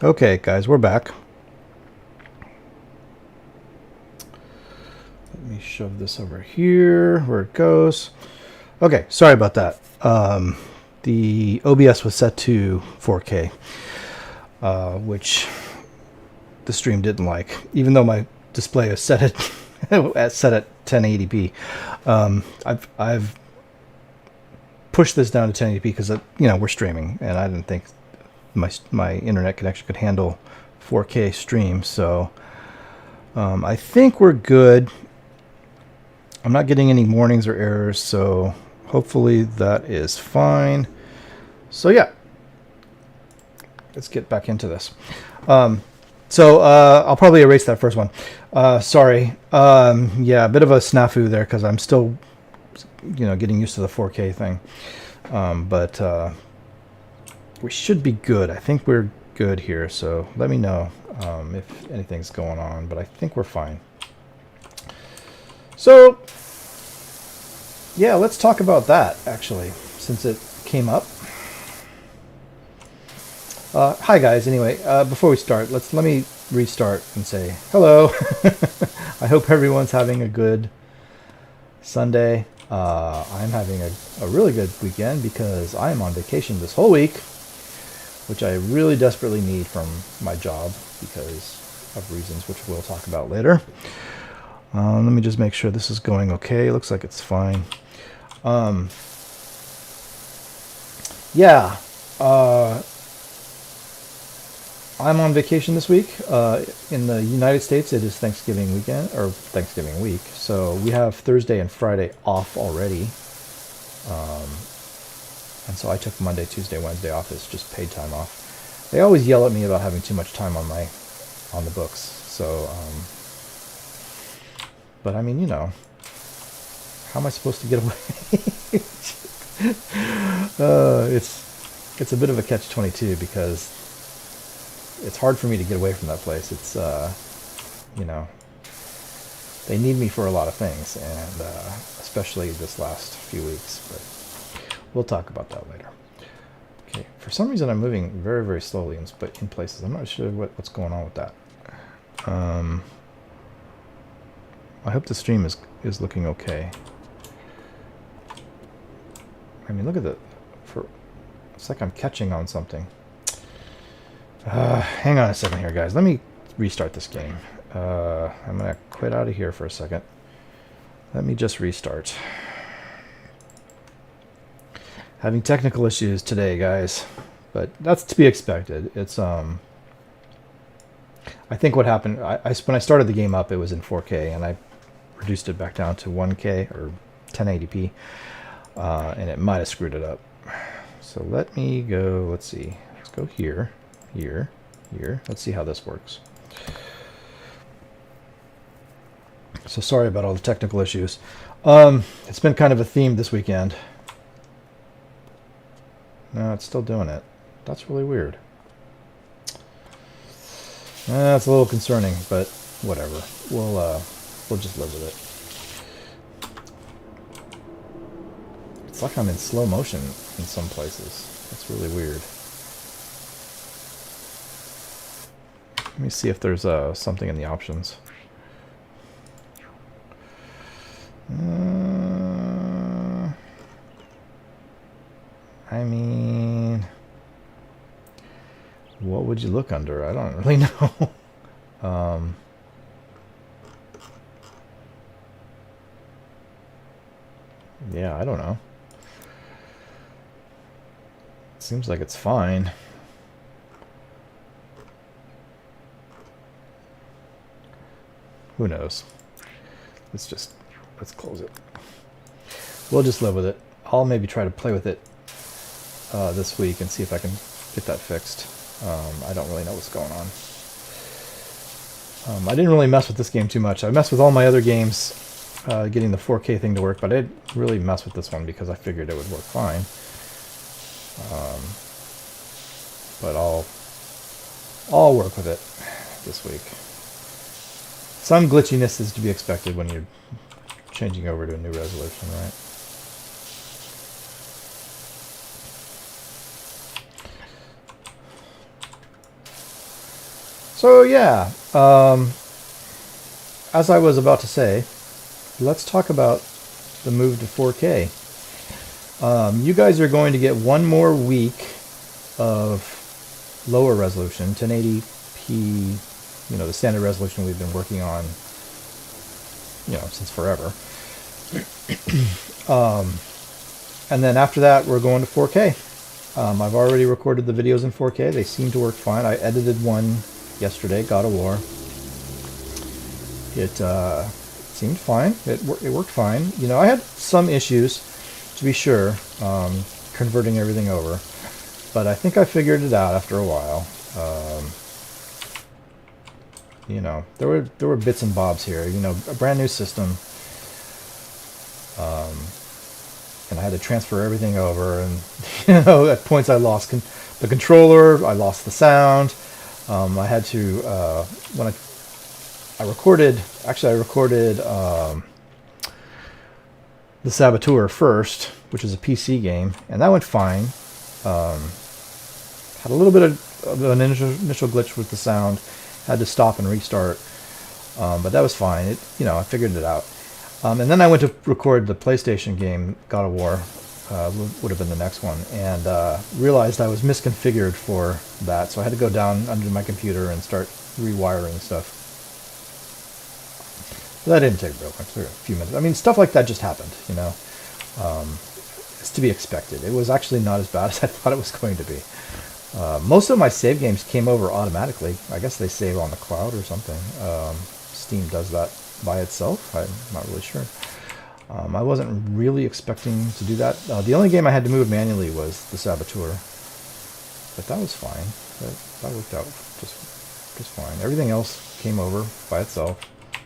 Okay, guys, we're back. Let me shove this over here where it goes. Okay, sorry about that. The OBS was set to 4K, which the stream didn't like, even though my display is set at set at 1080p. I've pushed this down to 1080p because we're streaming, and I didn't think my internet connection could handle 4K stream. So I think we're good. I'm not getting any warnings or errors, so hopefully that is fine. So yeah, let's get back into this. I'll probably erase that first one. Sorry. Yeah, a bit of a snafu there because I'm still, getting used to the 4K thing. But we should be good. I think we're good here. So let me know if anything's going on. But I think we're fine. So yeah, let's talk about that actually, since it came up. Hi guys. Anyway, before we start, let me restart and say hello. I hope everyone's having a good Sunday. I'm having a really good weekend because I am on vacation this whole week, which I really desperately need from my job because of reasons which we'll talk about later. Let me just make sure this is going okay. Looks like it's fine. Yeah. I'm on vacation this week. In the United States, it is Thanksgiving weekend, or Thanksgiving week. So we have Thursday and Friday off already. And so I took Monday, Tuesday, Wednesday off as just paid time off. They always yell at me about having too much time on the books. So, but I mean, how am I supposed to get away? It's a bit of a catch-22 because it's hard for me to get away from that place. It's, they need me for a lot of things, and especially this last few weeks, but we'll talk about that later. Okay, for some reason I'm moving very, very slowly in places. I'm not sure what's going on with that. I hope the stream is looking okay. I mean, look at that. It's like I'm catching on something. Hang on a second here, guys. Let me restart this game. I'm going to quit out of here for a second. Let me just restart. Having technical issues today, guys. But that's to be expected. It's, I think what happened, when I started the game up, it was in 4K, and I reduced it back down to 1K, or 1080p, and it might have screwed it up. So let me go, let's see. Let's go here. Here. Let's see how this works. So sorry about all the technical issues. It's been kind of a theme this weekend. No, it's still doing it. That's really weird. That's a little concerning, but whatever. We'll just live with it. It's like I'm in slow motion in some places. It's really weird. Let me see if there's something in the options. I mean, what would you look under? I don't really know. Yeah, I don't know. Seems like it's fine. Who knows? Let's close it. We'll just live with it. I'll maybe try to play with it this week and see if I can get that fixed. I don't really know what's going on. I didn't really mess with this game too much. I messed with all my other games getting the 4K thing to work, but I didn't really mess with this one because I figured it would work fine. But I'll work with it this week. Some glitchiness is to be expected when you're changing over to a new resolution, right? So yeah, as I was about to say, let's talk about the move to 4K. You guys are going to get one more week of lower resolution, 1080p, the standard resolution we've been working on, since forever. And then after that, we're going to 4K. I've already recorded the videos in 4K. They seem to work fine. I edited one yesterday, God of War. It seemed fine. It worked fine. I had some issues, to be sure, converting everything over. But I think I figured it out after a while. There were bits and bobs here. A brand new system. And I had to transfer everything over, and at points I lost the controller, I lost the sound. I had to when I recorded. Actually, I recorded the Saboteur first, which is a PC game, and that went fine. Had a little bit of an initial glitch with the sound. Had to stop and restart, but that was fine. I figured it out. And then I went to record the PlayStation game, God of War, would have been the next one, and realized I was misconfigured for that, so I had to go down under my computer and start rewiring stuff. But that didn't take real much, a few minutes. I mean, stuff like that just happened, It's to be expected. It was actually not as bad as I thought it was going to be. Most of my save games came over automatically. I guess they save on the cloud or something. Steam does that by itself. I'm not really sure. I wasn't really expecting to do that. The only game I had to move manually was the Saboteur, but that was fine. That worked out just fine. Everything else came over by itself,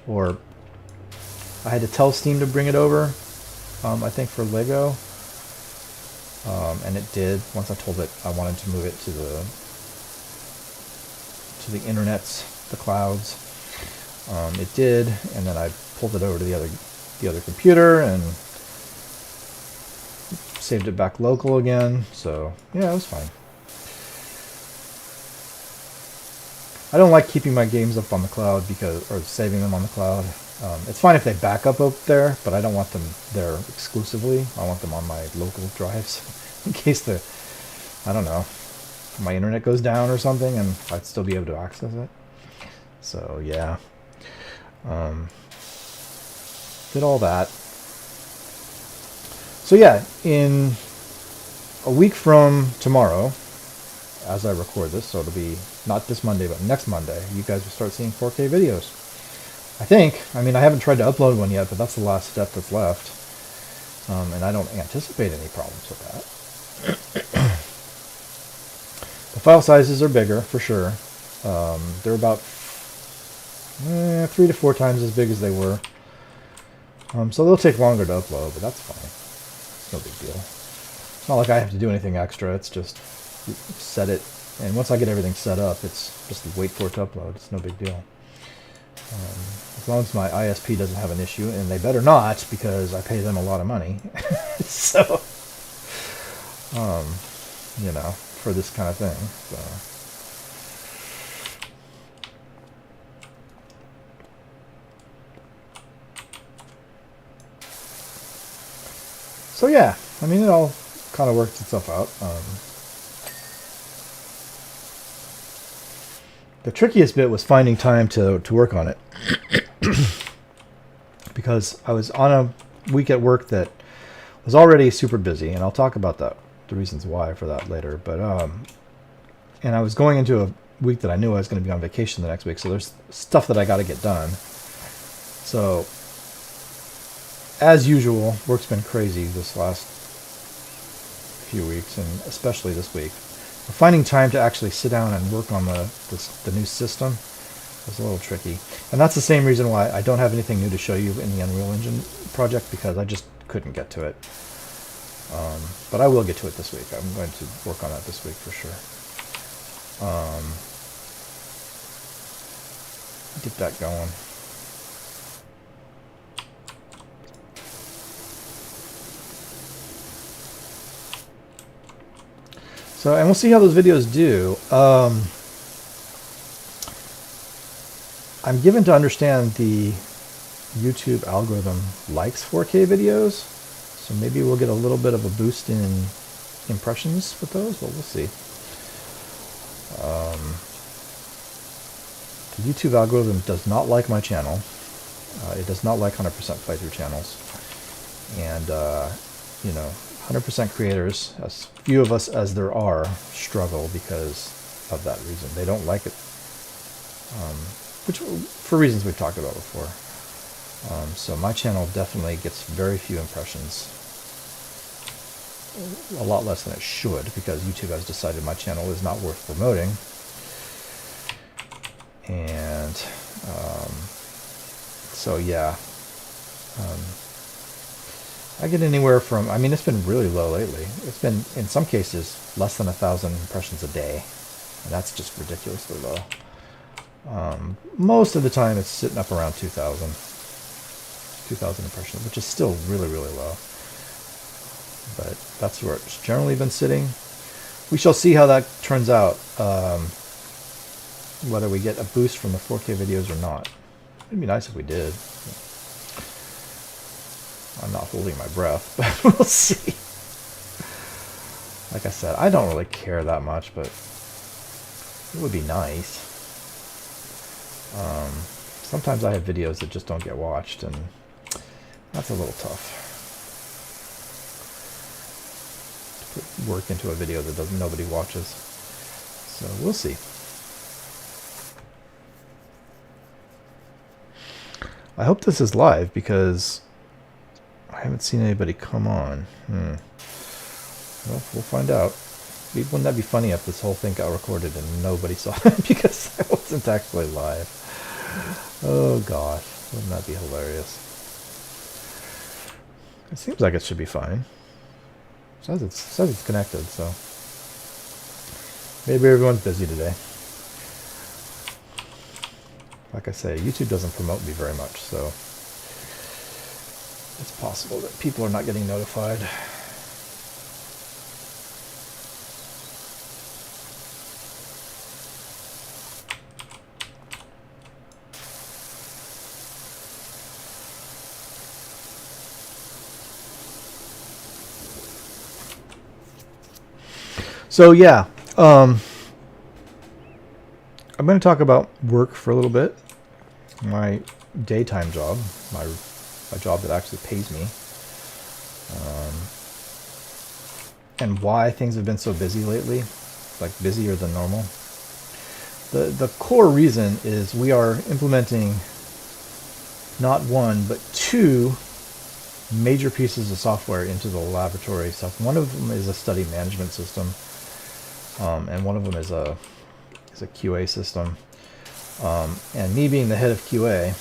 or I had to tell Steam to bring it over. I think for Lego, and it did. Once I told it I wanted to move it to the internets, the clouds. It did, and then I pulled it over to the other computer and saved it back local again. So yeah, it was fine. I don't like keeping my games up on the cloud or saving them on the cloud. It's fine if they back up there, but I don't want them there exclusively. I want them on my local drives in case I don't know, my internet goes down or something, and I'd still be able to access it. So yeah. Did all that. So yeah, in a week from tomorrow, as I record this, so it'll be not this Monday, but next Monday, you guys will start seeing 4K videos. I think. I mean, I haven't tried to upload one yet, but that's the last step that's left. And I don't anticipate any problems with that. The file sizes are bigger, for sure. They're about 3 to 4 times as big as they were. So they'll take longer to upload, but that's fine. It's no big deal. It's not like I have to do anything extra. It's just set it, and once I get everything set up, it's just wait for it to upload. It's no big deal. As long as my ISP doesn't have an issue, and they better not, because I pay them a lot of money. So, for this kind of thing. So yeah, I mean, it all kind of worked itself out. The trickiest bit was finding time to work on it. Because I was on a week at work that was already super busy, and I'll talk about the reasons why for that later. But and I was going into a week that I knew I was going to be on vacation the next week, so there's stuff that I got to get done. So, as usual, work's been crazy this last few weeks, and especially this week. Finding time to actually sit down and work on the new system was a little tricky. And that's the same reason why I don't have anything new to show you in the Unreal Engine project, because I just couldn't get to it. But I will get to it this week. I'm going to work on that this week for sure. Get that going. So, and we'll see how those videos do. I'm given to understand the YouTube algorithm likes 4K videos, so maybe we'll get a little bit of a boost in impressions with those, but we'll see. The YouTube algorithm does not like my channel. It does not like 100% playthrough channels. And, 100% creators, as few of us as there are, struggle because of that reason. They don't like it, which for reasons we've talked about before. So my channel definitely gets very few impressions. A lot less than it should, because YouTube has decided my channel is not worth promoting. And so yeah, I get anywhere from, I mean, it's been really low lately. It's been, in some cases, less than 1,000 impressions a day. And that's just ridiculously low. Most of the time it's sitting up around 2,000 impressions, which is still really, really low. But that's where it's generally been sitting. We shall see how that turns out, whether we get a boost from the 4K videos or not. It'd be nice if we did. I'm not holding my breath, but we'll see. Like I said, I don't really care that much, but it would be nice. Sometimes I have videos that just don't get watched, and that's a little tough. To put work into a video that nobody watches. So we'll see. I hope this is live because I haven't seen anybody come on. Well, we'll find out. Wouldn't that be funny if this whole thing got recorded and nobody saw it because I wasn't actually live? Oh gosh, wouldn't that be hilarious? It seems like it should be fine. It says it's connected, so maybe everyone's busy today. Like I say, YouTube doesn't promote me very much, so it's possible that people are not getting notified. So yeah, I'm going to talk about work for a little bit. My daytime job, my job that actually pays me, and why things have been so busy lately, like busier than normal. The core reason is we are implementing not one but two major pieces of software into the laboratory stuff. One of them is a study management system, and one of them is a QA system. And me being the head of QA,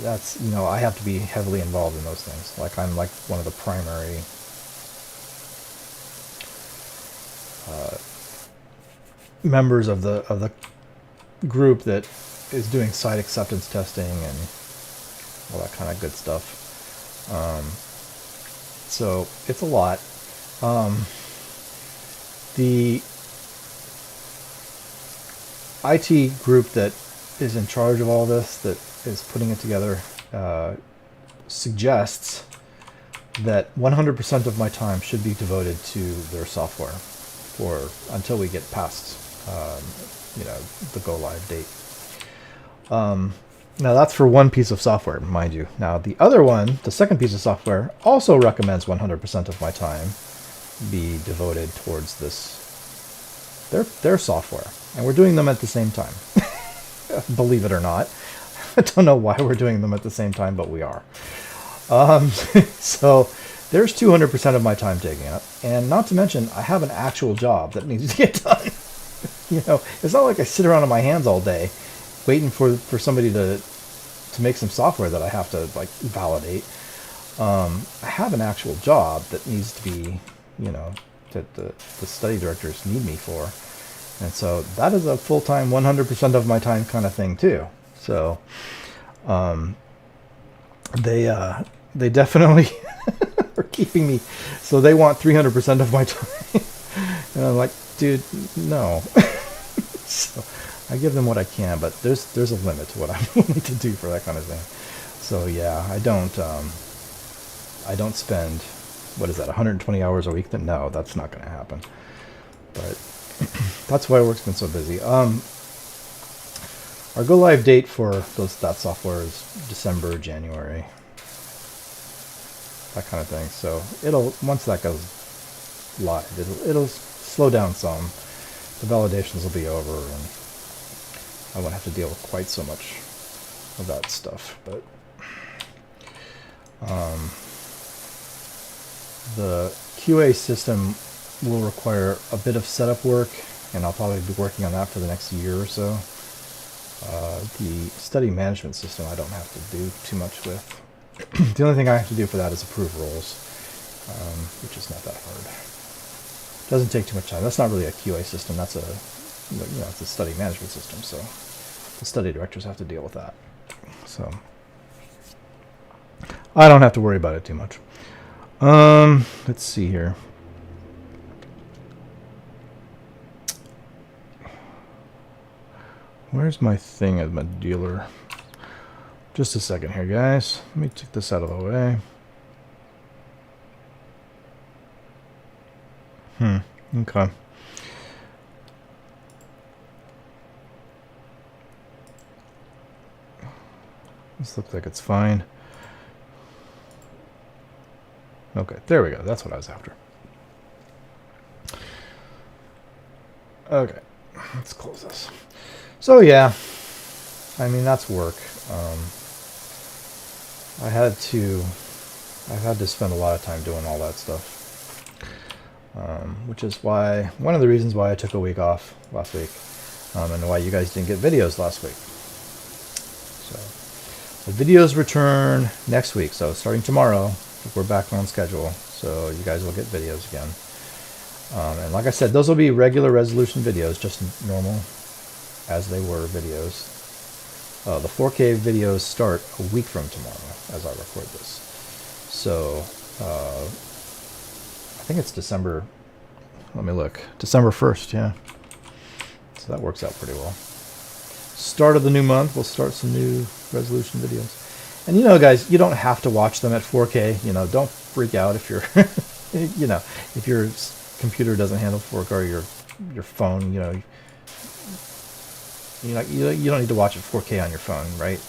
that's, I have to be heavily involved in those things. Like, I'm like one of the primary members of the group that is doing site acceptance testing and all that kind of good stuff. So it's a lot. The IT group that is in charge of all this, that is putting it together, suggests that 100% of my time should be devoted to their software until we get past the go live date. Now that's for one piece of software, mind you. Now the other one, the second piece of software, also recommends 100% of my time be devoted towards their software, and we're doing them at the same time. Believe it or not. I don't know why we're doing them at the same time, but we are. So there's 200% of my time taken up, and not to mention I have an actual job that needs to get done. It's not like I sit around on my hands all day waiting for somebody to make some software that I have to validate. I have an actual job that needs to be, that the study directors need me for. And so that is a full-time 100% of my time kind of thing too. So they definitely are keeping me, so they want 300% of my time. And I'm like, dude, no. So I give them what I can, but there's a limit to what I'm willing to do for that kind of thing. So yeah, I don't spend, what is that, 120 hours a week? Then no, that's not going to happen. But that's why work's been so busy. Our go live date for that software is December, January, that kind of thing. So once that goes live, it'll slow down some. The validations will be over, and I won't have to deal with quite so much of that stuff. But the QA system will require a bit of setup work, and I'll probably be working on that for the next year or so. The study management system I don't have to do too much with. The only thing I have to do for that is approve roles, which is not that hard. Doesn't take too much time. That's not really a QA system. That's it's a study management system. So the study directors have to deal with that. So I don't have to worry about it too much. Let's see here. Where's my thing as my dealer? Just a second here, guys. Let me take this out of the way. Okay. This looks like it's fine. Okay, there we go. That's what I was after. Okay, let's close this. So yeah, I mean, that's work. I've had to spend a lot of time doing all that stuff. Which is one of the reasons why I took a week off last week, and why you guys didn't get videos last week. So the videos return next week, so starting tomorrow, we're back on schedule, so you guys will get videos again. And like I said, those will be regular resolution videos, just normal as they were videos. The 4K videos start a week from tomorrow as I record this. So I think it's December, let me look, December 1st, yeah. So that works out pretty well. Start of the new month, we'll start some new resolution videos. And guys, you don't have to watch them at 4K. Don't freak out if you're, if your computer doesn't handle 4K, or your phone, you don't need to watch it 4K on your phone, right?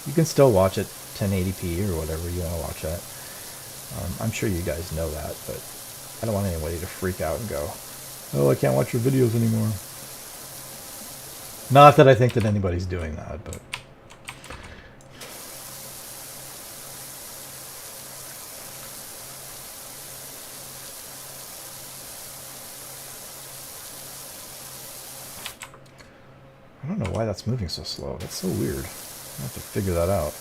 You can still watch it 1080p or whatever you want to watch it. I'm sure you guys know that, but I don't want anybody to freak out and go, "Oh, I can't watch your videos anymore." Not that I think that anybody's doing that, but I don't know why that's moving so slow. That's so weird. I have to figure that out.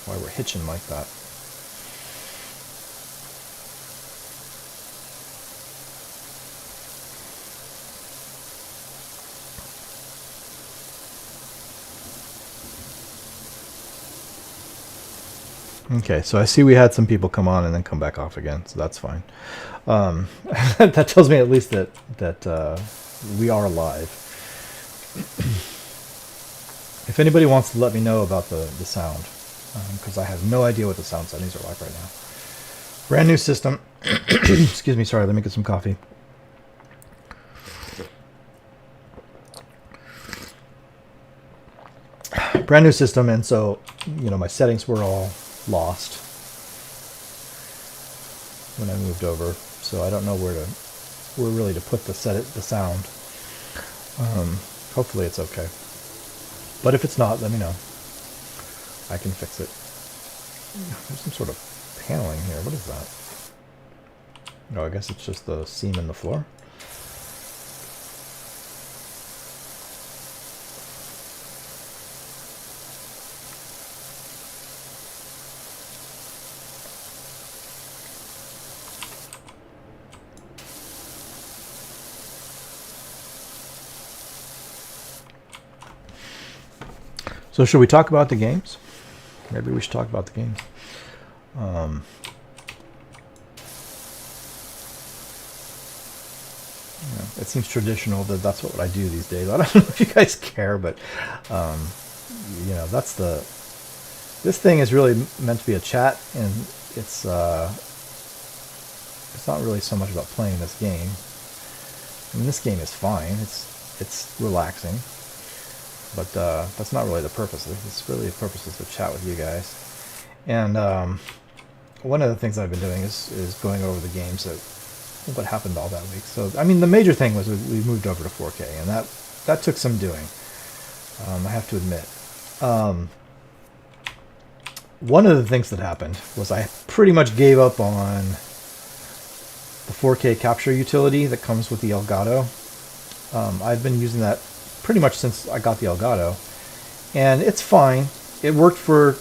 Why we're hitching like that. Okay, so I see we had some people come on and then come back off again, so that's fine. That tells me at least that we are live. If anybody wants to let me know about the sound, because I have no idea what the sound settings are like right now. Brand new system. Excuse me, sorry, let me get some coffee. Brand new system, and so, my settings were all lost when I moved over, so I don't know where really to put the sound. Hopefully it's okay, but if it's not, let me know. I can fix it. There's some sort of paneling here. What is that? Oh, I guess it's just the seam in the floor. So should we talk about the games? Maybe we should talk about the games. it seems traditional that that's what I do these days. I don't know if you guys care, but that's this thing is really meant to be a chat, and it's not really so much about playing this game. I mean, this game is fine. It's relaxing, but that's not really the purpose. It's really the purpose is to chat with you guys. And one of the things I've been doing is going over the games what happened all that week. So I mean, the major thing was we moved over to 4K, and that took some doing. I have to admit. One of the things that happened was I pretty much gave up on the 4K capture utility that comes with the Elgato. I've been using that pretty much since I got the Elgato, and it's fine. It worked for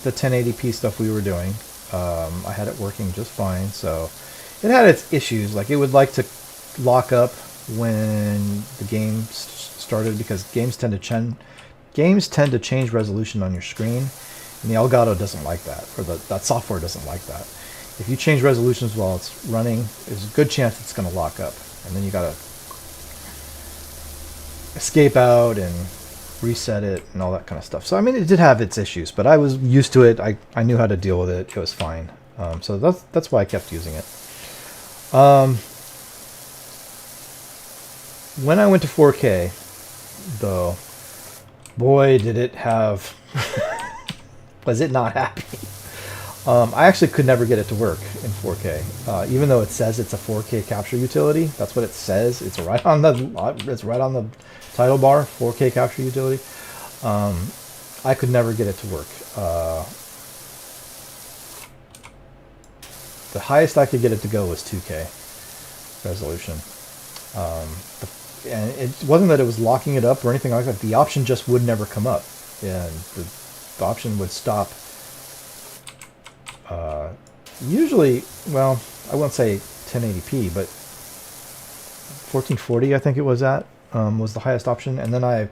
the 1080p stuff we were doing. I had it working just fine. So it had its issues, like it would like to lock up when the game started, because games tend to change resolution on your screen, and the Elgato doesn't like that, or that software doesn't like that. If you change resolutions while it's running, there's a good chance it's going to lock up, and then you got to escape out and reset it and all that kind of stuff. So I mean, it did have its issues, but I was used to it. I knew how to deal with it. It was fine. So that's why I kept using it. When I went to 4K, though, boy, did it have... was it not happy? I actually could never get it to work in 4K, even though it says it's a 4K capture utility. That's what it says. It's right on the title bar, 4K capture utility. I could never get it to work. The highest I could get it to go was 2K resolution. And it wasn't that it was locking it up or anything like that. The option just would never come up, and the option would stop. Usually, well, I won't say 1080p, but 1440 I think it was was the highest option. And then I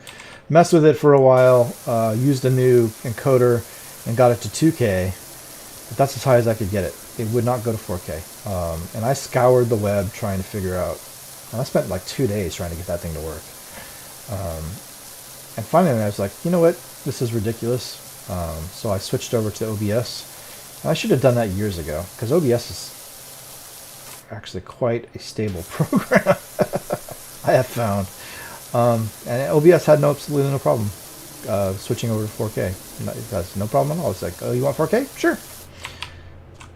messed with it for a while, used a new encoder and got it to 2K, but that's as high as I could get it. It would not go to 4K. And I scoured the web trying to figure out, and I spent like 2 days trying to get that thing to work. And finally I was like, you know what, this is ridiculous. So I switched over to OBS. And I should have done that years ago, because OBS is actually quite a stable program. I have found. And OBS had absolutely no problem switching over to 4K. That's no problem at all. It's like, oh, you want 4K? Sure.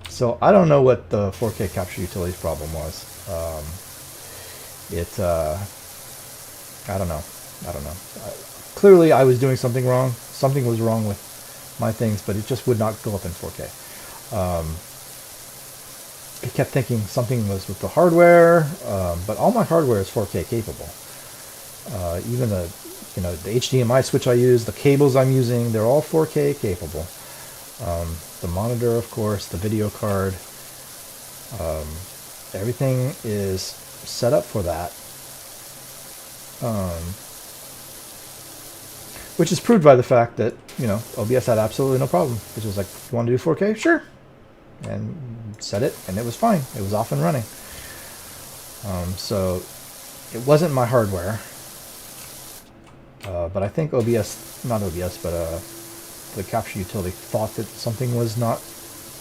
So I don't know what the 4K capture utility's problem was. I don't know. Clearly I was doing something wrong. Something was wrong with my things, but it just would not go up in 4K. It kept thinking something was with the hardware, but all my hardware is 4K capable. Even the HDMI switch I use, the cables I'm using, they're all 4K capable. The monitor, of course, the video card, everything is set up for that. Which is proved by the fact that, OBS had absolutely no problem. It was like, you want to do 4K? Sure. And set it, and it was fine. It was off and running. So it wasn't my hardware. But I think not OBS, but the capture utility thought that something was not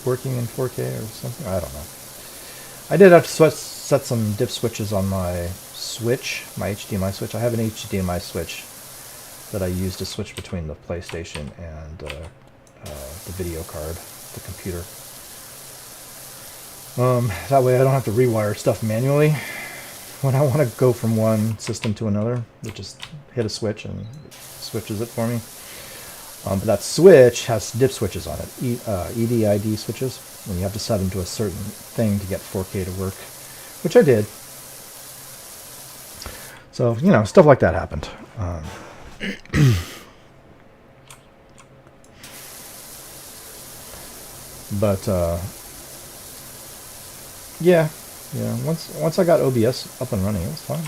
working in 4K or something. I don't know. I did have to set some dip switches on my switch, my HDMI switch. I have an HDMI switch that I use to switch between the PlayStation and the video card, the computer. That way I don't have to rewire stuff manually when I want to go from one system to another. It just hit a switch and it switches it for me. But that switch has dip switches on it, EDID switches, and you have to set them to a certain thing to get 4K to work, which I did. So, stuff like that happened. But yeah, once I got OBS up and running, it was fine.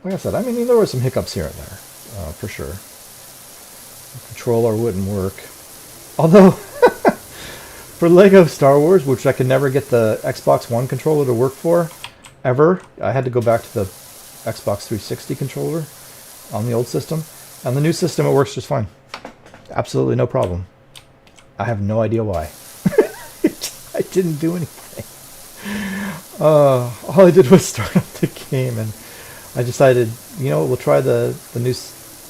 Like I said, there were some hiccups here and there, for sure. The controller wouldn't work. Although, for Lego Star Wars, which I could never get the Xbox One controller to work for, ever. I had to go back to the Xbox 360 controller on the old system. On the new system, it works just fine. Absolutely no problem. I have no idea why. I didn't do anything. All I did was start up the game, and I decided, you know, we'll try the new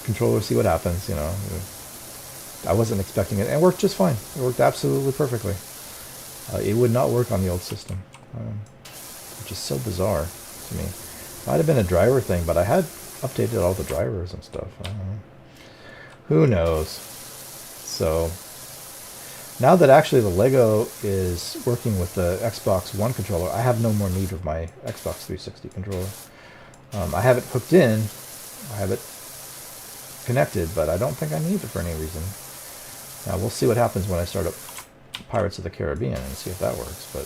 controller, see what happens. You know, I wasn't expecting it, and it worked just fine. It worked absolutely perfectly. It would not work on the old system, which is so bizarre to me. It might have been a driver thing, but I had updated all the drivers and stuff. I don't know. Who knows? So now that actually the Lego is working with the Xbox One controller, I have no more need of my Xbox 360 controller. I have it hooked in, I have it connected, but I don't think I need it for any reason. Now we'll see what happens when I start up Pirates of the Caribbean and see if that works. But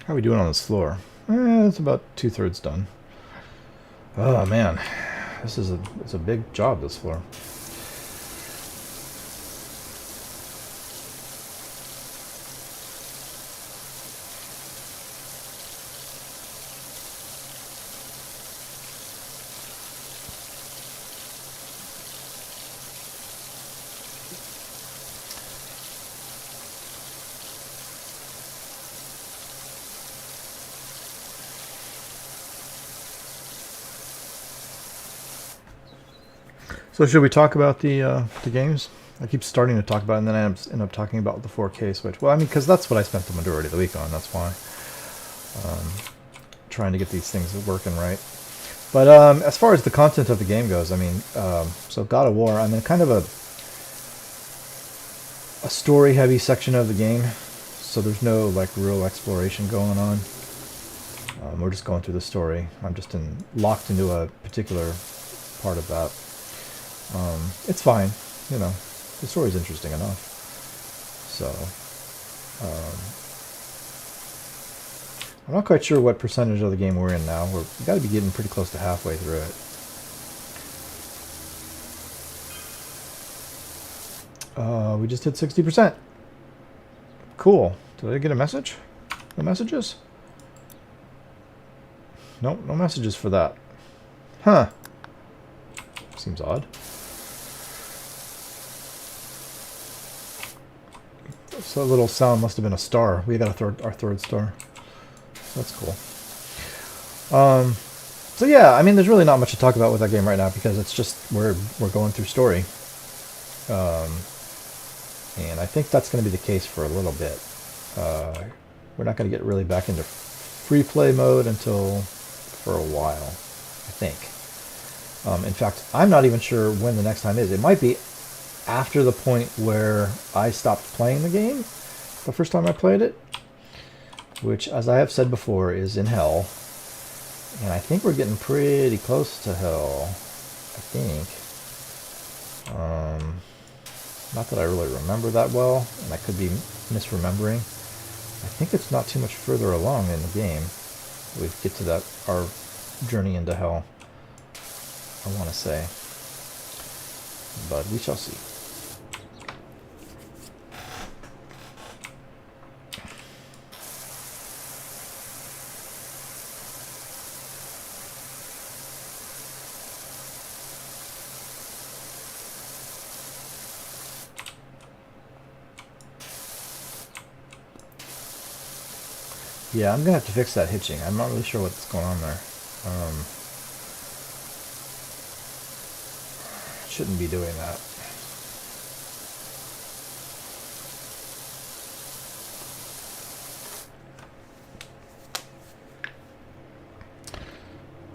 how are we doing on this floor? It's about 2/3 done. Oh man, it's a big job, this floor. So should we talk about the games? I keep starting to talk about it, and then I end up talking about the 4K Switch. Well, I mean, because that's what I spent the majority of the week on. That's why. Trying to get these things working right. But as far as the content of the game goes, I mean, so God of War, I'm in kind of a story-heavy section of the game. So there's no, like, real exploration going on. We're just going through the story. I'm just locked into a particular part of that. It's fine, you know, the story's interesting enough. So, I'm not quite sure what percentage of the game we're in now. We've got to be getting pretty close to halfway through it. We just hit 60%. Cool. Did I get a message? No messages? Nope, no messages for that. Huh. Seems odd. So that little sound must have been a star. We got our third star. That's cool. So yeah, I mean, there's really not much to talk about with that game right now because it's just we're going through story, and I think that's going to be the case for a little bit. We're not going to get really back into free play mode until for a while, I think. In fact, I'm not even sure when the next time is. It might be after the point where I stopped playing the game, the first time I played it, which, as I have said before, is in hell. And I think we're getting pretty close to hell, I think. Not that I really remember that well, and I could be misremembering. I think it's not too much further along in the game. We get to our journey into hell, I want to say. But we shall see. Yeah, I'm going to have to fix that hitching. I'm not really sure what's going on there. Shouldn't be doing that.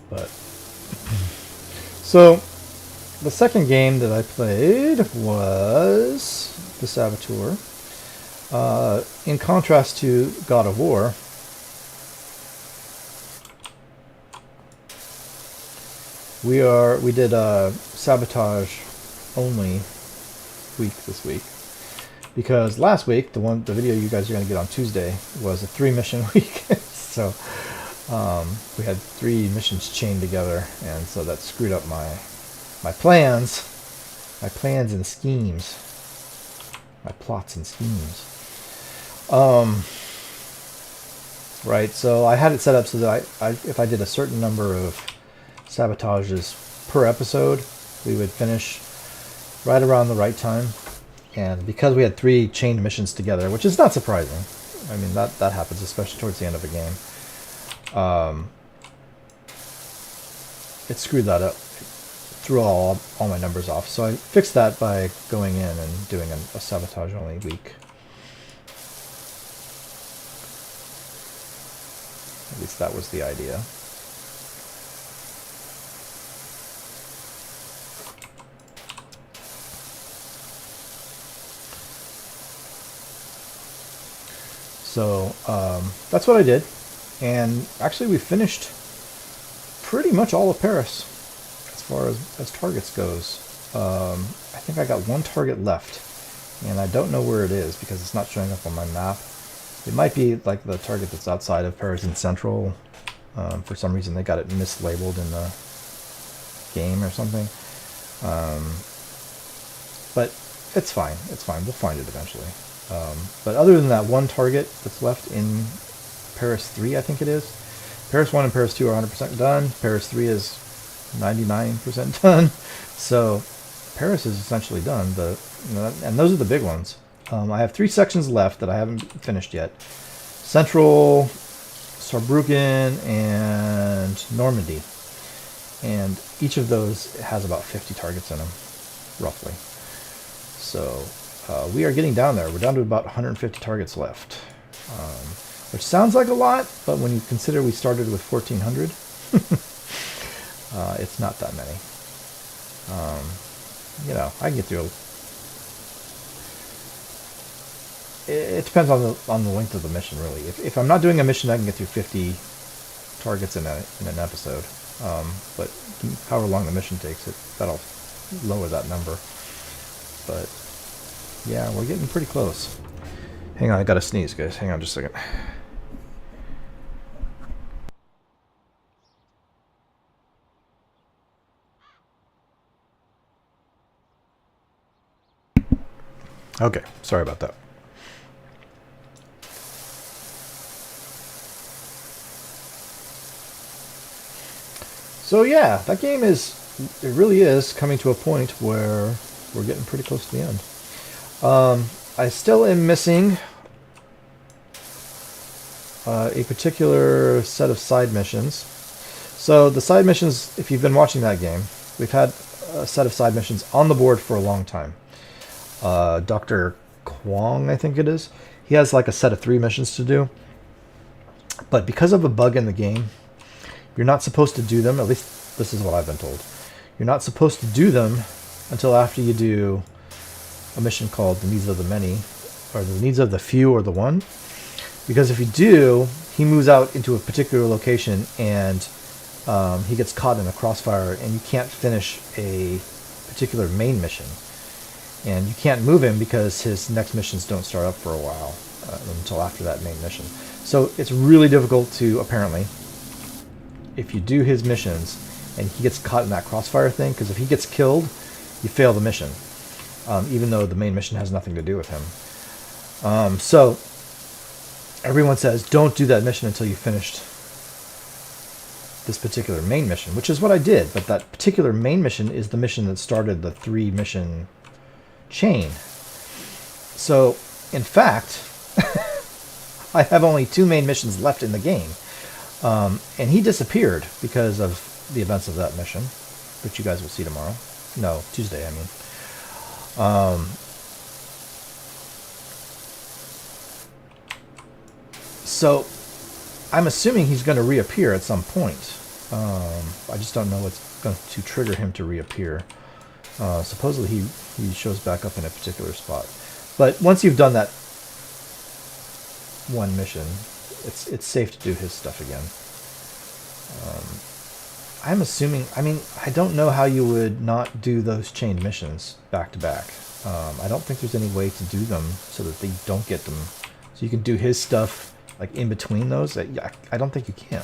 But so the second game that I played was The Saboteur. In contrast to God of War, we did a Sabotage only week this week, because last week the video you guys are going to get on Tuesday was a 3-mission week. So we had 3 missions chained together, and so that screwed up my plans and schemes, my plots and schemes. Right, so I had it set up so that if I did a certain number of sabotages per episode, we would finish right around the right time. And because we had 3 chained missions together, which is not surprising, I mean that happens especially towards the end of a game, it screwed that up, threw all my numbers off. So I fixed that by going in and doing a sabotage only week. At least that was the idea. So that's what I did, and actually we finished pretty much all of Paris as far as targets goes. I think I got 1 target left, and I don't know where it is because it's not showing up on my map. It might be like the target that's outside of Paris in Central. For some reason they got it mislabeled in the game or something. But it's fine. It's fine. We'll find it eventually. But other than that 1 target that's left in Paris 3, I think it is. Paris 1 and Paris 2 are 100% done. Paris 3 is 99% done. So Paris is essentially done. And those are the big ones. I have 3 sections left that I haven't finished yet. Central, Saarbrücken, and Normandy. And each of those has about 50 targets in them, roughly. So we are getting down there. We're down to about 150 targets left, which sounds like a lot, but when you consider we started with 1,400, it's not that many. You know, I can get through. It depends on the length of the mission, really. If I'm not doing a mission, I can get through 50 targets in an episode. But however long the mission takes, that'll lower that number. But yeah, we're getting pretty close. Hang on, I gotta sneeze, guys. Hang on just a second. Okay, sorry about that. So yeah, that game it really is coming to a point where we're getting pretty close to the end. I still am missing a particular set of side missions. So the side missions, if you've been watching that game, we've had a set of side missions on the board for a long time. Dr. Kwong, I think it is, he has like a set of 3 missions to do. But because of a bug in the game, you're not supposed to do them, at least this is what I've been told. You're not supposed to do them until after you do a mission called The Needs of the Many, or The Needs of the Few, or the One. Because if you do, he moves out into a particular location and he gets caught in a crossfire and you can't finish a particular main mission. And you can't move him because his next missions don't start up for a while until after that main mission. So it's really difficult to, apparently, if you do his missions and he gets caught in that crossfire thing, because if he gets killed, you fail the mission, even though the main mission has nothing to do with him. So everyone says, don't do that mission until you finished this particular main mission, which is what I did. But that particular main mission is the mission that started the 3 mission chain. So in fact, I have only 2 main missions left in the game. And he disappeared because of the events of that mission, which you guys will see tomorrow. No, Tuesday, I mean. So I'm assuming he's going to reappear at some point. I just don't know what's going to trigger him to reappear. Supposedly he shows back up in a particular spot. But once you've done that one mission, it's safe to do his stuff again. I'm assuming, I mean, I don't know how you would not do those chained missions back to back. I don't think there's any way to do them so that they don't get them. So you can do his stuff like in between those. I don't think you can.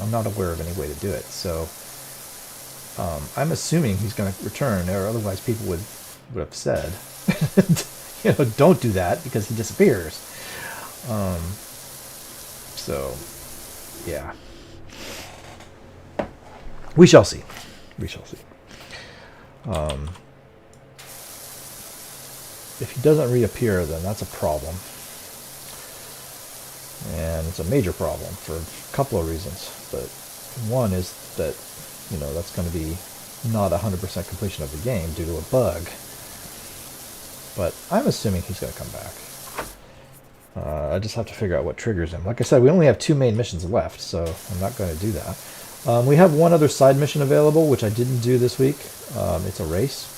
I'm not aware of any way to do it. So I'm assuming he's going to return, or otherwise people would have said, don't do that because he disappears. So, yeah. We shall see. We shall see. If he doesn't reappear, then that's a problem. And it's a major problem for a couple of reasons. But one is that, that's going to be not 100% completion of the game due to a bug. But I'm assuming he's going to come back. I just have to figure out what triggers him. Like I said, we only have 2 main missions left, so I'm not going to do that. We have one other side mission available, which I didn't do this week. It's a race.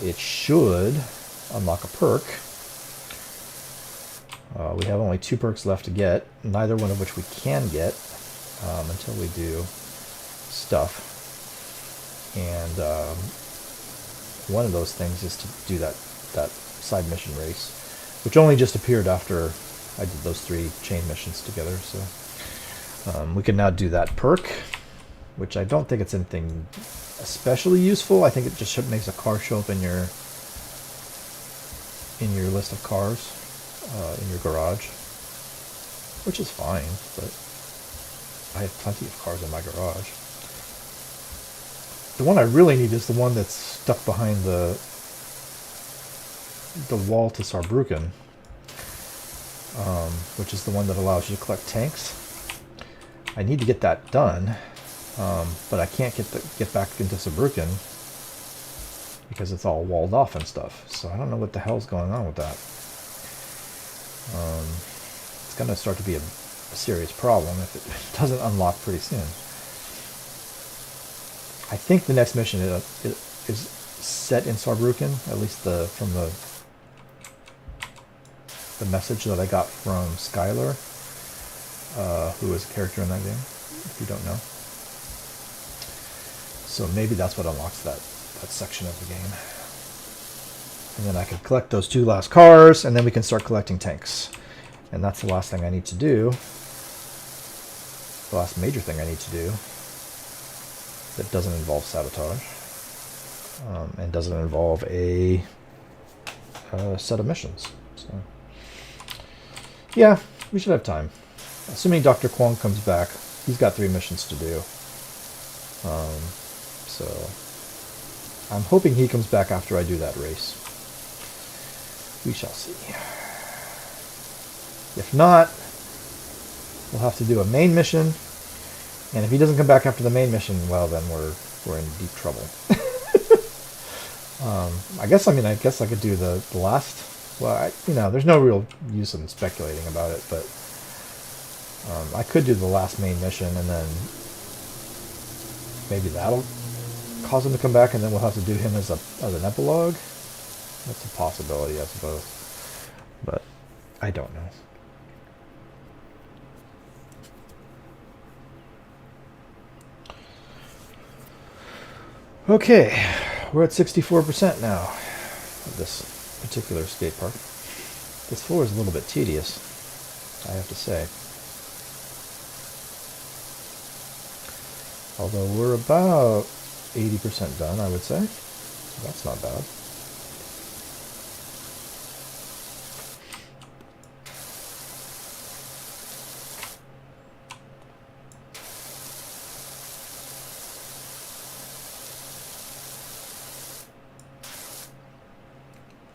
It should unlock a perk. We have only 2 perks left to get, neither one of which we can get until we do stuff. And one of those things is to do that side mission race, which only just appeared after I did those 3 chain missions together. So we can now do that perk, which I don't think it's anything especially useful. I think it just makes a car show up in your list of cars in your garage, which is fine, but I have plenty of cars in my garage. The one I really need is the one that's stuck behind the wall to Saarbrücken, which is the one that allows you to collect tanks. I need to get that done, but I can't get back into Saarbrücken because it's all walled off and stuff. So I don't know what the hell's going on with that. It's going to start to be a serious problem if it doesn't unlock pretty soon. I think the next mission is set in Saarbrücken, at least from the message that I got from Skylar, who is a character in that game, if you don't know. So maybe that's what unlocks that section of the game. And then I can collect those 2 last cars, and then we can start collecting tanks. And that's the last thing I need to do. The last major thing I need to do that doesn't involve sabotage. And doesn't involve a set of missions. So, yeah, we should have time. Assuming Dr. Kwong comes back, he's got 3 missions to do. So I'm hoping he comes back after I do that race. We shall see. If not, we'll have to do a main mission. And if he doesn't come back after the main mission, well, then we're in deep trouble. I guess I could do the last. Well, there's no real use in speculating about it, but I could do the last main mission, and then maybe that'll cause him to come back, and then we'll have to do him as an epilogue. That's a possibility, I suppose, but I don't know. Okay, we're at 64% now of this particular skate park. This floor is a little bit tedious, I have to say. Although we're about 80% done, I would say. So that's not bad.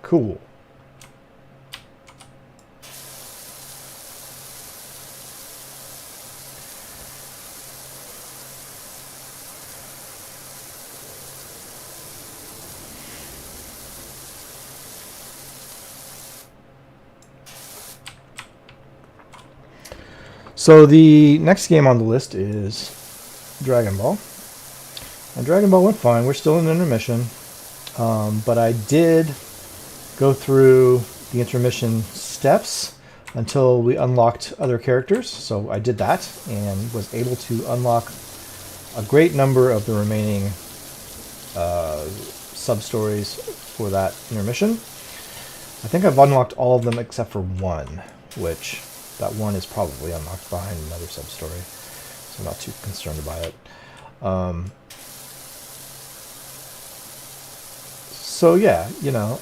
Cool. So the next game on the list is Dragon Ball. And Dragon Ball went fine. We're still in intermission. But I did go through the intermission steps until we unlocked other characters. So I did that and was able to unlock a great number of the remaining sub-stories for that intermission. I think I've unlocked all of them except for one, which that one is probably unlocked behind another sub-story, so I'm not too concerned about it. So yeah, you know,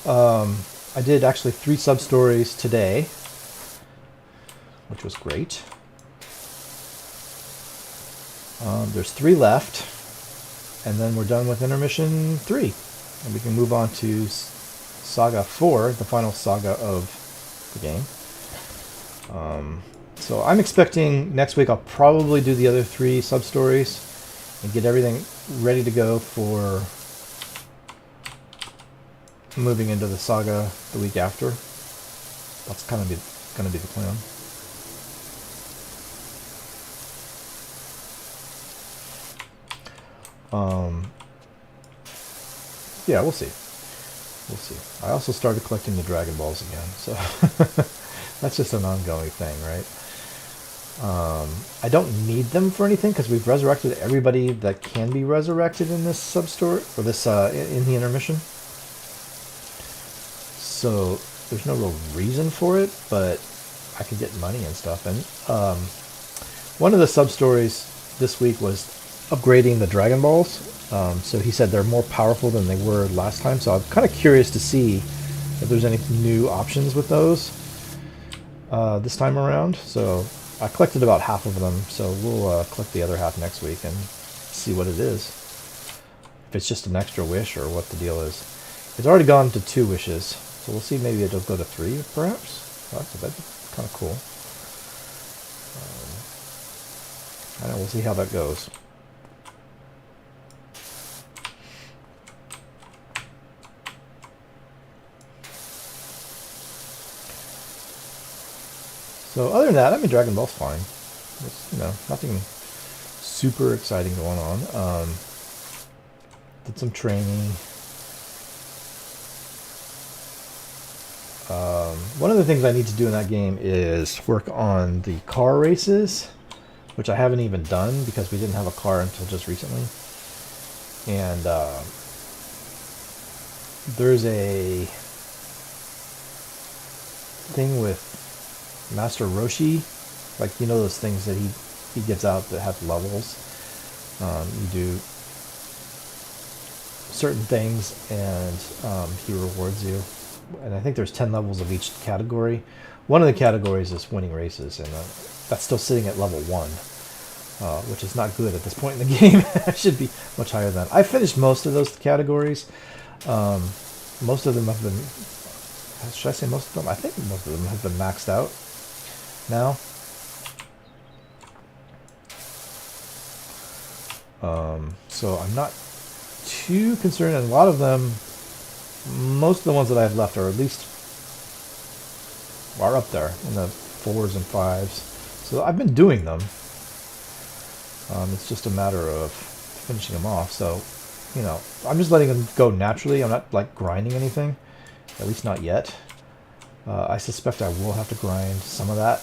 I did actually 3 sub-stories today, which was great. There's 3 left, and then we're done with intermission 3, and we can move on to Saga 4, the final saga of the game. So I'm expecting next week I'll probably do the other 3 sub-stories and get everything ready to go for moving into the saga the week after. That's kind of going to be the plan. Yeah, we'll see. We'll see. I also started collecting the Dragon Balls again, so that's just an ongoing thing, right? I don't need them for anything because we've resurrected everybody that can be resurrected in this sub-story, or this in the intermission. So there's no real reason for it, but I could get money and stuff. And one of the sub-stories this week was upgrading the Dragon Balls. So he said they're more powerful than they were last time. So I'm kind of curious to see if there's any new options with those this time around. So I collected about half of them. So we'll collect the other half next week and see what it is. If it's just an extra wish or what the deal is. It's already gone to 2 wishes. So we'll see, maybe it'll go to 3 perhaps. That'd be kind of cool. I don't know, we'll see how that goes. So other than that, I mean, Dragon Ball's fine. There's, you know, nothing super exciting going on. Did some training. One of the things I need to do in that game is work on the car races, which I haven't even done because we didn't have a car until just recently. And there's a thing with Master Roshi, like, you know, those things that he gives out that have levels. You do certain things and he rewards you. And I think there's 10 levels of each category. One of the categories is winning races, and that's still sitting at level 1, which is not good at this point in the game. It should be much higher than that. I finished most of those categories. Most of them have been, should I say most of them? I think most of them have been maxed out now. So I'm not too concerned, and a lot of them, most of the ones that I have left are at least up there in the 4s and 5s. So I've been doing them. It's just a matter of finishing them off. So, you know, I'm just letting them go naturally. I'm not like grinding anything, at least not yet. I suspect I will have to grind some of that,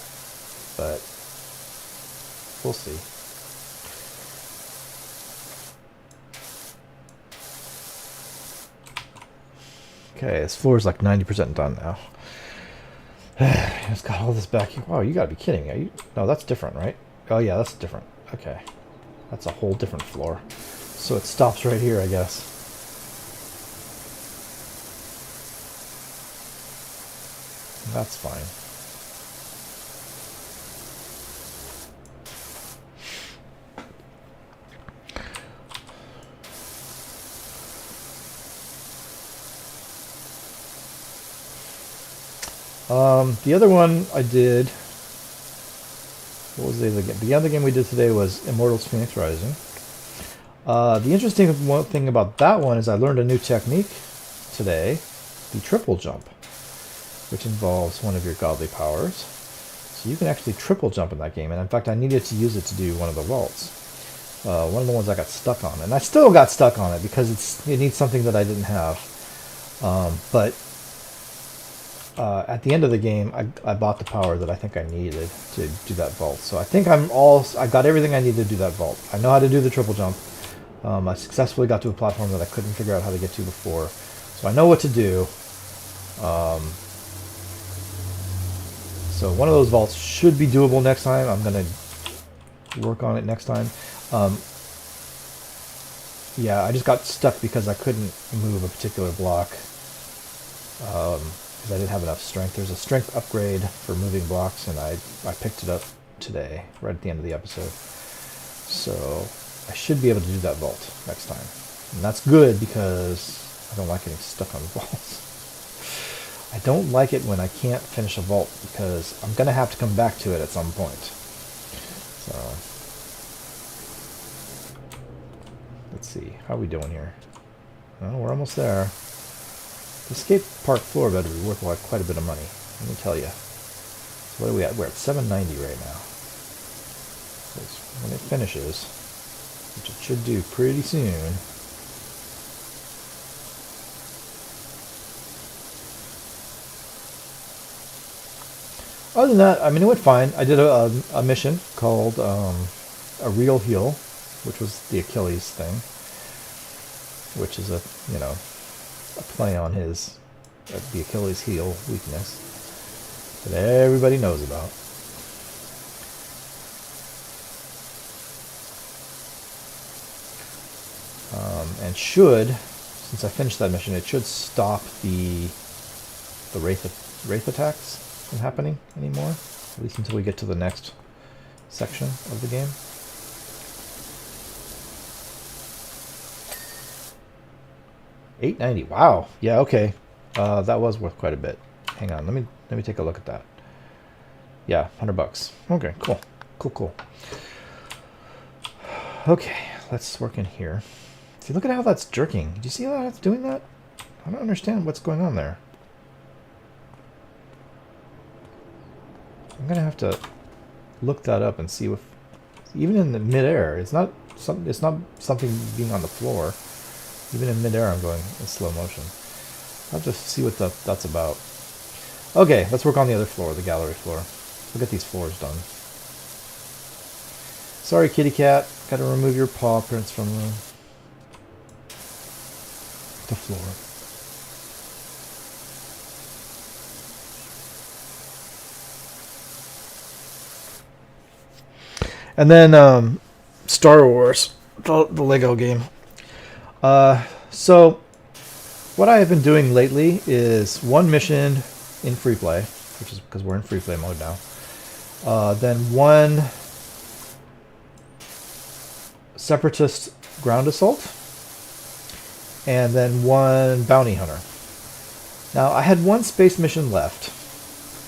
but we'll see. Okay, this floor is like 90% done now. It's got all this back here. Wow, you gotta be kidding me. No, that's different, right? Oh yeah, that's different. Okay. That's a whole different floor. So it stops right here, I guess. That's fine. The other one I did, what was the other game? The other game we did today was Immortals Phoenix Rising. The interesting thing about that one is I learned a new technique today, the triple jump, which involves one of your godly powers. So you can actually triple jump in that game, and in fact I needed to use it to do one of the vaults. One of the ones I got stuck on, and I still got stuck on it because it needs something that I didn't have. But at the end of the game, I bought the power that I think I needed to do that vault. So I think I got everything I need to do that vault. I know how to do the triple jump. I successfully got to a platform that I couldn't figure out how to get to before. So I know what to do. So one of those vaults should be doable next time. I'm going to work on it next time. Yeah, I just got stuck because I couldn't move a particular block. Because I didn't have enough strength. There's a strength upgrade for moving blocks, and I picked it up today, right at the end of the episode. So I should be able to do that vault next time. And that's good because I don't like getting stuck on vaults. I don't like it when I can't finish a vault because I'm going to have to come back to it at some point. So let's see. How are we doing here? Well, we're almost there. The skate park floor better be worth quite a bit of money, let me tell you. So what are we at? We're at $7.90 right now. So when it finishes, which it should do pretty soon. Other than that, I mean, it went fine. I did a mission called A Real Heel, which was the Achilles thing, which is a play on the Achilles heel weakness that everybody knows about. And since I finished that mission, it should stop the Wraith attacks from happening anymore, at least until we get to the next section of the game. $8.90. Wow. Yeah. Okay. That was worth quite a bit. Hang on. Let me take a look at that. Yeah, $100. Okay. Cool. Cool. Okay. Let's work in here. See, look at how that's jerking. Do you see how that's doing that? I don't understand what's going on there. I'm gonna have to look that up and see if, even in the midair, it's not something being on the floor. Even in midair, I'm going in slow motion. I'll have to see what that's about. Okay, let's work on the other floor, the gallery floor. We'll get these floors done. Sorry, kitty cat. Got to remove your paw prints from the floor. And then Star Wars, the Lego game. So what I have been doing lately is one mission in free play, which is because we're in free play mode now. Then one Separatist ground assault, and then one bounty hunter. Now I had one space mission left,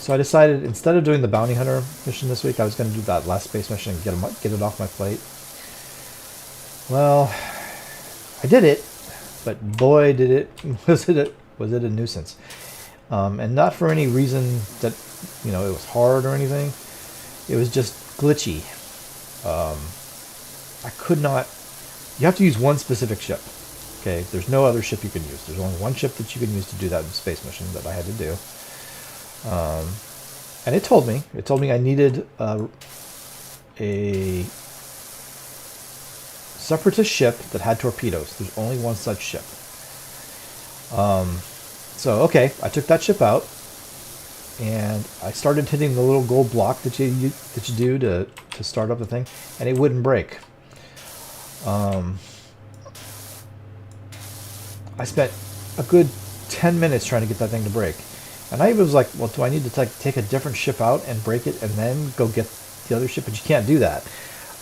so I decided instead of doing the bounty hunter mission this week, I was going to do that last space mission and get it off my plate. Well, I did it, but boy, was it a nuisance. And not for any reason that, it was hard or anything. It was just glitchy. I could not... You have to use one specific ship. Okay, there's no other ship you can use. There's only one ship that you can use to do that space mission that I had to do. And it told me I needed a Separatist ship that had torpedoes. There's only one such ship. So okay, I took that ship out, and I started hitting the little gold block that you do to start up the thing, and it wouldn't break. I spent a good 10 minutes trying to get that thing to break, and I even was like, well, do I need to take a different ship out and break it and then go get the other ship? But you can't do that.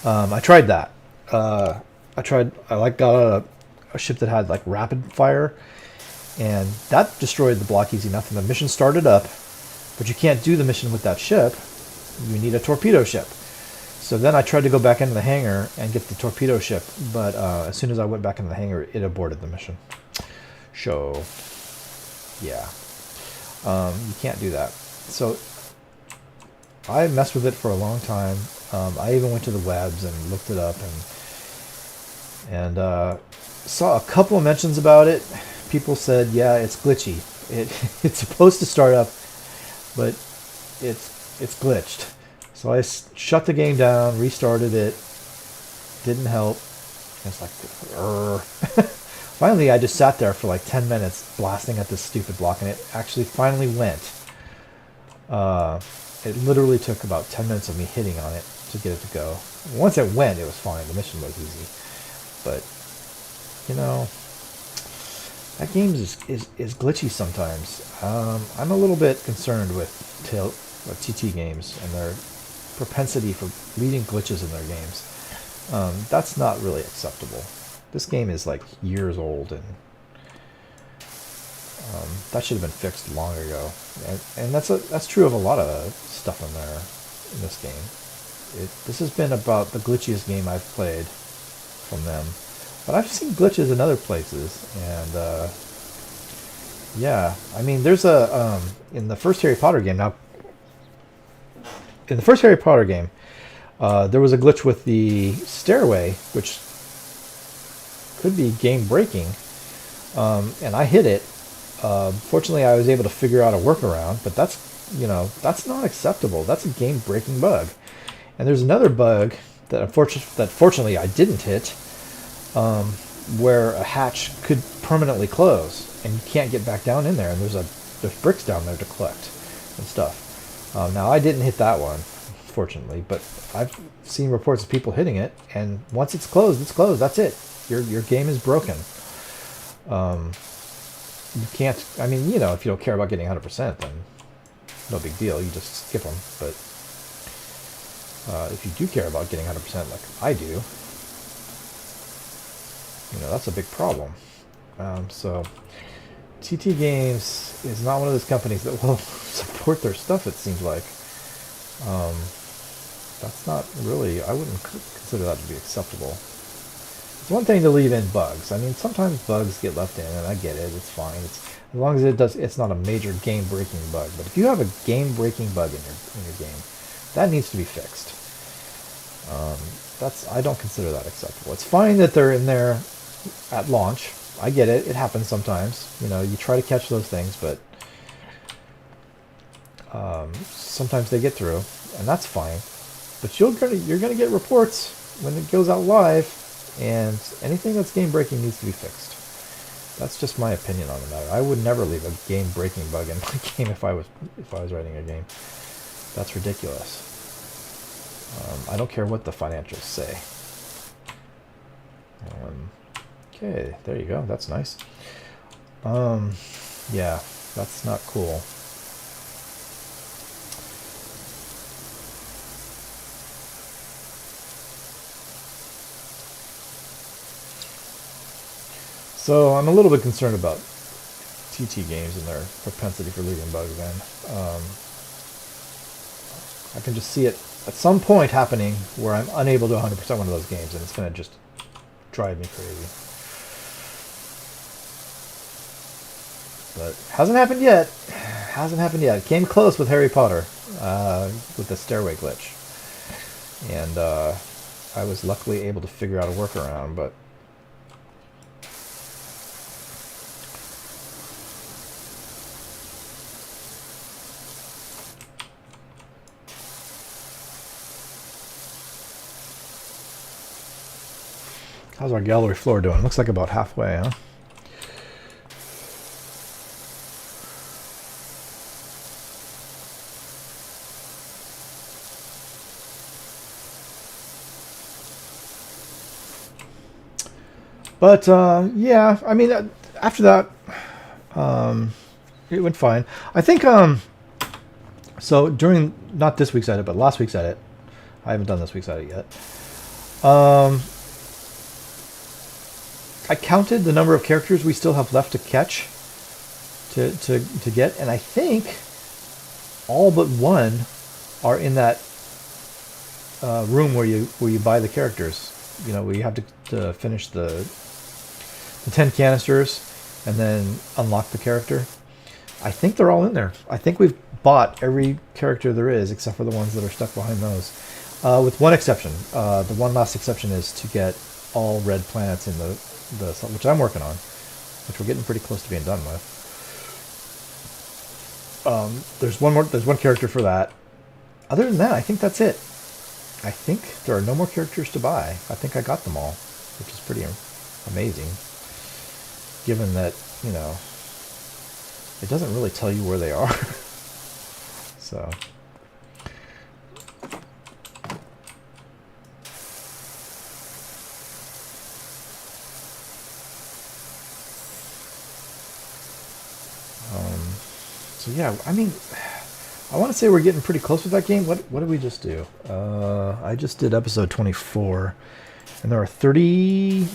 I tried that. I got a ship that had like rapid fire, and that destroyed the block easy enough, and the mission started up, but you can't do the mission with that ship. You need a torpedo ship. So then I tried to go back into the hangar and get the torpedo ship, but as soon as I went back into the hangar, it aborted the mission. So, yeah. You can't do that. So I messed with it for a long time. I even went to the webs and looked it up and saw a couple of mentions about it. People said, yeah, it's glitchy. It's supposed to start up but it's glitched. So I shut the game down, restarted it. Didn't help. It's like, finally, I just sat there for like 10 minutes blasting at this stupid block, and it actually finally went. It literally took about 10 minutes of me hitting on it to get it to go. Once it went, it was fine. The mission was easy. But, you know, that game is glitchy sometimes. I'm a little bit concerned with TT games and their propensity for leaving glitches in their games. That's not really acceptable. This game is like years old, and that should have been fixed long ago. And that's true of a lot of stuff in there in this game. This has been about the glitchiest game I've played from them. But I've seen glitches in other places, and yeah, I mean, there's in the first Harry Potter game. Now, in the first Harry Potter game, there was a glitch with the stairway, which could be game breaking, and I hit it. Fortunately, I was able to figure out a workaround, but that's not acceptable. That's a game breaking bug. And there's another bug that fortunately I didn't hit, where a hatch could permanently close and you can't get back down in there, and there's bricks down there to collect and stuff. Now I didn't hit that one, fortunately, but I've seen reports of people hitting it, and once it's closed, it's closed. That's it. Your game is broken. You can't. I mean, you know, if you don't care about getting 100%, then no big deal. You just skip them. But if you do care about getting 100%, like I do, you know, that's a big problem. So TT Games is not one of those companies that will support their stuff, it seems like. That's not really, I wouldn't consider that to be acceptable. It's one thing to leave in bugs. I mean, sometimes bugs get left in, and I get it, it's fine. As long as it's not a major game-breaking bug. But if you have a game-breaking bug in your game, that needs to be fixed. I don't consider that acceptable. It's fine that they're in there at launch. I get it. It happens sometimes. You know, you try to catch those things, but sometimes they get through, and that's fine. But you're gonna get reports when it goes out live, and anything that's game breaking needs to be fixed. That's just my opinion on the matter. I would never leave a game breaking bug in my game if I was writing a game. That's ridiculous. I don't care what the financials say. Okay, there you go. That's nice. Yeah, that's not cool. So I'm a little bit concerned about TT Games and their propensity for leaving bugs in. I can just see it at some point happening where I'm unable to 100% one of those games, and it's going to just drive me crazy. But hasn't happened yet. Hasn't happened yet. It came close with Harry Potter, with the stairway glitch. And I was luckily able to figure out a workaround, but how's our gallery floor doing? Looks like about halfway, huh? But yeah, I mean, after that, it went fine. I think so during not this week's edit, but last week's edit, I haven't done this week's edit yet. I counted the number of characters we still have left to catch, to get, and I think all but one are in that room where you buy the characters. You know, where you have to finish the 10 canisters and then unlock the character. I think they're all in there. I think we've bought every character there is except for the ones that are stuck behind those, with one exception. The one last exception is to get all red planets in the which I'm working on, which we're getting pretty close to being done with. There's one more. There's one character for that. Other than that, I think that's it. I think there are no more characters to buy. I think I got them all, which is pretty amazing. Given that, you know, it doesn't really tell you where they are. So. So yeah, I mean, I want to say we're getting pretty close with that game. What did we just do? I just did episode 24, and there are 30.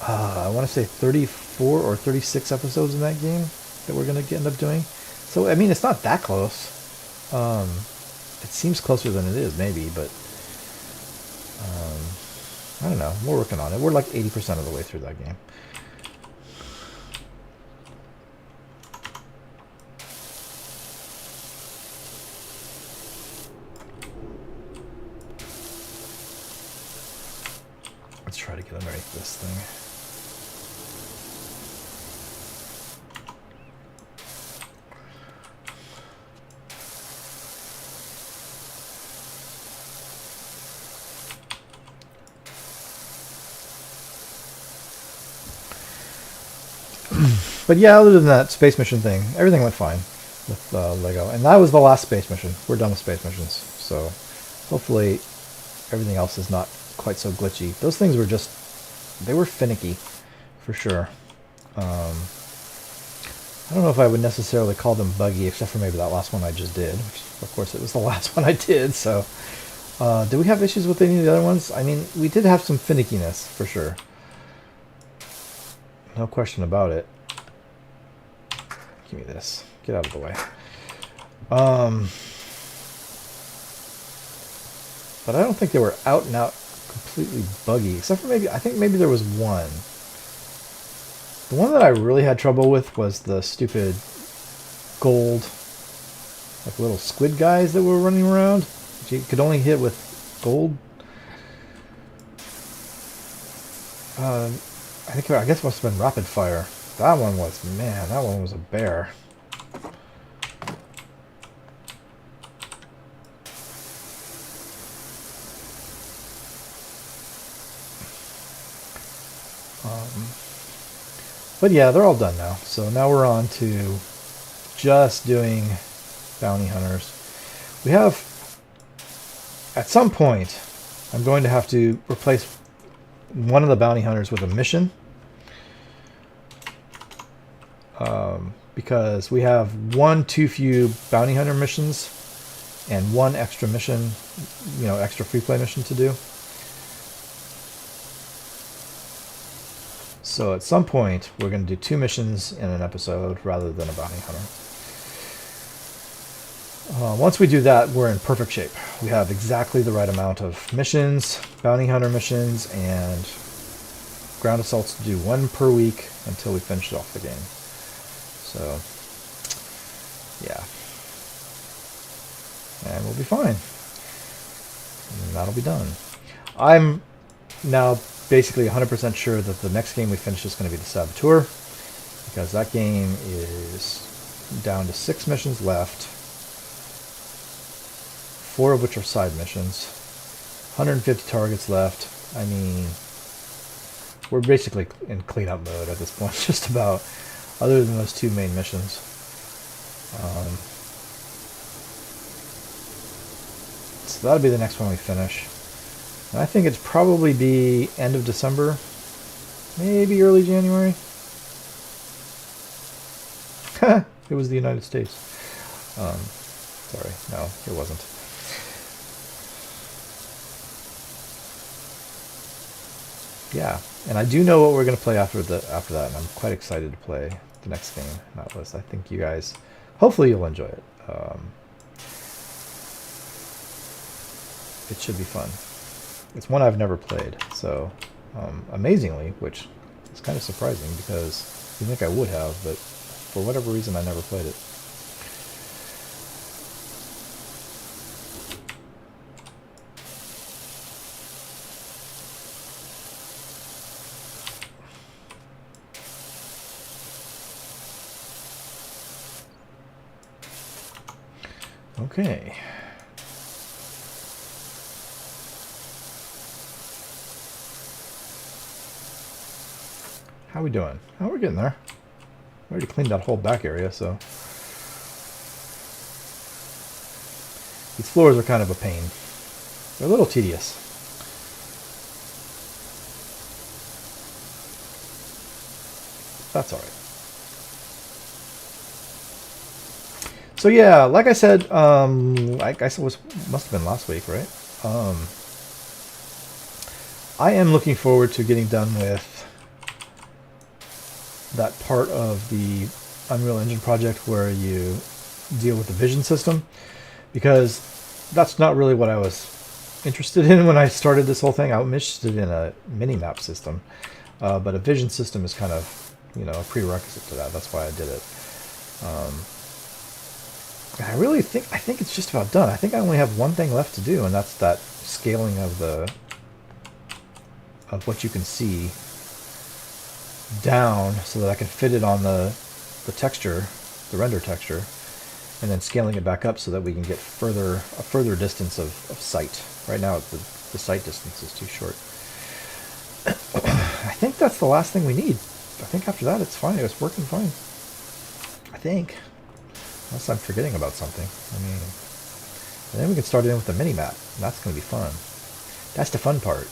I want to say 34 or 36 episodes in that game that we're gonna end up doing. So I mean, it's not that close. It seems closer than it is, maybe, but I don't know. We're working on it. We're like 80% of the way through that game. Let's try to get underneath this thing. But yeah, other than that space mission thing, everything went fine with Lego. And that was the last space mission. We're done with space missions. So hopefully everything else is not quite so glitchy. Those things were just, they were finicky for sure. I don't know if I would necessarily call them buggy, except for maybe that last one I just did, which of course it was the last one I did. So did we have issues with any of the other ones? I mean, we did have some finickiness for sure. No question about it. Give me this. Get out of the way. But I don't think they were out and out completely buggy, except for maybe, I think maybe there was one. The one that I really had trouble with was the stupid gold, like little squid guys that were running around, which you could only hit with gold. I guess it must have been rapid fire. That one was, man, that one was a bear. But yeah, they're all done now. So now we're on to just doing bounty hunters. We have, at some point, I'm going to have to replace one of the bounty hunters with a mission. Because we have one too few bounty hunter missions and one extra mission, you know, extra free play mission to do. So at some point, we're going to do 2 missions in an episode rather than a bounty hunter. Once we do that, we're in perfect shape. We have exactly the right amount of missions, bounty hunter missions, and ground assaults to do 1 per week until we finish off the game. So, yeah. And we'll be fine. And that'll be done. I'm now basically 100% sure that the next game we finish is going to be the Saboteur, because that game is down to 6 missions left, 4 of which are side missions, 150 targets left. I mean, we're basically in cleanup mode at this point, just about, other than those 2 main missions. So that'll be the next one we finish. And I think it's probably be end of December, maybe early January. It was the United States. Sorry, no, it wasn't. Yeah, and I do know what we're going to play after that, and I'm quite excited to play the next game. That was, I think you guys, hopefully you'll enjoy it. It should be fun. It's one I've never played, so amazingly, which is kind of surprising because you think I would have, but for whatever reason I never played it. Okay. How we doing? Oh, we're getting there. We already cleaned that whole back area, so. These floors are kind of a pain. They're a little tedious. That's alright. So yeah, like I said, I guess it must have been last week, right? I am looking forward to getting done with that part of the Unreal Engine project where you deal with the vision system, because that's not really what I was interested in when I started this whole thing. I'm interested in a mini-map system, but a vision system is kind of, a prerequisite to that. That's why I did it. I think it's just about done. I think I only have one thing left to do, and that's that scaling of what you can see down so that I can fit it on the texture, the render texture, and then scaling it back up so that we can get a further distance of sight. Right now the sight distance is too short. I think that's the last thing we need. I think after that it's fine. It's working fine. I think. Unless I'm forgetting about something. And then we can start in with the mini-map. And that's going to be fun. That's the fun part.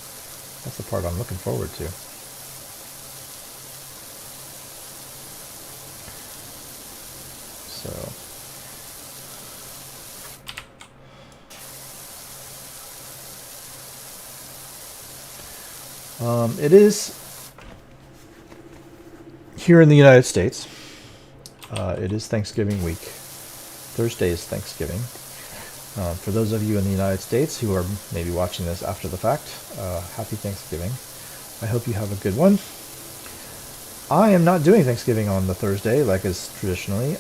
That's the part I'm looking forward to. So. It is here in the United States. It is Thanksgiving week. Thursday is Thanksgiving. For those of you in the United States who are maybe watching this after the fact, happy Thanksgiving. I hope you have a good one. I am not doing Thanksgiving on the Thursday like is traditionally.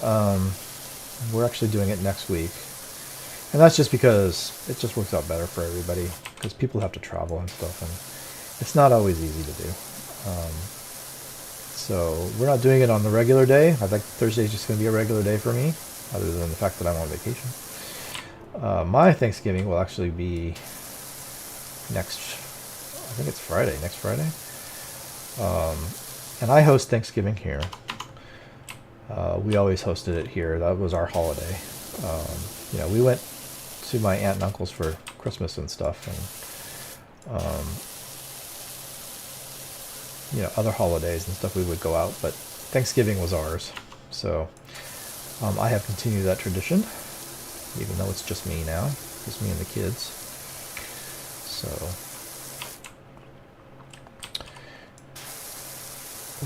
We're actually doing it next week. And that's just because it just works out better for everybody, because people have to travel and stuff, and it's not always easy to do. So we're not doing it on the regular day. I think Thursday is just going to be a regular day for me, other than the fact that I'm on vacation. My Thanksgiving will actually be next Friday. And I host Thanksgiving here. We always hosted it here. That was our holiday. We went to my aunt and uncle's for Christmas and stuff, and other holidays and stuff we would go out, but Thanksgiving was ours. So I have continued that tradition, even though it's just me now, just me and the kids. So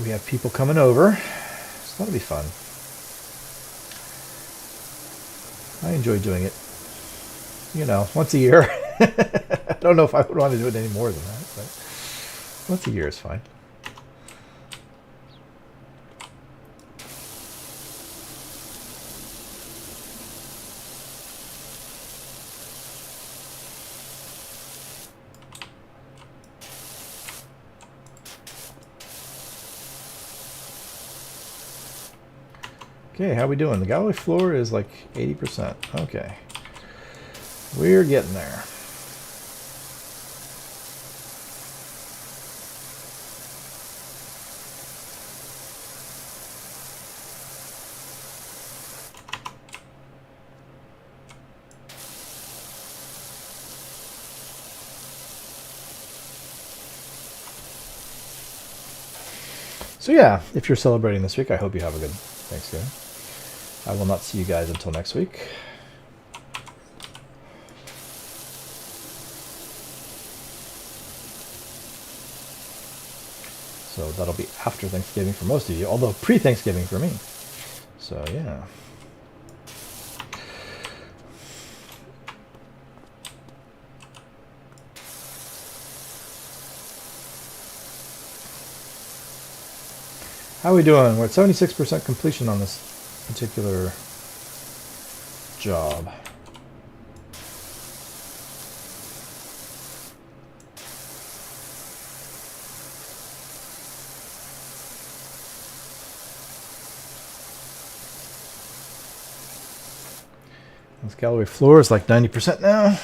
we have people coming over, so that'll be fun. I enjoy doing it, once a year. I don't know if I would want to do it any more than that, but once a year is fine. Okay, how we doing? The gallery floor is like 80%. Okay. We're getting there. So yeah, if you're celebrating this week, I hope you have a good Thanksgiving. I will not see you guys until next week. So that'll be after Thanksgiving for most of you, although pre-Thanksgiving for me. So yeah. How are we doing? We're at 76% completion on this particular job. This gallery floor is like 90% now.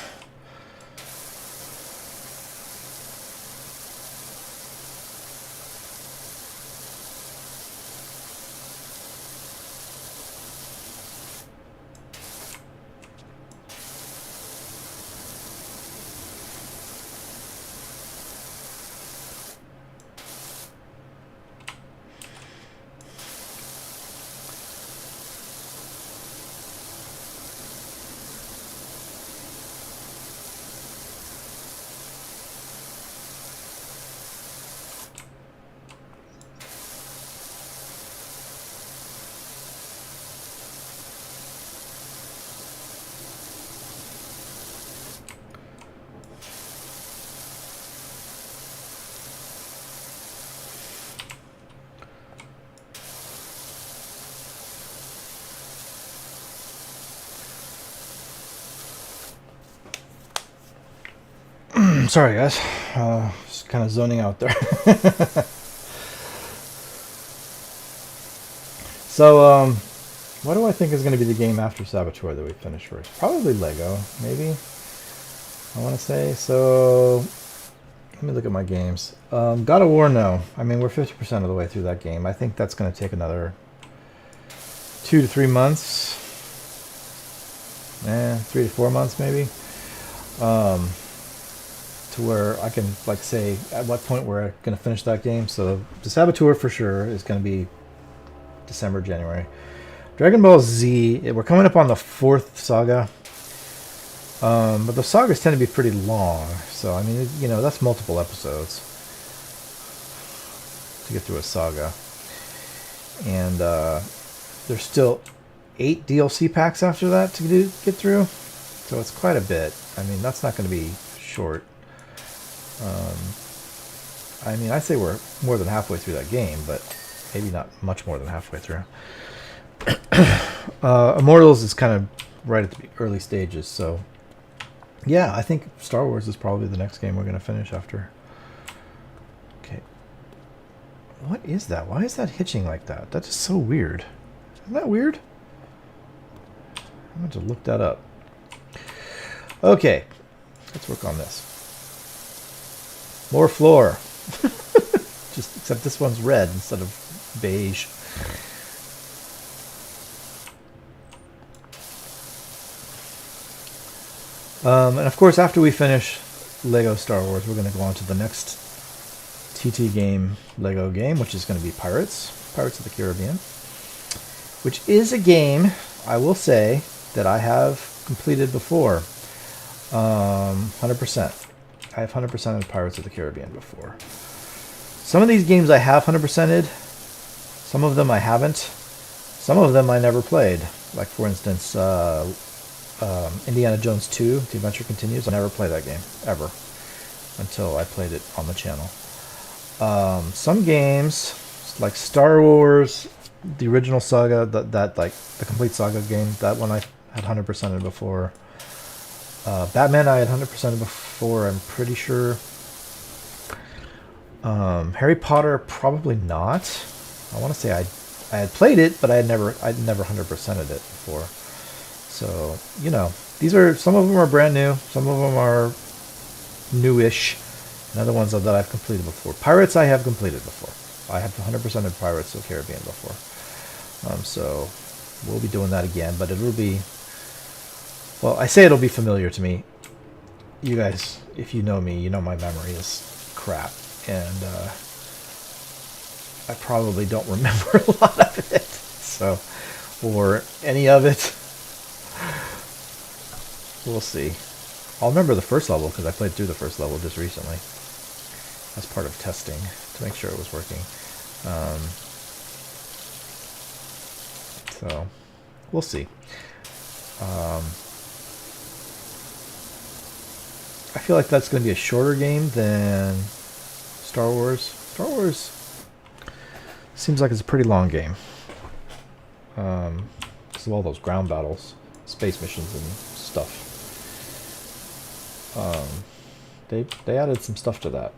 Sorry, guys. Just kind of zoning out there. So, what do I think is going to be the game after Saboteur that we finish first? Probably Lego, maybe. I want to say. So, let me look at my games. God of War, no. I mean, we're 50% of the way through that game. I think that's going to take another 2 to 3 months. 3 to 4 months, maybe. To where I can like say at what point we're going to finish that game. So the Saboteur for sure is going to be December, January. Dragon Ball Z, we're coming up on the 4th saga, but the sagas tend to be pretty long. So I mean, you know, that's multiple episodes to get through a saga, and there's still 8 DLC packs after that to get through. So it's quite a bit. I mean, that's not going to be short. I mean, I'd say we're more than halfway through that game, but maybe not much more than halfway through. Immortals is kind of right at the early stages, so yeah, I think Star Wars is probably the next game we're going to finish after. Okay. What is that? Why is that hitching like that? That's just so weird. Isn't that weird? I'm going to look that up. Okay. Let's work on this. More floor. Just except this one's red instead of beige. And of course, after we finish Lego Star Wars, we're going to go on to the next TT game, Lego game, which is going to be Pirates of the Caribbean, which is a game, I will say, that I have completed before. 100%. I have 100%ed Pirates of the Caribbean before. Some of these games I have 100%ed. Some of them I haven't. Some of them I never played. Like, for instance, Indiana Jones 2, The Adventure Continues. I never played that game, ever, until I played it on the channel. Some games, like Star Wars, the original saga, that like the complete saga game, that one I had 100%ed before. Batman I had 100% before, I'm pretty sure. Harry Potter, probably not. I want to say I had played it, but I'd never 100%ed it before. So, you know, some of them are brand new, some of them are newish, and other ones that I've completed before. Pirates I have completed before. I have 100%ed Pirates of the Caribbean before. So we'll be doing that again, but it'll be... Well, I say it'll be familiar to me. You guys, if you know me, you know my memory is crap. And I probably don't remember a lot of it. So, or any of it. We'll see. I'll remember the first level because I played through the first level just recently. As part of testing to make sure it was working. So, we'll see. I feel like that's going to be a shorter game than Star Wars. Star Wars seems like it's a pretty long game. Because of all those ground battles, space missions and stuff. They added some stuff to that.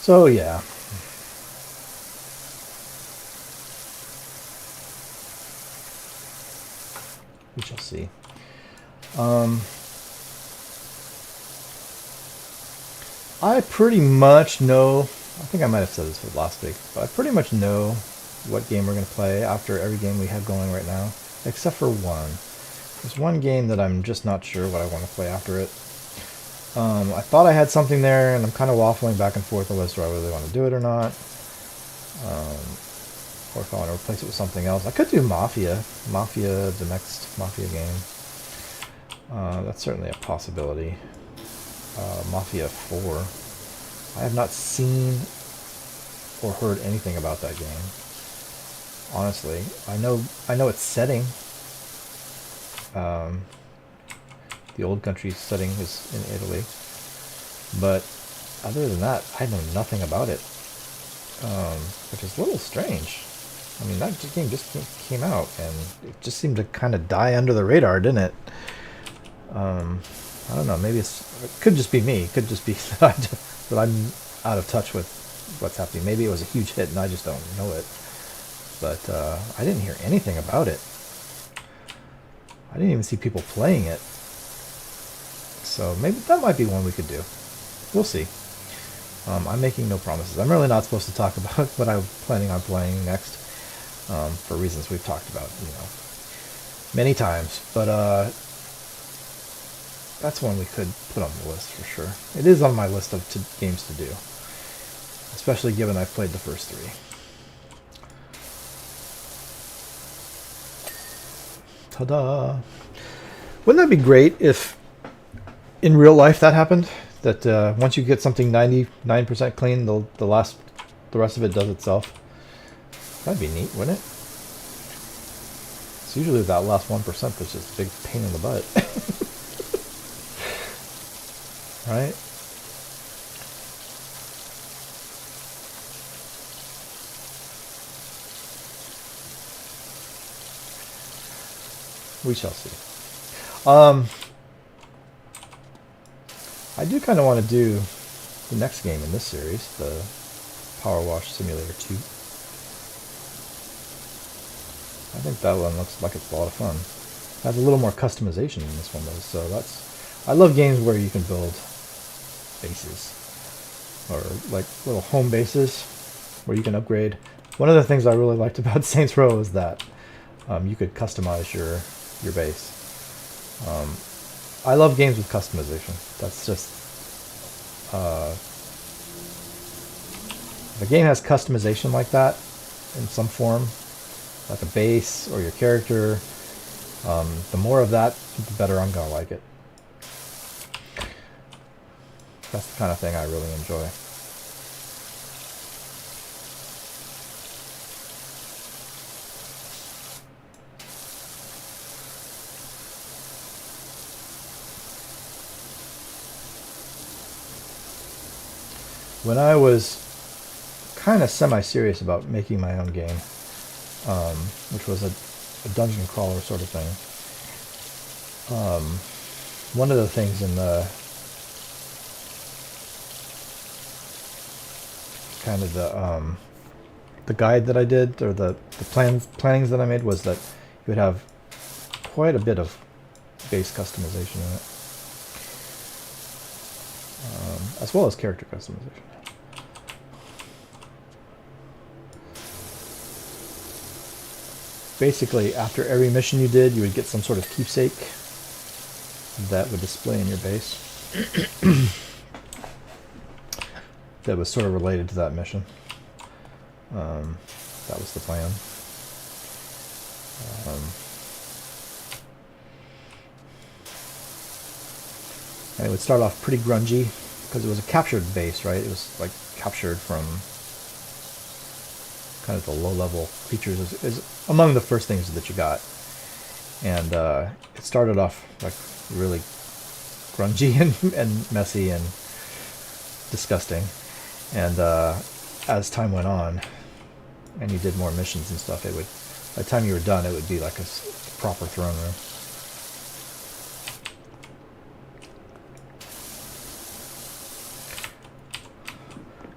So yeah. We shall see. I pretty much know, I think I might have said this last week, but I pretty much know what game we're going to play after every game we have going right now, except for one. There's one game that I'm just not sure what I want to play after it. I thought I had something there, and I'm kind of waffling back and forth as to whether I really want to do it or not. Or if I want to replace it with something else. I could do Mafia. Mafia, the next Mafia game. That's certainly a possibility. Mafia 4. I have not seen or heard anything about that game. Honestly, I know its setting. The old country setting is in Italy, but other than that, I know nothing about it, which is a little strange. I mean, that game just came out, and it just seemed to kind of die under the radar, didn't it? I don't know. Maybe it could just be me. It could just be that I'm out of touch with what's happening. Maybe it was a huge hit, and I just don't know it. But I didn't hear anything about it. I didn't even see people playing it. So maybe that might be one we could do. We'll see. I'm making no promises. I'm really not supposed to talk about what I'm planning on playing next, for reasons we've talked about, many times. But that's one we could put on the list for sure. It is on my list of games to do, especially given I've played the first 3. Ta-da! Wouldn't that be great if in real life that happened? That once you get something 99% clean, the rest of it does itself. That'd be neat, wouldn't it? It's usually that last 1% that's just a big pain in the butt. Right? We shall see. I do kind of want to do the next game in this series, the Power Wash Simulator 2. I think that one looks like it's a lot of fun. It has a little more customization in this one though, so I love games where you can build bases, or like little home bases where you can upgrade. One of the things I really liked about Saints Row is that you could customize your base. I love games with customization. That's just if a game has customization like that in some form, like a base or your character, the more of that, the better I'm gonna like it. That's the kind of thing I really enjoy. When I was kind of semi-serious about making my own game, which was a dungeon crawler sort of thing, one of the things in the guide that I did, or the plannings that I made, was that you would have quite a bit of base customization in it, as well as character customization. Basically, after every mission you did, you would get some sort of keepsake that would display in your base that was sort of related to that mission. That was the plan. And it would start off pretty grungy because it was a captured base, right? It was like captured from kind of the low-level creatures. Is among the first things that you got, and it started off like really grungy and messy and disgusting. And as time went on, and you did more missions and stuff, it would, by the time you were done, it would be like a proper throne room.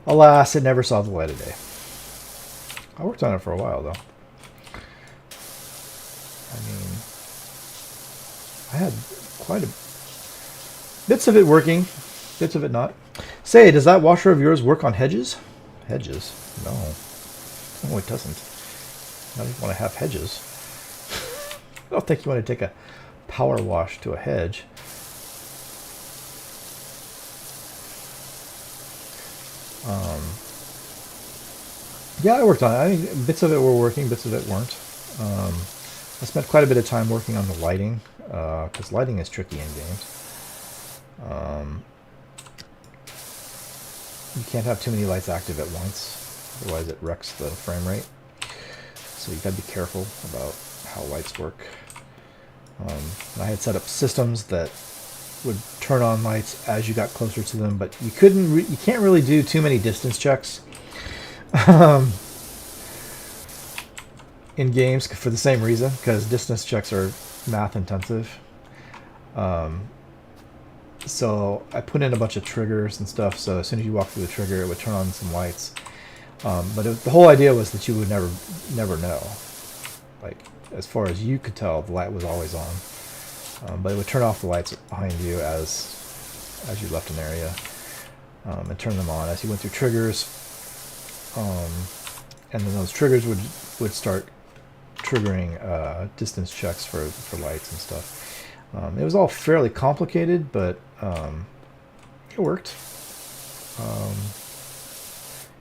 Alas, it never saw the light of day. I worked on it for a while, though. I mean, I had quite a... bits of it working, bits of it not. Say, does that washer of yours work on hedges? Hedges? No. No, it doesn't. I don't want to have hedges. I don't think you want to take a power wash to a hedge. Yeah, I worked on it. I mean, bits of it were working, bits of it weren't. I spent quite a bit of time working on the lighting, because lighting is tricky in games. You can't have too many lights active at once, otherwise it wrecks the frame rate. So you gotta be careful about how lights work. I had set up systems that would turn on lights as you got closer to them, but you can't really do too many distance checks in games for the same reason, because distance checks are math intensive. So I put in a bunch of triggers and stuff, so as soon as you walk through the trigger it would turn on some lights. But the whole idea was that you would never know. Like, as far as you could tell, the light was always on. But it would turn off the lights behind you as you left an area, and turn them on as you went through triggers. And then those triggers would start triggering distance checks for lights and stuff. It was all fairly complicated, but it worked.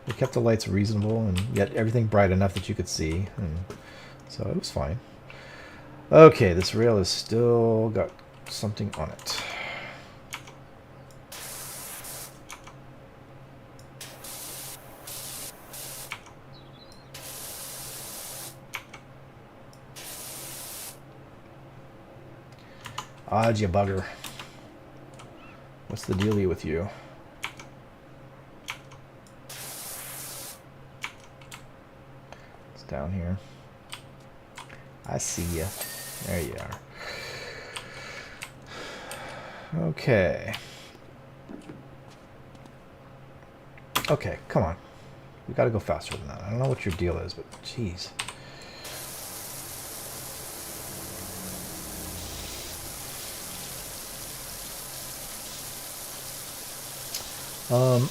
It kept the lights reasonable and yet everything bright enough that you could see, and so it was fine. Okay, this rail has still got something on it. Odd, you bugger. What's the dealie with you? It's down here. I see ya. There you are. Okay. Okay, come on. We gotta go faster than that. I don't know what your deal is, but jeez.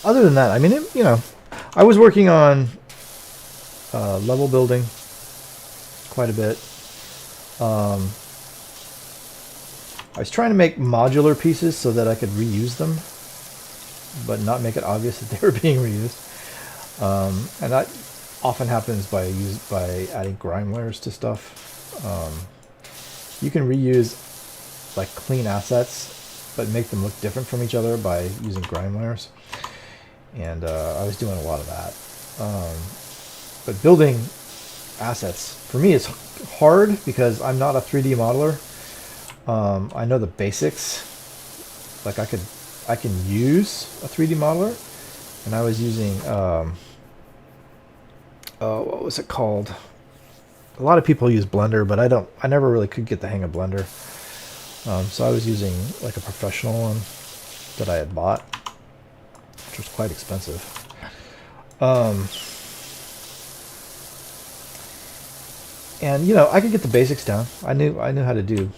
Other than that, I mean, I was working on level building quite a bit. I was trying to make modular pieces so that I could reuse them, but not make it obvious that they were being reused. And that often happens by adding grime layers to stuff. You can reuse like clean assets, but make them look different from each other by using grime layers. And I was doing a lot of that. But building assets for me is hard because I'm not a 3D modeler. I know the basics. Like I can use a 3D modeler, and I was using what was it called? A lot of people use Blender, but I never really could get the hang of Blender. So I was using like a professional one that I had bought, which was quite expensive. And I could get the basics down. I knew how to do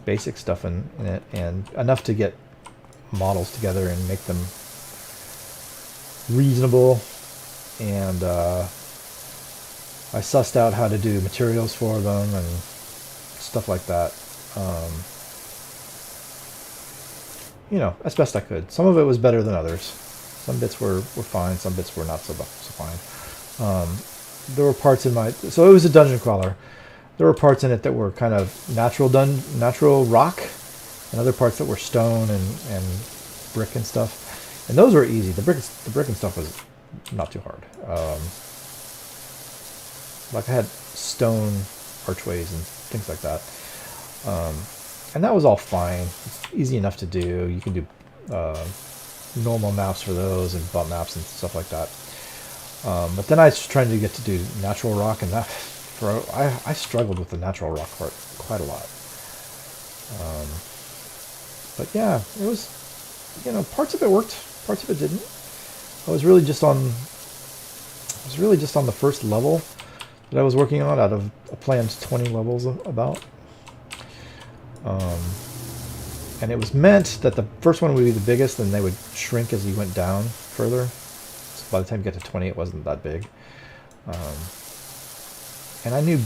basic stuff in it, and enough to get models together and make them reasonable. And I sussed out how to do materials for them and stuff like that. As best I could. Some of it was better than others. Some bits were fine. Some bits were not so fine. There were parts in so it was a dungeon crawler. There were parts in it that were kind of natural rock, and other parts that were stone and brick and stuff. And those were easy. The brick and stuff was not too hard. Like I had stone archways and things like that. And that was all fine. It's easy enough to do. You can do normal maps for those and bump maps and stuff like that. But then I was trying to get to do natural rock, and I struggled with the natural rock part quite a lot. But yeah, it was, parts of it worked, parts of it didn't. I was really just on the first level that I was working on out of a planned 20 levels about. And it was meant that the first one would be the biggest, and they would shrink as you went down further. So by the time you get to 20, it wasn't that big. And I knew,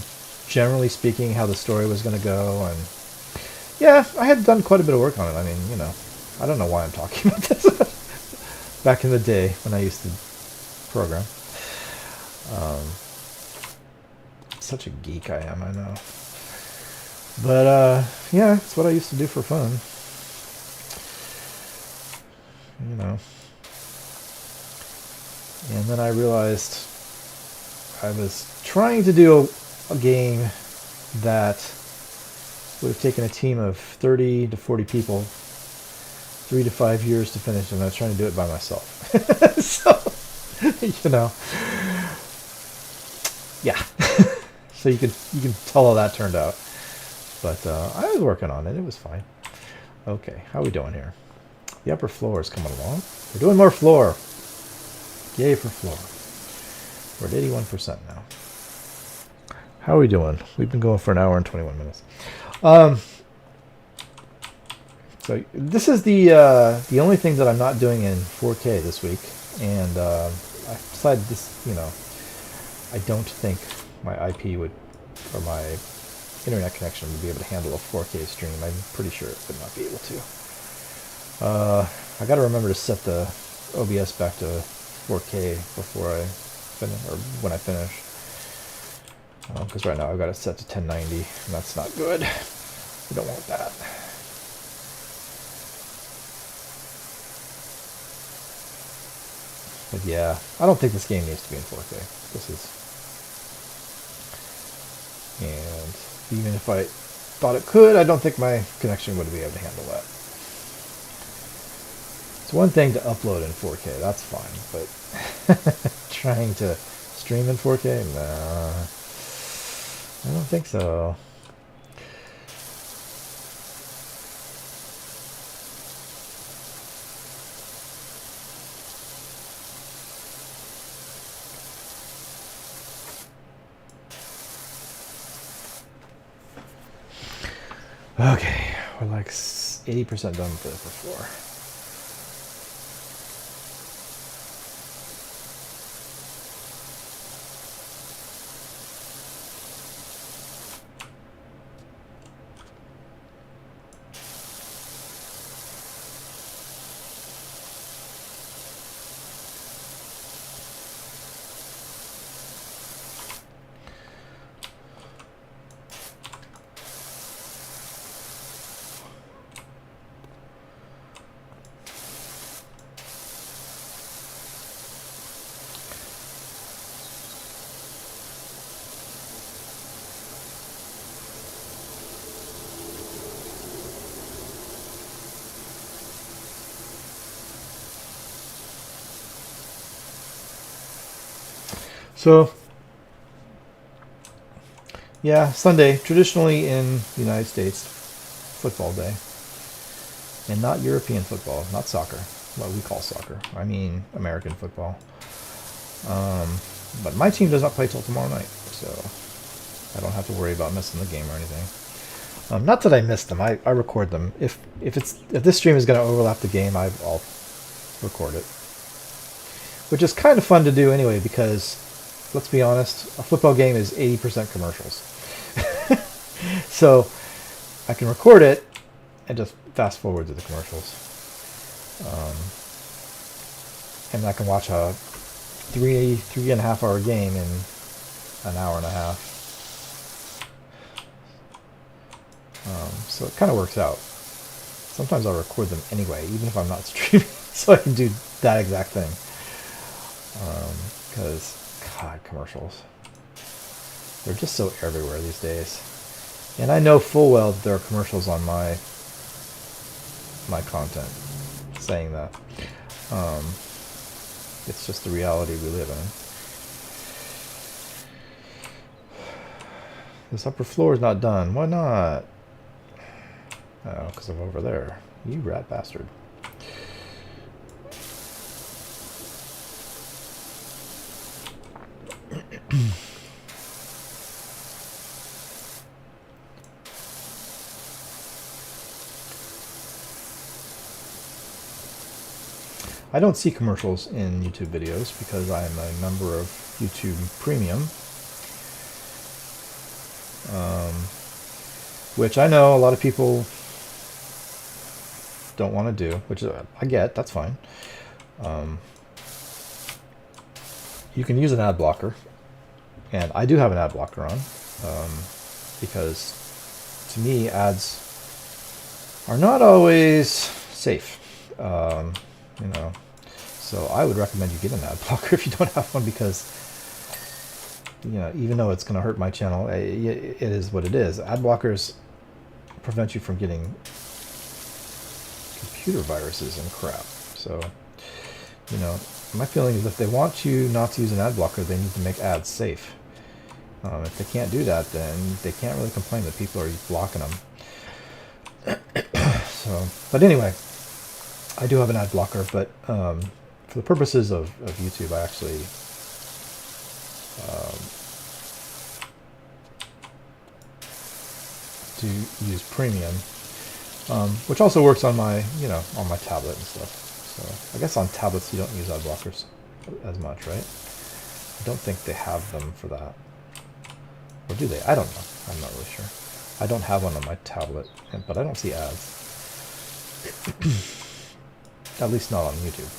generally speaking, how the story was going to go, and yeah, I had done quite a bit of work on it. I mean, you know, I don't know why I'm talking about this. Back in the day when I used to program. Such a geek I am, I know. But, yeah, it's what I used to do for fun. You know. And then I realized I was trying to do a game that would have taken a team of 30 to 40 people 3 to 5 years to finish, and I was trying to do it by myself. So, you know. Yeah. So you can tell how that turned out. But I was working on it. It was fine. Okay, how are we doing here? The upper floor is coming along. We're doing more floor. Yay for floor. We're at 81% now. How are we doing? We've been going for an hour and 21 minutes. So this is the only thing that I'm not doing in 4K this week, and I decided this. You know, I don't think my IP would, or my internet connection would be able to handle a 4K stream. I'm pretty sure it would not be able to. I got to remember to set the OBS back to 4K before I finish, or when I finish. Because right now I've got it set to 1090, and that's not good. We don't want that. But yeah, I don't think this game needs to be in 4K. This is... And even if I thought it could, I don't think my connection would be able to handle that. It's one thing to upload in 4K, that's fine, but trying to stream in 4K? Nah, I don't think so. Okay, we're like 80% done with the upper floor. So, yeah, Sunday, traditionally in the United States, football day. And not European football, not soccer, what we call soccer. I mean American football. But my team does not play till tomorrow night, so I don't have to worry about missing the game or anything. Not that I missed them, I record them. If this stream is going to overlap the game, I'll record it. Which is kind of fun to do anyway, because let's be honest, a football game is 80% commercials. So I can record it and just fast forward to the commercials. And I can watch a 3.5 hour game in an hour and a half. So it kind of works out. Sometimes I'll record them anyway, even if I'm not streaming, so I can do that exact thing. Because, God, commercials. They're just so everywhere these days. And I know full well that there are commercials on my content saying that. It's just the reality we live in. This upper floor is not done. Why not? Oh, because I'm over there. You rat bastard. I don't see commercials in YouTube videos because I'm a member of YouTube Premium, which I know a lot of people don't want to do, which I get, that's fine. You can use an ad blocker, and I do have an ad blocker on, because to me ads are not always safe. You know, so I would recommend you get an ad blocker if you don't have one, because you know, even though it's going to hurt my channel, it is what it is. Ad blockers prevent you from getting computer viruses and crap. So, you know, my feeling is if they want you not to use an ad blocker, they need to make ads safe. If they can't do that, then they can't really complain that people are blocking them. So, but anyway, I do have an ad blocker, but for the purposes of YouTube, I actually do use Premium, which also works on my, you know, on my tablet and stuff. So I guess on tablets you don't use ad blockers as much, right? I don't think they have them for that. Or do they? I don't know. I'm not really sure. I don't have one on my tablet, but I don't see ads. At least not on YouTube.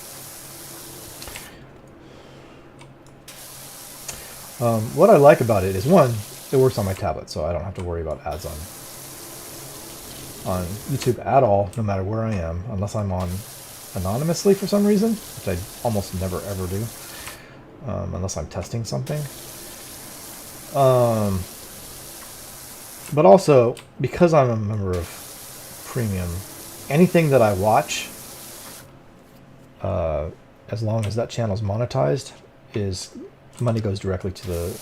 What I like about it is, one, it works on my tablet, so I don't have to worry about ads on YouTube at all, no matter where I am, unless I'm on anonymously for some reason, which I almost never ever do, unless I'm testing something. But also, because I'm a member of Premium, anything that I watch, as long as that channel is monetized, money goes directly to the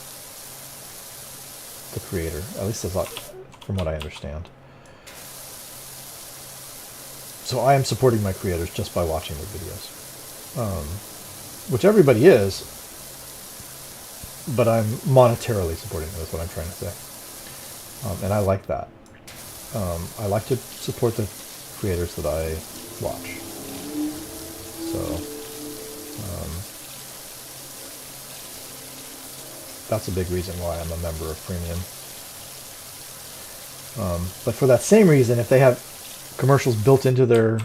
creator. At least that's from what I understand. So I am supporting my creators just by watching their videos, which everybody is, but I'm monetarily supporting them, is what I'm trying to say. And I like that. I like to support the creators that I watch. So that's a big reason why I'm a member of Premium. But for that same reason, if they have commercials built into their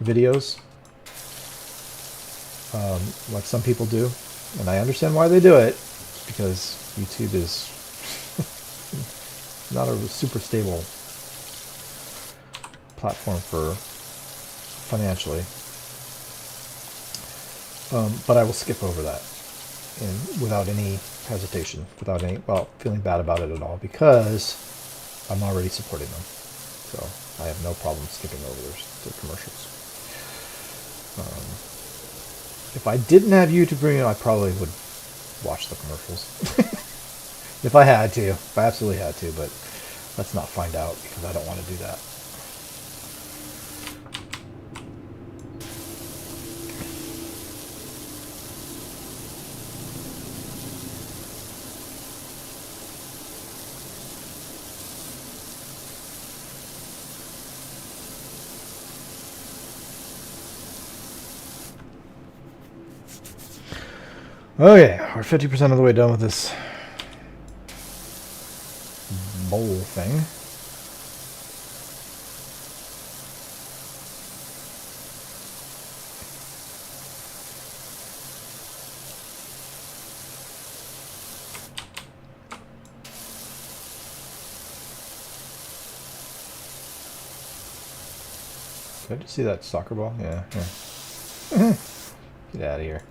videos, like some people do, and I understand why they do it, because YouTube is not a super stable platform for financially. But I will skip over that without any hesitation, without any, well, feeling bad about it at all, because I'm already supporting them. So I have no problem skipping over their commercials. If I didn't have YouTube Premium, I probably would watch the commercials. If I had to, if I absolutely had to, but let's not find out, because I don't want to do that. Okay, we're 50% of the way done with this bowl thing. Did I just see that soccer ball? Yeah. Get out of here.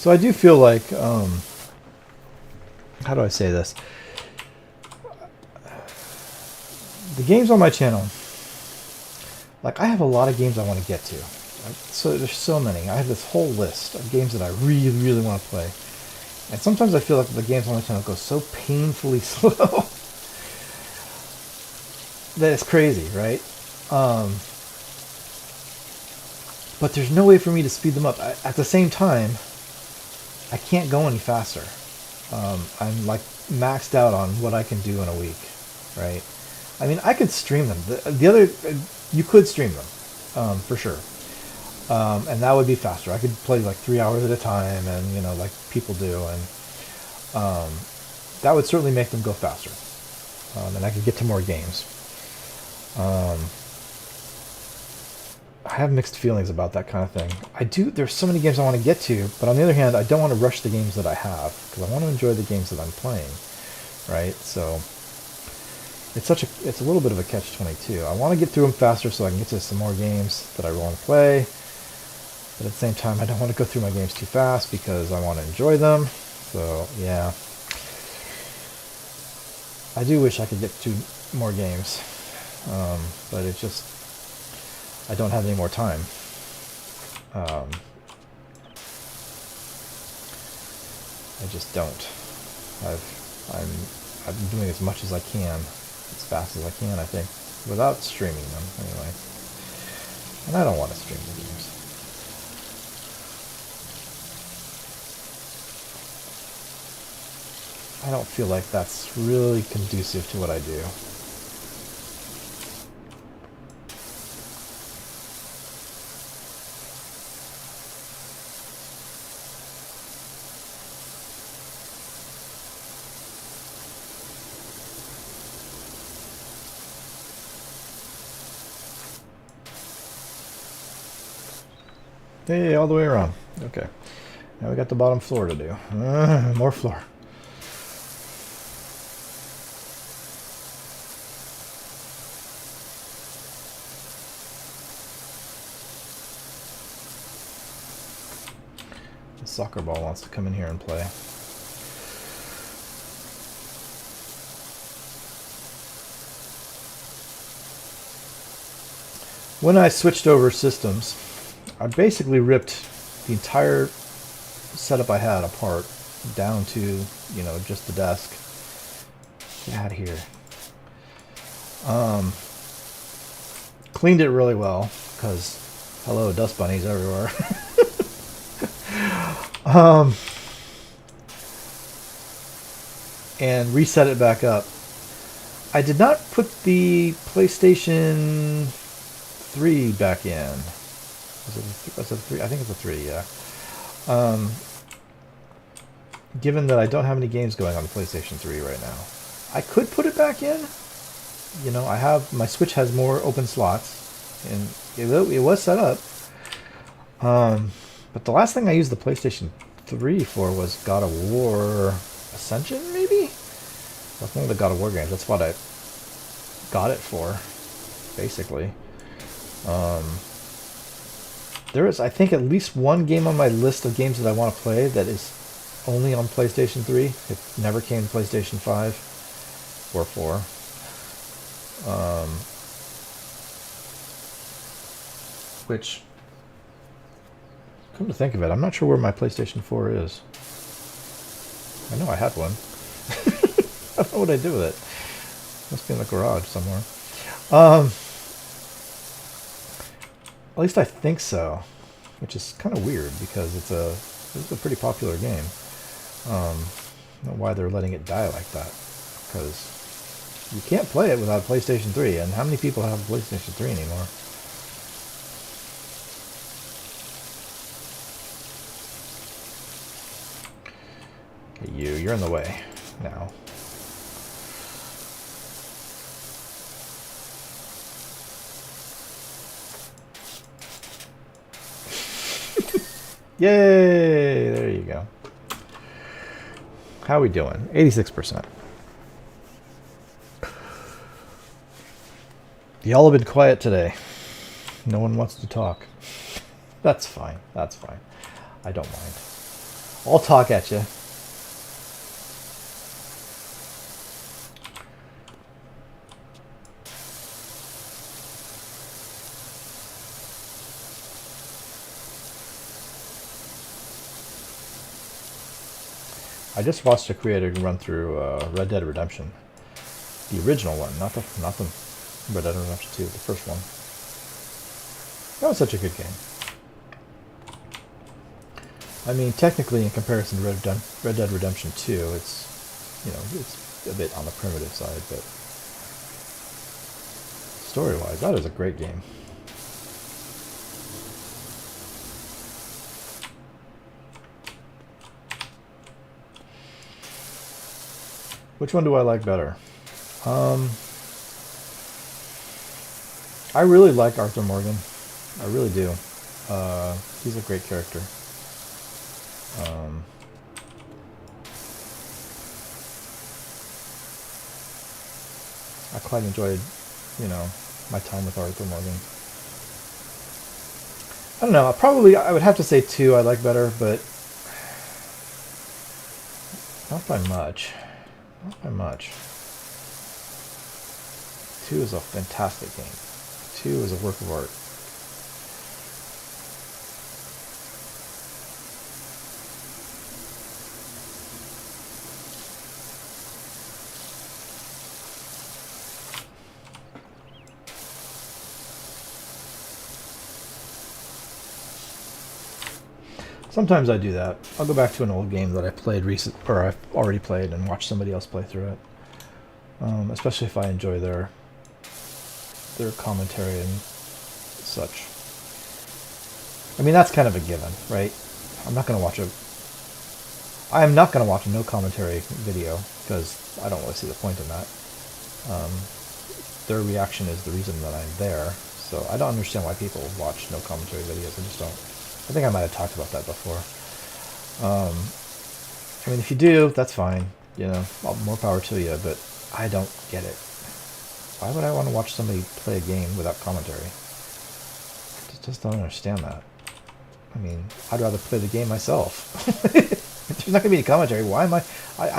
So I do feel like, how do I say this? The games on my channel, like I have a lot of games I want to get to. So there's so many. I have this whole list of games that I really, really want to play. And sometimes I feel like the games on my channel go so painfully slow that it's crazy, right? But there's no way for me to speed them up. At the same time, I can't go any faster. I'm like maxed out on what I can do in a week, right? I mean, I could stream them. You could stream them, for sure. And that would be faster. I could play like 3 hours at a time, and you know, like people do, and that would certainly make them go faster. And I could get to more games. I have mixed feelings about that kind of thing. There's so many games I want to get to, but on the other hand, I don't want to rush the games that I have, because I want to enjoy the games that I'm playing, right? So it's a little bit of a catch-22. I want to get through them faster so I can get to some more games that I want to play, but at the same time, I don't want to go through my games too fast because I want to enjoy them. So yeah, I do wish I could get to more games, but it's just, I don't have any more time. I just don't. I've been doing as much as I can, as fast as I can, I think, without streaming them anyway. And I don't want to stream the games. I don't feel like that's really conducive to what I do. Hey, all the way around. Okay. Now we got the bottom floor to do. More floor. The soccer ball wants to come in here and play. When I switched over systems, I basically ripped the entire setup I had apart down to, you know, just the desk. Get out of here. Cleaned it really well, because, hello, dust bunnies everywhere. And reset it back up. I did not put the PlayStation 3 back in. Was it a 3? I think it's a 3, yeah. Given that I don't have any games going on the PlayStation 3 right now, I could put it back in. You know, my Switch has more open slots, and it was set up. But the last thing I used the PlayStation 3 for was God of War Ascension, maybe? That's one of the God of War games. That's what I got it for, basically. There is, I think, at least one game on my list of games that I want to play that is only on PlayStation 3. It never came to PlayStation 5 or 4. Which, come to think of it, I'm not sure where my PlayStation 4 is. I know I had one. I don't know what I do with it. Must be in the garage somewhere. At least I think so, which is kind of weird because it's a pretty popular game. I don't know why they're letting it die like that, because you can't play it without PlayStation 3, and how many people have a PlayStation 3 anymore? Okay, you're in the way now. Yay! There you go. How are we doing? 86%. Y'all have been quiet today. No one wants to talk. That's fine. That's fine. I don't mind. I'll talk at you. I just watched a creator run through Red Dead Redemption, the original one, not the Red Dead Redemption 2, the first one. That was such a good game. I mean, technically, in comparison to Red Dead Redemption 2, it's, you know, it's a bit on the primitive side, but story-wise, that is a great game. Which one do I like better? I really like Arthur Morgan. I really do. He's a great character. I quite enjoyed, you know, my time with Arthur Morgan. I don't know. Probably I would have to say 2 I like better, but not by much. Not by much. 2 is a fantastic game. 2 is a work of art. Sometimes I do that. I'll go back to an old game that I played or I've already played and watch somebody else play through it. Especially if I enjoy their commentary and such. I mean, that's kind of a given, right? I am not going to watch a no commentary video because I don't really see the point in that. Their reaction is the reason that I'm there, so I don't understand why people watch no commentary videos. I just don't. I think I might have talked about that before. I mean, if you do, that's fine. You know, more power to you, but I don't get it. Why would I want to watch somebody play a game without commentary? I just don't understand that. I mean, I'd rather play the game myself. If there's not going to be any commentary, why am I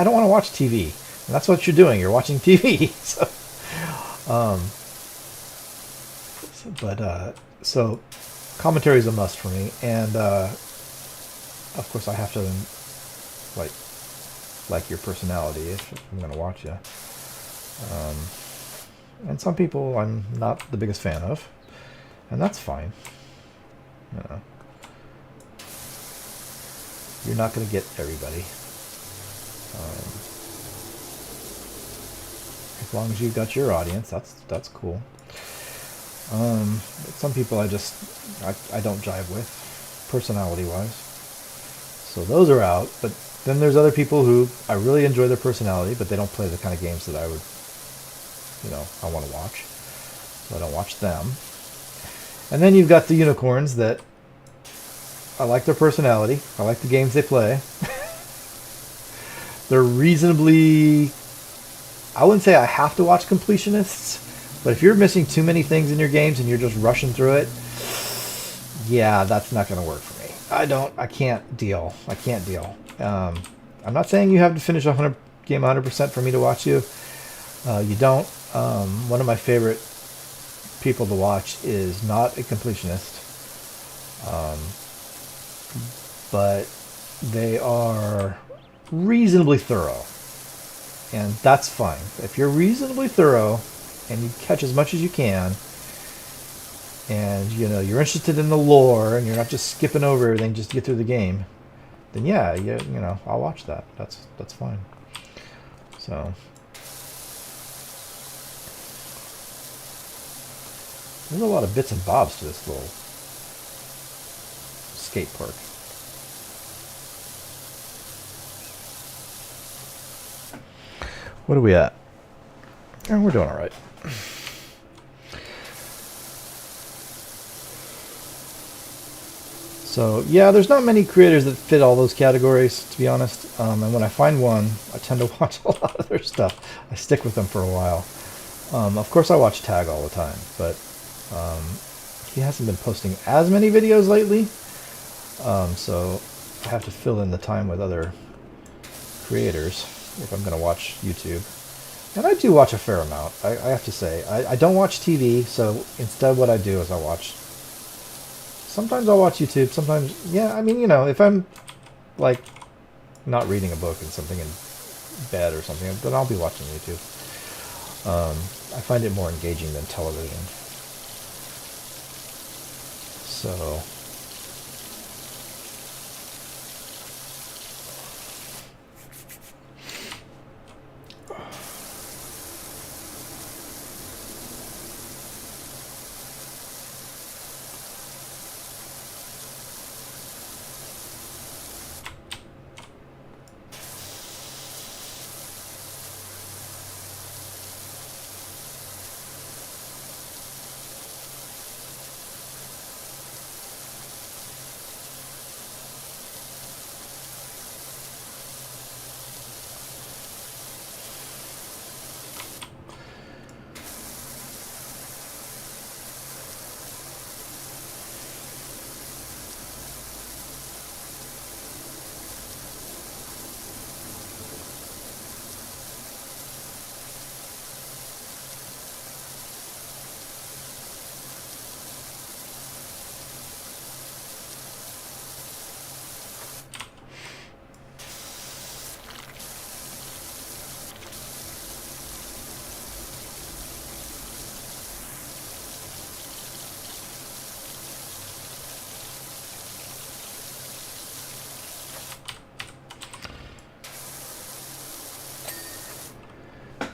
don't want to watch TV. And that's what you're doing. You're watching TV. So commentary is a must for me, and of course I have to like your personality if I'm going to watch you. And some people I'm not the biggest fan of, and that's fine. You know, you're not going to get everybody. As long as you've got your audience, that's cool. Some people I don't jive with, personality-wise. So those are out. But then there's other people who I really enjoy their personality, but they don't play the kind of games that I would, I want to watch. So I don't watch them. And then you've got the unicorns that I like their personality. I like the games they play. They're reasonably... I wouldn't say I have to watch completionists, but if you're missing too many things in your games and you're just rushing through it, yeah, that's not going to work for me. I can't deal. I'm not saying you have to finish a game 100% for me to watch you. You don't. One of my favorite people to watch is not a completionist, but they are reasonably thorough, and that's fine. If you're reasonably thorough and you catch as much as you can, and you're interested in the lore and you're not just skipping over everything just to get through the game, then yeah, I'll watch that. That's fine. So there's a lot of bits and bobs to this little skate park. What are we at? Oh, we're doing all right. So yeah, there's not many creators that fit all those categories, to be honest. And when I find one, I tend to watch a lot of their stuff. I stick with them for a while. Of course, I watch Tag all the time, but he hasn't been posting as many videos lately. So I have to fill in the time with other creators if I'm going to watch YouTube. And I do watch a fair amount, I have to say. I don't watch TV, so instead what I do is I watch... Sometimes I'll watch YouTube, sometimes... Yeah, I mean, you know, if I'm, like, not reading a book and something in bed or something, then I'll be watching YouTube. I find it more engaging than television. So...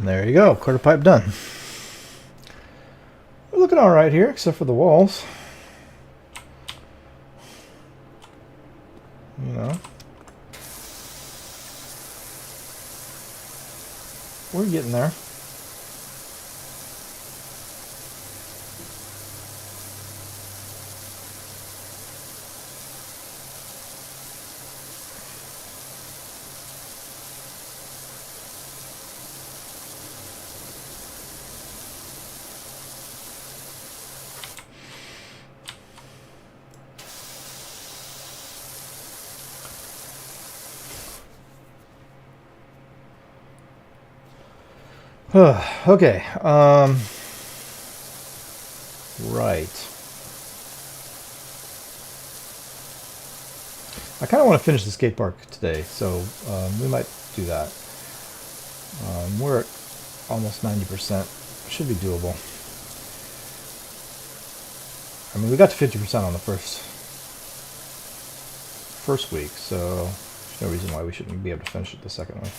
There you go, quarter pipe done. We're looking all right here, except for the walls. You know, we're getting there. Okay. Right. I kind of want to finish the skate park today, so we might do that. We're at almost 90%. Should be doable. I mean, we got to 50% on the first week, so there's no reason why we shouldn't be able to finish it the second week.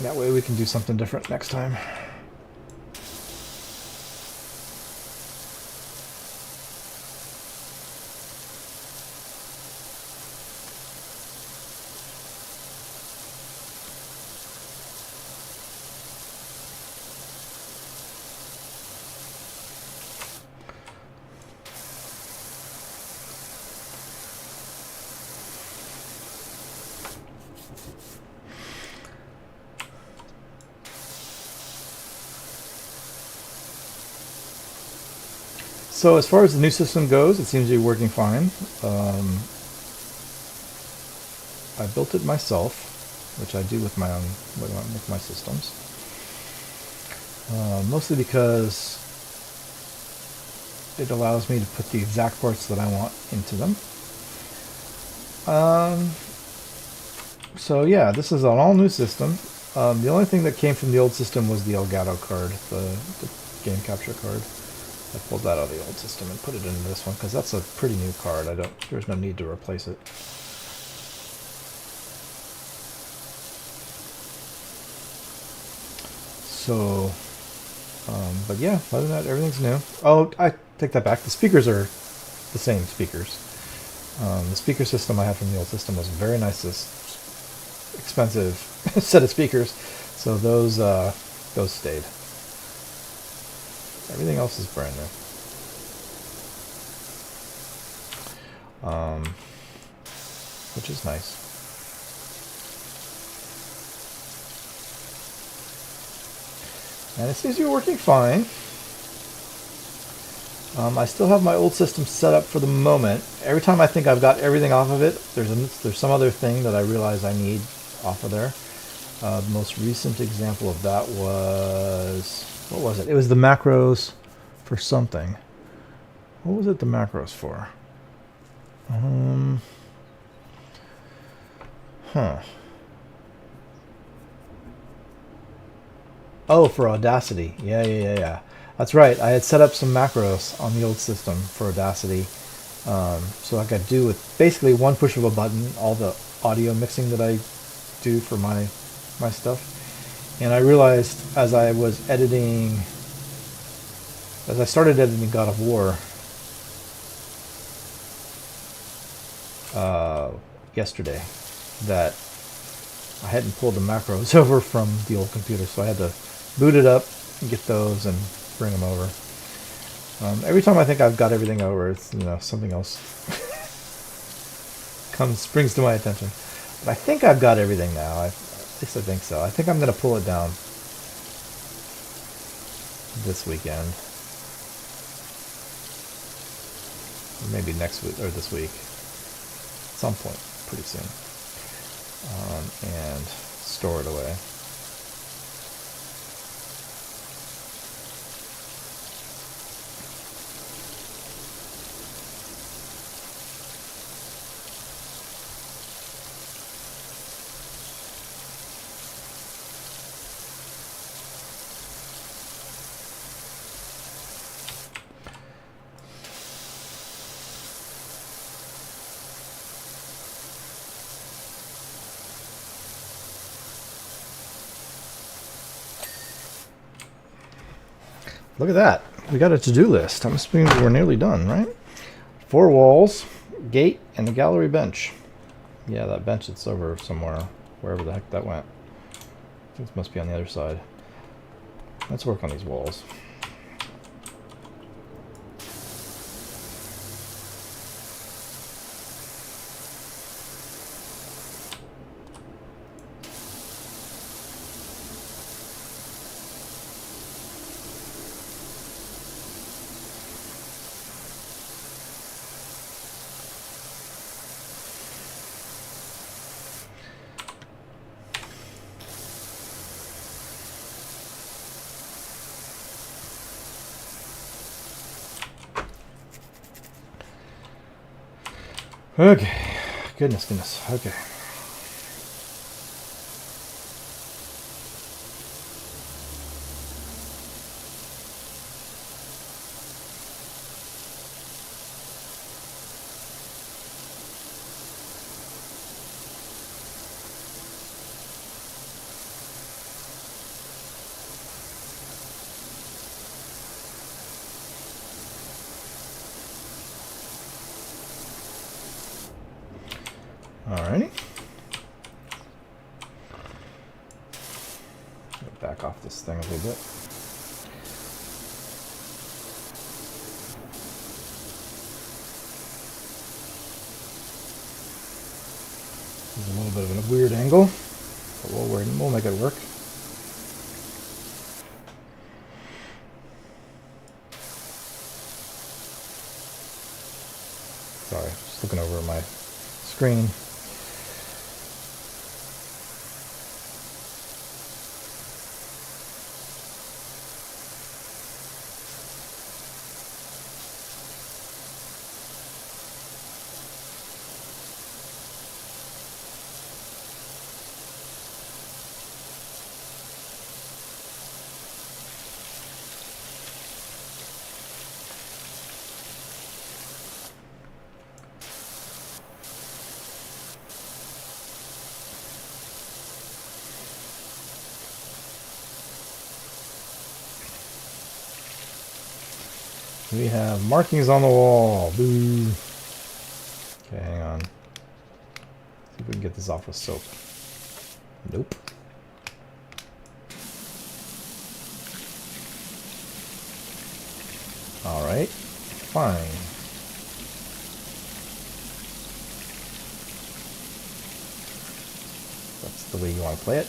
That way we can do something different next time. So as far as the new system goes, it seems to be working fine. I built it myself, which I do with my own, with my systems. Mostly because it allows me to put the exact parts that I want into them. So yeah, this is an all new system. The only thing that came from the old system was the Elgato card, the game capture card. I pulled that out of the old system and put it into this one because that's a pretty new card. There's no need to replace it. So, but yeah, other than that, everything's new. Oh, I take that back. The speakers are the same speakers. The speaker system I had from the old system was a very nice, expensive set of speakers. So those stayed. Everything else is brand new. Which is nice. And it seems to be working fine. I still have my old system set up for the moment. Every time I think I've got everything off of it, there's some other thing that I realize I need off of there. The most recent example of that was, what was it? It was the macros for something. What was it the macros for? Oh, for Audacity. Yeah. That's right. I had set up some macros on the old system for Audacity. So I could do with basically one push of a button all the audio mixing that I do for my stuff. And I realized as I started editing God of War yesterday, that I hadn't pulled the macros over from the old computer, so I had to boot it up and get those and bring them over. Every time I think I've got everything over, it's, something else springs to my attention. But I think I've got everything now. At least I think so. I think I'm going to pull it down this weekend. Or maybe next week, or this week. At some point, pretty soon. And store it away. Look at that. We got a to-do list. That must mean we're nearly done, right? 4 walls, gate, and a gallery bench. Yeah, that bench is over somewhere, wherever the heck that went. I think it must be on the other side. Let's work on these walls. Okay. Goodness. Okay. Alrighty. Back off this thing a little bit. This is a little bit of a weird angle, but we'll make it work. Sorry, just looking over my screen. We have markings on the wall. Boo. Okay, hang on. See if we can get this off with soap. Nope. Alright. Fine. That's the way you want to play it.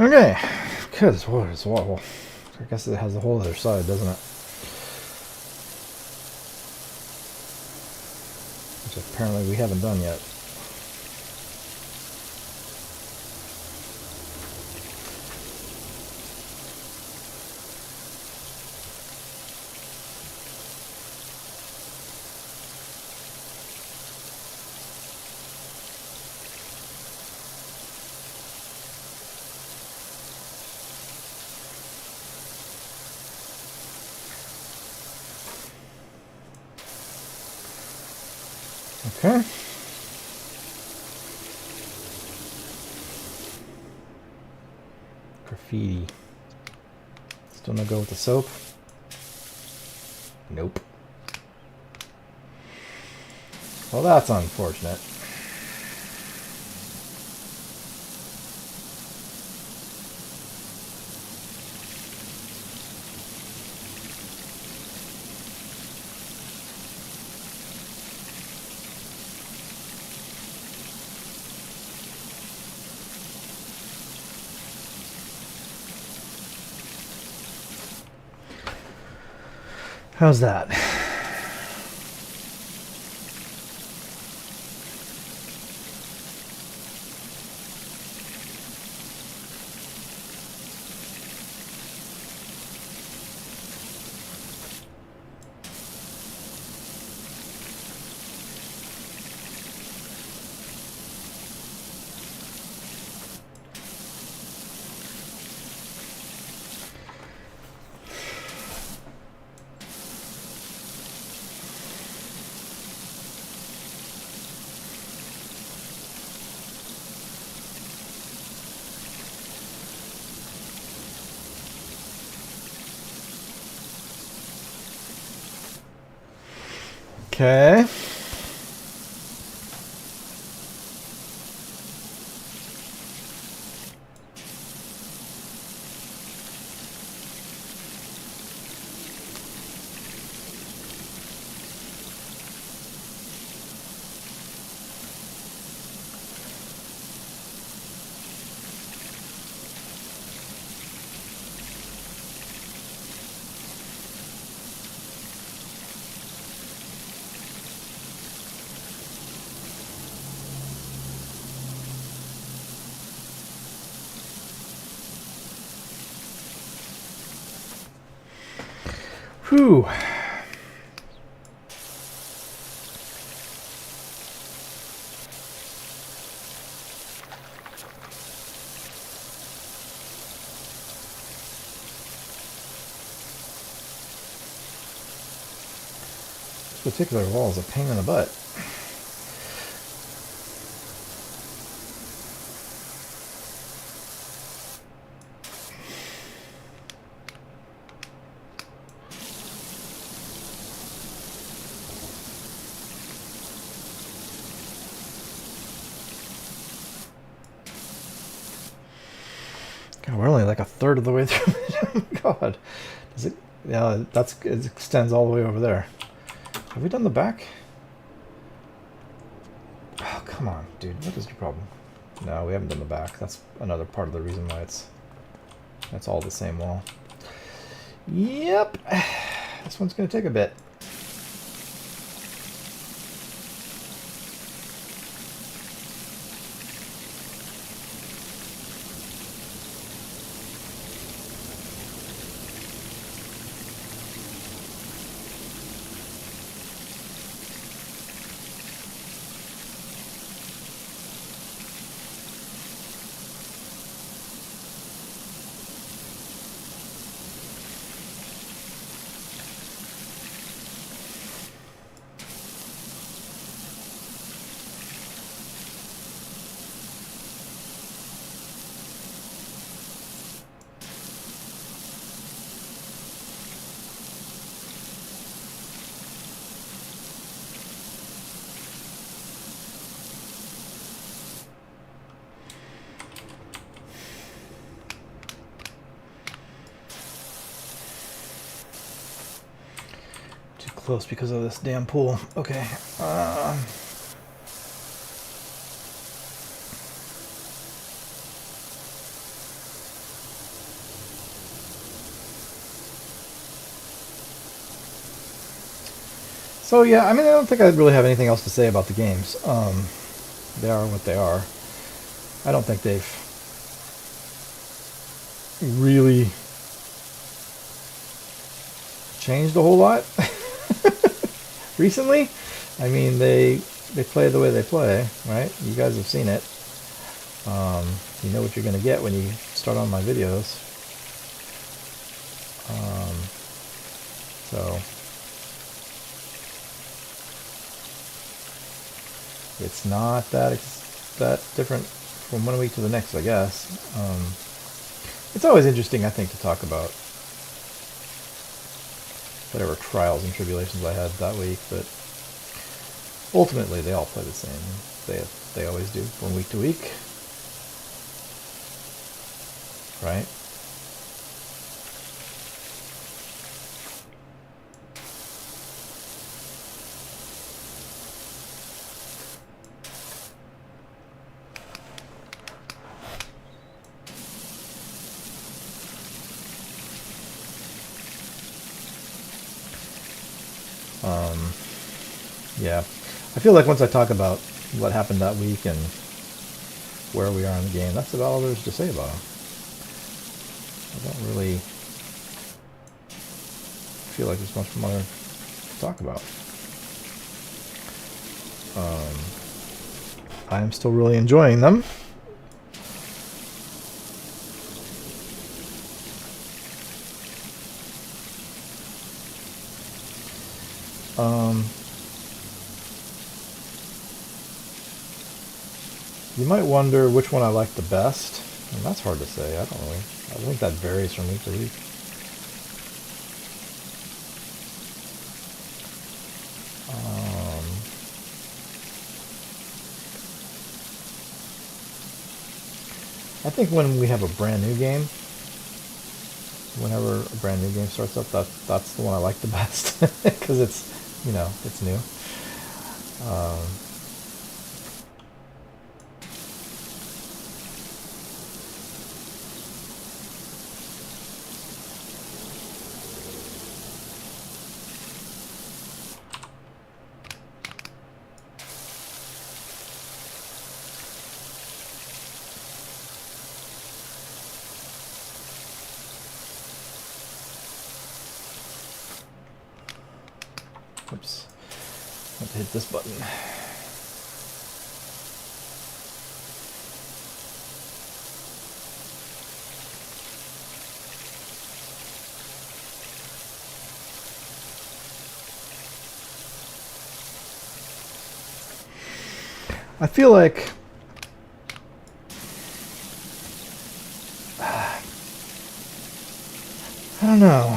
Okay, because what is well, I guess it has a whole other side, doesn't it? Which apparently we haven't done yet. Okay. Graffiti. Still no go with the soap? Nope. Well, that's unfortunate. How's that? Okay. Whew. This particular wall is a pain in the butt. God, we're only like a third of the way through. Oh my God. Does it? Yeah, it extends all the way over there. Have we done the back? Oh, come on, dude. What is your problem? No, we haven't done the back. That's another part of the reason why that's all the same wall. Yep. This one's going to take a bit. Close because of this damn pool. Okay. So yeah, I mean, I don't think I really have anything else to say about the games. They are what they are. I don't think they've really changed a whole lot recently. I mean, they play the way they play, right? You guys have seen it. You know what you're gonna get when you start on my videos. So it's not that different from one week to the next, I guess. It's always interesting, I think, to talk about whatever trials and tribulations I had that week, but ultimately they all play the same. They always do from week to week, right? Yeah, I feel like once I talk about what happened that week and where we are in the game, that's about all there is to say about them. I don't really feel like there's much more to talk about. I am still really enjoying them. You might wonder which one I like the best, and that's hard to say. I think that varies from week to week. I think when we have a brand new game, whenever a brand new game starts up, that's the one I like the best because it's new. Oops, I have to hit this button. I feel like I don't know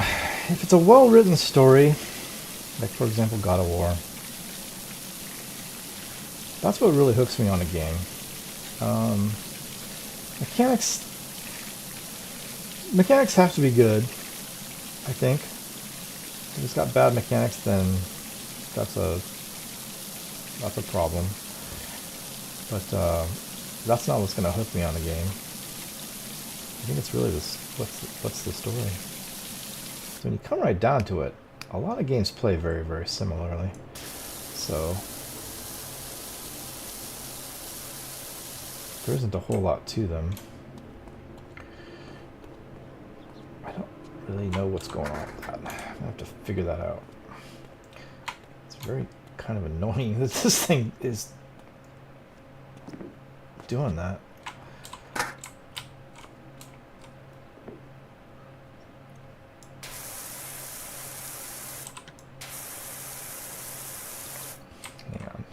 if it's a well-written story, like for example God of War. That's what really hooks me on a game. Mechanics have to be good, I think. If it's got bad mechanics, then that's a problem. But that's not what's going to hook me on a game. I think it's really this. What's the story? So when you come right down to it, a lot of games play very, very similarly. So there isn't a whole lot to them. I don't really know what's going on with that. I'm gonna have to figure that out. It's very kind of annoying that this thing is doing that. Hang on.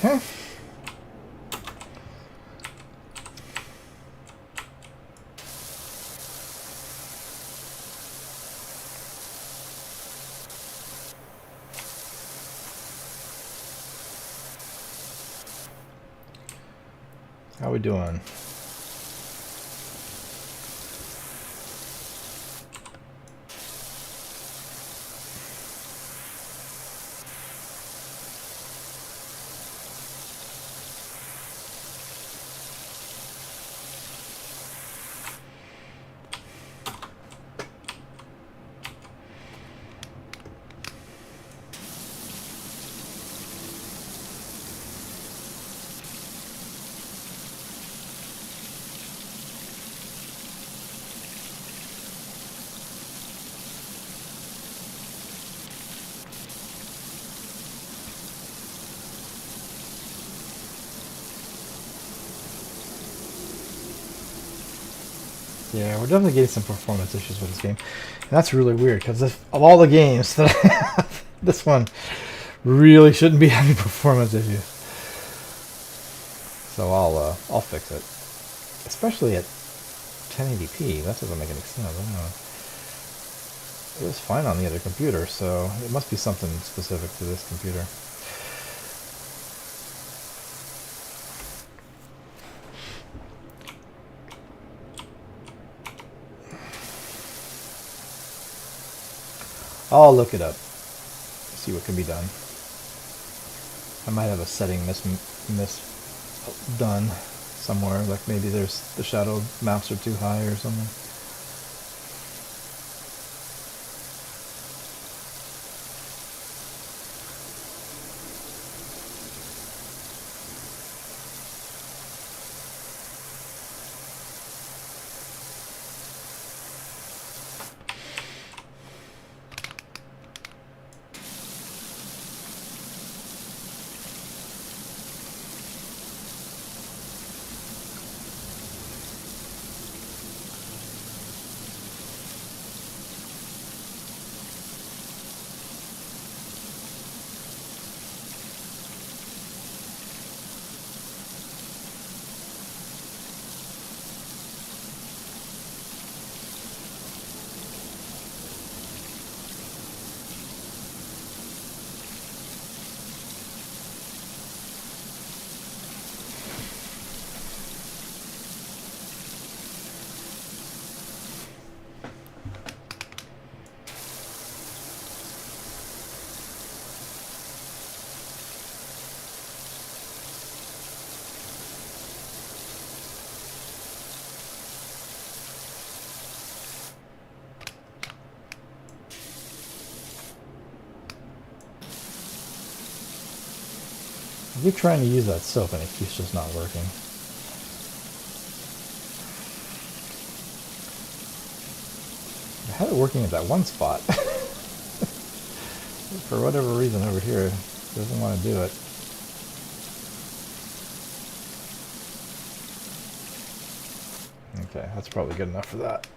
Okay. How we doing? Yeah, we're definitely getting some performance issues with this game. And that's really weird, because of all the games that I have, this one really shouldn't be having performance issues. So I'll fix it. Especially at 1080p. That doesn't make any sense. I don't know. It was fine on the other computer, so it must be something specific to this computer. I'll look it up. See what can be done. I might have a setting done somewhere. Like maybe there's the shadow maps are too high or something. I keep trying to use that soap and it keeps just not working. I had it working at that one spot. For whatever reason over here, it doesn't want to do it. Okay, that's probably good enough for that.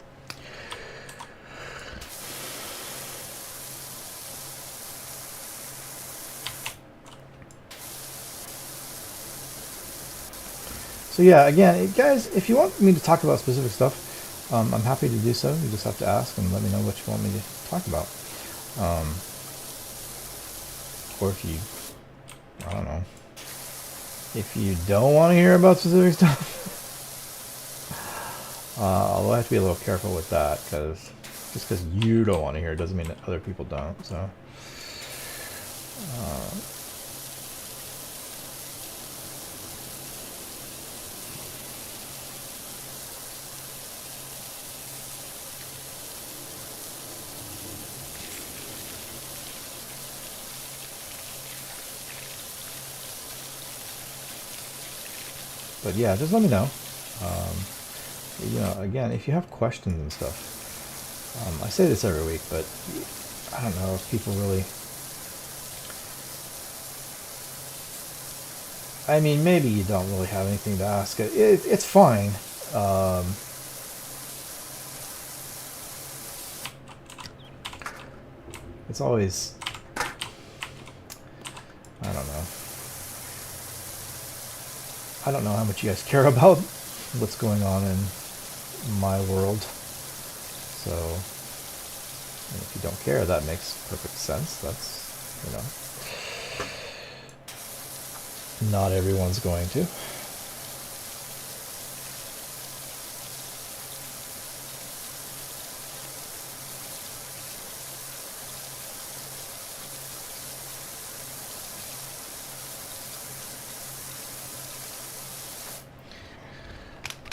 So yeah, again, guys, if you want me to talk about specific stuff, I'm happy to do so. You just have to ask and let me know what you want me to talk about. Or if you, I don't know, if you don't want to hear about specific stuff, although I have to be a little careful with that, because just because you don't want to hear it doesn't mean that other people don't. So. But yeah, just let me know. You know, again, if you have questions and stuff, I say this every week, but I don't know if people really. I mean, maybe you don't really have anything to ask. It's fine. It's always. I don't know. I don't know how much you guys care about what's going on in my world. So, and if you don't care, that makes perfect sense. That's, not everyone's going to.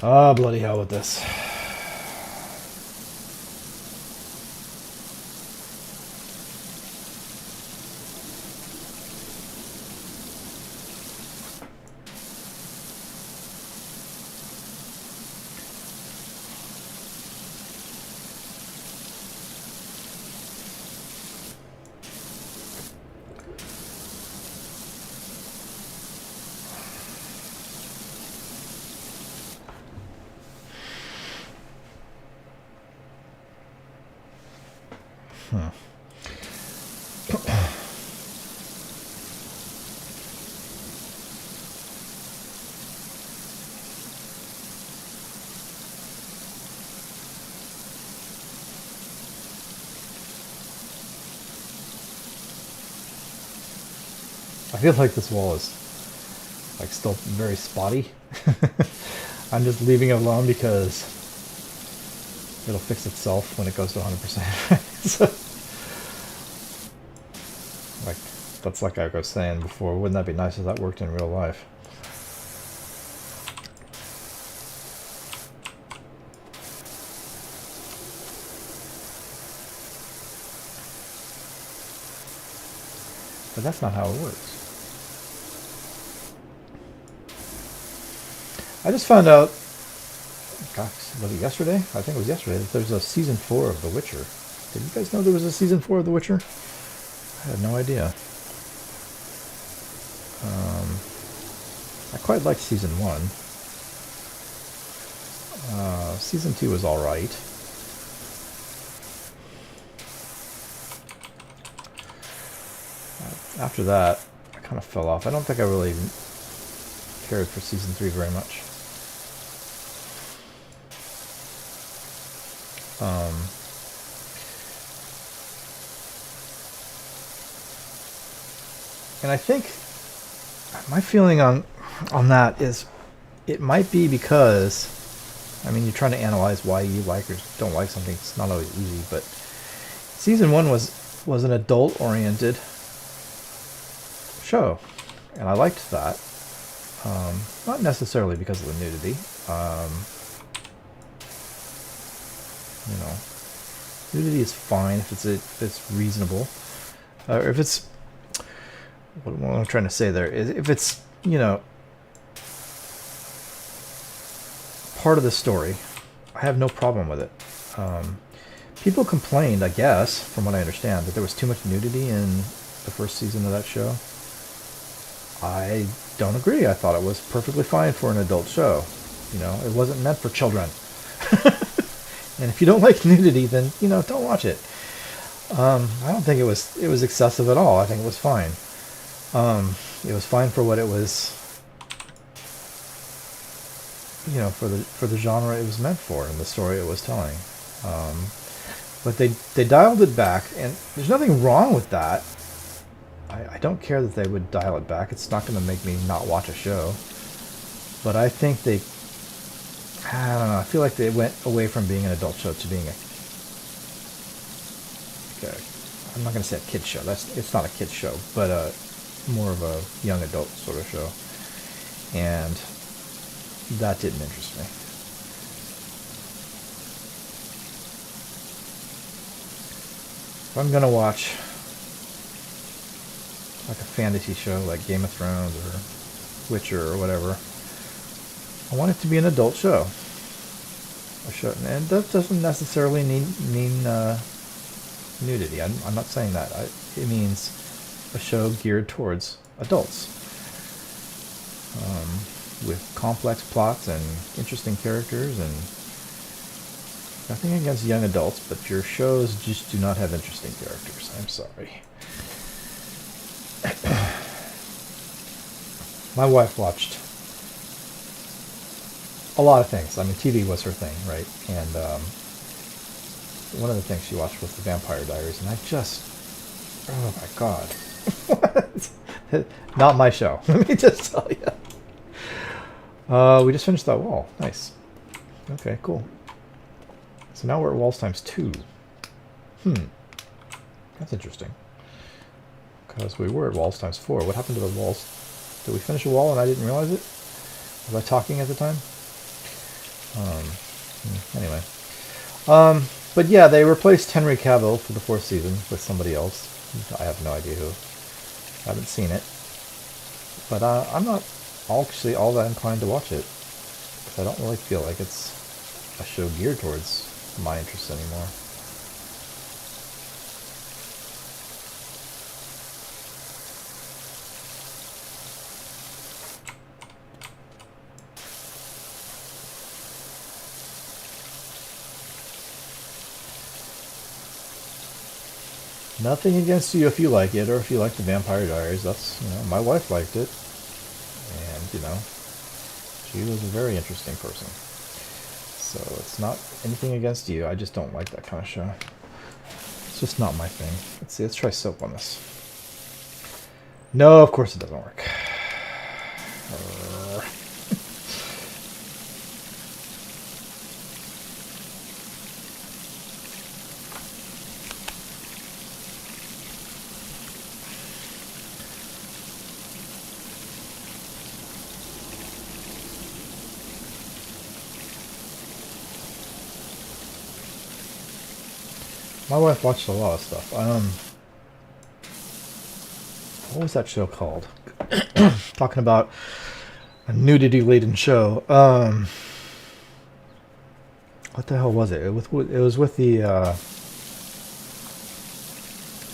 Ah, bloody hell with this. I feel like this wall is like still very spotty. I'm just leaving it alone because it'll fix itself when it goes to 100%. So, like, that's like I was saying before, wouldn't that be nice if that worked in real life? But that's not how it works. I just found out, gosh, was it yesterday? I think it was yesterday, that there's a season 4 of The Witcher. Did you guys know there was a season 4 of The Witcher? I had no idea. I quite liked season 1. Season 2 was alright. After that, I kind of fell off. I don't think I really cared for season 3 very much. And I think my feeling on that is it might be because, I mean, you're trying to analyze why you like or don't like something. It's not always easy, but season 1 was an adult-oriented show, and I liked that. Not necessarily because of the nudity. Nudity is fine if it's reasonable, or if it's what I'm trying to say there is if it's part of the story. I have no problem with it. People complained, I guess, from what I understand, that there was too much nudity in the first season of that show. I don't agree. I thought it was perfectly fine for an adult show. It wasn't meant for children. And if you don't like nudity, then don't watch it. I don't think it was excessive at all. I think it was fine. It was fine for what it was. For the genre it was meant for and the story it was telling. But they dialed it back, and there's nothing wrong with that. I don't care that they would dial it back. It's not going to make me not watch a show. But I think I don't know, I feel like they went away from being an adult show to being I'm not going to say a kid's show. It's not a kid's show, but more of a young adult sort of show. And that didn't interest me. If I'm going to watch like a fantasy show like Game of Thrones or Witcher or whatever, I want it to be an adult show. And that doesn't necessarily mean nudity. I'm not saying that. It means a show geared towards adults, with complex plots and interesting characters, and nothing against young adults, but your shows just do not have interesting characters. I'm sorry. My wife watched a lot of things. I mean, TV was her thing, right? And one of the things she watched was The Vampire Diaries, and I just, oh my god, what? Not my show. Let me just tell you. We just finished that wall. Nice. Okay, cool. So now we're at walls times 2. That's interesting. Because we were at walls times 4. What happened to the walls? Did we finish a wall and I didn't realize it? Was I talking at the time? Anyway. But yeah, they replaced Henry Cavill for the 4th season with somebody else. I have no idea who. I haven't seen it. But I'm not actually all that inclined to watch it. Because I don't really feel like it's a show geared towards my interests anymore. Nothing against you if you like it, or if you like The Vampire Diaries. That's, my wife liked it. And, she was a very interesting person. So it's not anything against you. I just don't like that kind of show. It's just not my thing. Let's see, let's try soap on this. No, of course it doesn't work. My wife watched a lot of stuff. What was that show called? Talking about a nudity-laden show. What the hell was it? It was with the. It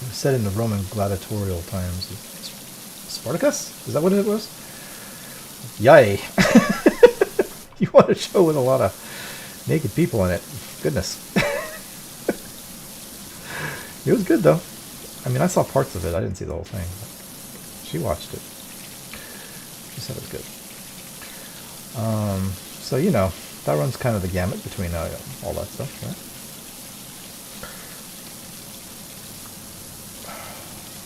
was set in the Roman gladiatorial times. Spartacus? Is that what it was? Yay! You want a show with a lot of naked people in it? Goodness. It was good, though. I mean, I saw parts of it. I didn't see the whole thing. But she watched it. She said it was good. So, that runs kind of the gamut between all that stuff,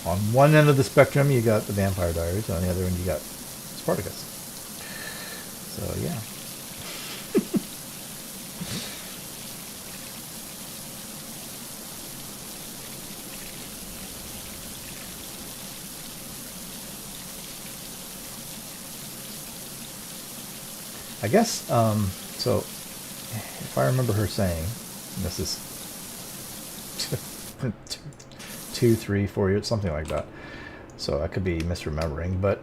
right? On one end of the spectrum, you got The Vampire Diaries. On the other end, you got Spartacus. So, yeah. I guess, so, if I remember her saying, and this is 2, 3, 4 years, something like that, so I could be misremembering, but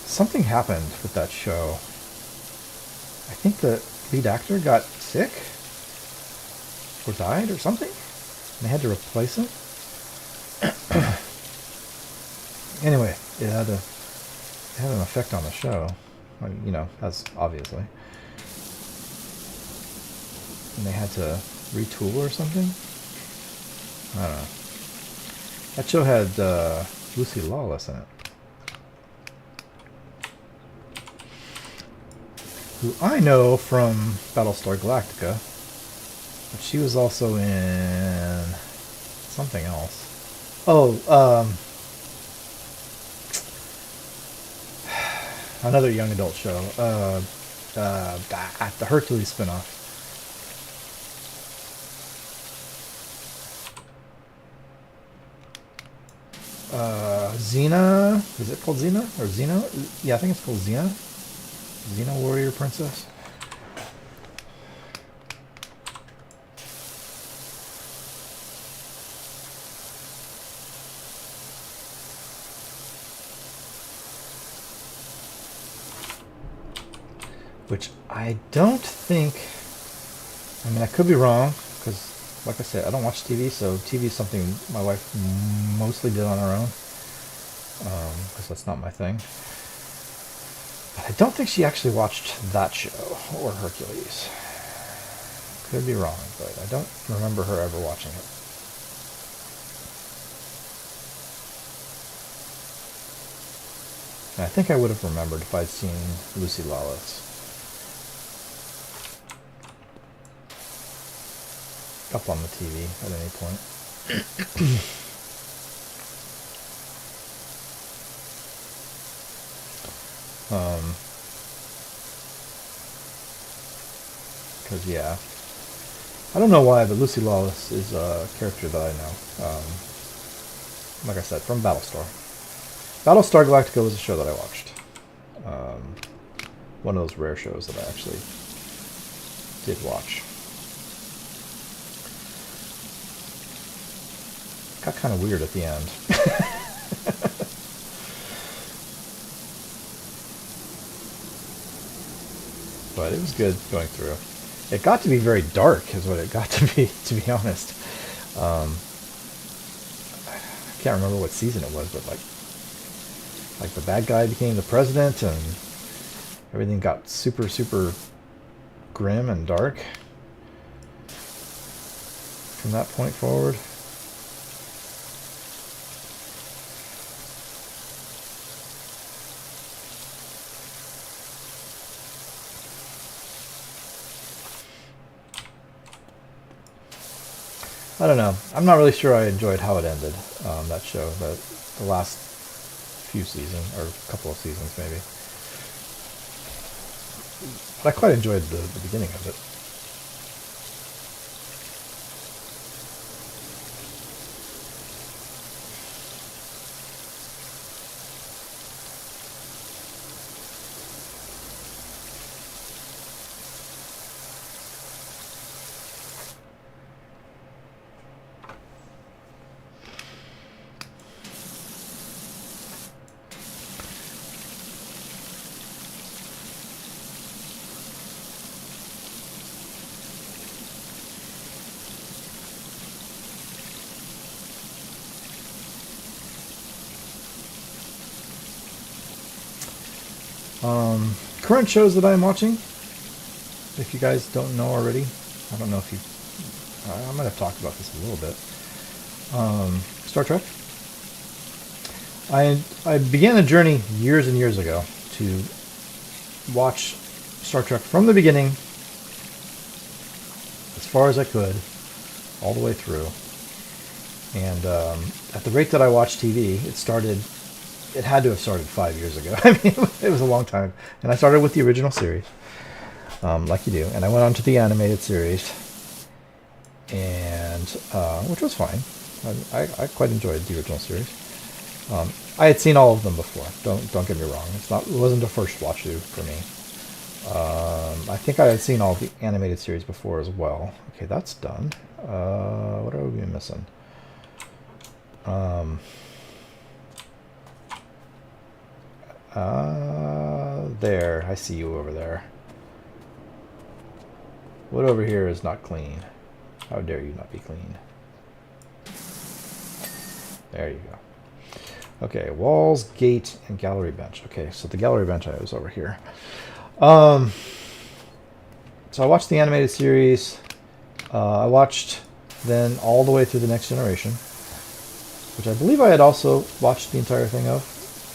something happened with that show. I think the lead actor got sick, or died, or something, and they had to replace him. Anyway, it had an effect on the show, as obviously. And they had to retool or something? I don't know. That show had Lucy Lawless in it. Who I know from Battlestar Galactica. But she was also in something else. Oh, another young adult show. The Hercules spinoff. Xena? Is it called Xena? Or Xena? Yeah, I think it's called Xena. Xena Warrior Princess. Which I don't think, I mean, I could be wrong, because, like I said, I don't watch TV, so TV is something my wife mostly did on her own, because that's not my thing. But I don't think she actually watched that show, or Hercules. Could be wrong, but I don't remember her ever watching it. And I think I would have remembered if I'd seen Lucy Lawless up on the TV at any point. Because, yeah. I don't know why, but Lucy Lawless is a character that I know. Like I said, from Battlestar. Battlestar Galactica was a show that I watched. One of those rare shows that I actually did watch. Got kind of weird at the end. But it was good going through. It got to be very dark, is what it got to be honest. I can't remember what season it was, but like the bad guy became the president, and everything got super, super grim and dark from that point forward. I don't know. I'm not really sure I enjoyed how it ended, that show, the last few seasons, or a couple of seasons maybe. But I quite enjoyed the beginning of it. Current shows that I'm watching, if you guys don't know already, I don't know if you, I might have talked about this a little bit. Star Trek. I began a journey years and years ago to watch Star Trek from the beginning, as far as I could, all the way through. And at the rate that I watch TV, it had to have started 5 years ago. I mean, it was a long time. And I started with the original series, like you do. And I went on to the animated series, and which was fine. I quite enjoyed the original series. I had seen all of them before. Don't get me wrong. It wasn't a first watch through for me. I think I had seen all the animated series before as well. Okay, that's done. What are we missing? There, I see you over there. What over here is not clean? How dare you not be clean? There you go. Okay, walls, gate, and gallery bench. Okay, so the gallery bench I was over here. So I watched the animated series. I watched then all the way through the Next Generation, which I believe I had also watched the entire thing of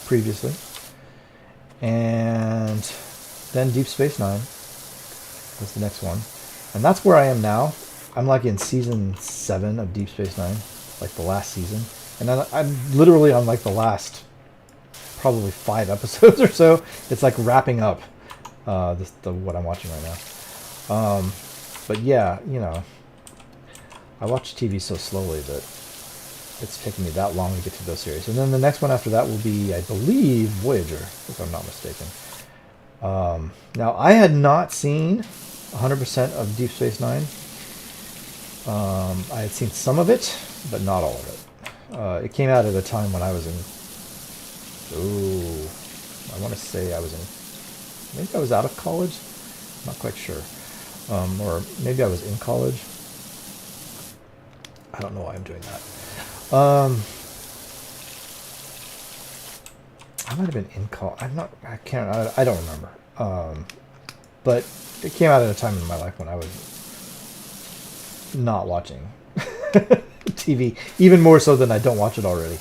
previously. And then Deep Space Nine was the next one. And that's where I am now. I'm like in season 7 of Deep Space Nine, like the last season. And then I'm literally on like the last probably 5 episodes or so. It's like wrapping up what I'm watching right now. But yeah, you know, I watch TV so slowly that it's taken me that long to get to those series. And then the next one after that will be, I believe, Voyager, if I'm not mistaken. Now, I had not seen 100% of Deep Space Nine. I had seen some of it, but not all of it. It came out at a time when I was in... I want to say I was in... Maybe I was out of college? I'm not quite sure. Or maybe I was in college. I don't know why I'm doing that. I might have been in college. I don't remember. But it came out at a time in my life when I was not watching TV, even more so than I don't watch it already.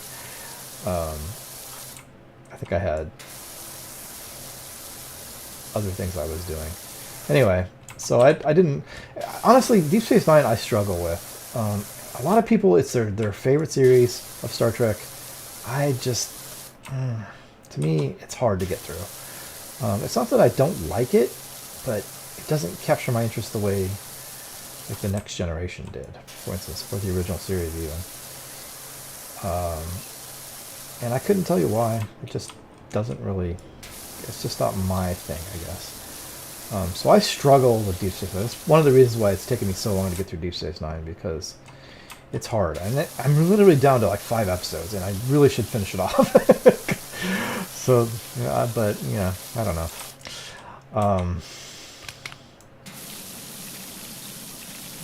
I think I had other things I was doing. Anyway, so I didn't... Honestly, Deep Space Nine I struggle with. A lot of people, it's their favorite series of Star Trek. I just... to me, it's hard to get through. It's not that I don't like it, but it doesn't capture my interest the way like the Next Generation did, for instance, or the original series even. And I couldn't tell you why. It just doesn't really... It's just not my thing, I guess. So I struggle with Deep Space Nine. That's one of the reasons why it's taken me so long to get through Deep Space Nine, because it's hard. And I'm literally down to like 5 episodes, and I really should finish it off. So, yeah, but, yeah, I don't know.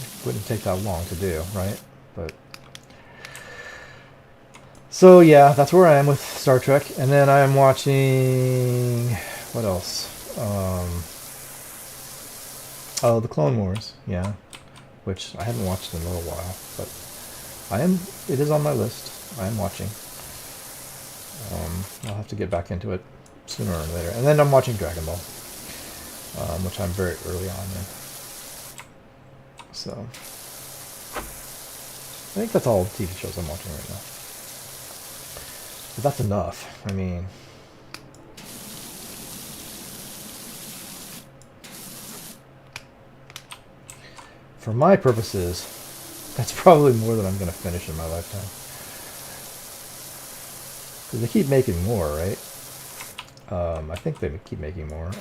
It wouldn't take that long to do, right? But... So, yeah, that's where I am with Star Trek. And then I am watching... What else? Oh, The Clone Wars, yeah. Which I haven't watched in a little while, but it is on my list. I am watching. I'll have to get back into it sooner or later. And then I'm watching Dragon Ball, which I'm very early on in. So, I think that's all TV shows I'm watching right now. But that's enough. I mean... For my purposes, that's probably more than I'm going to finish in my lifetime. Because they keep making more, right? I think they keep making more.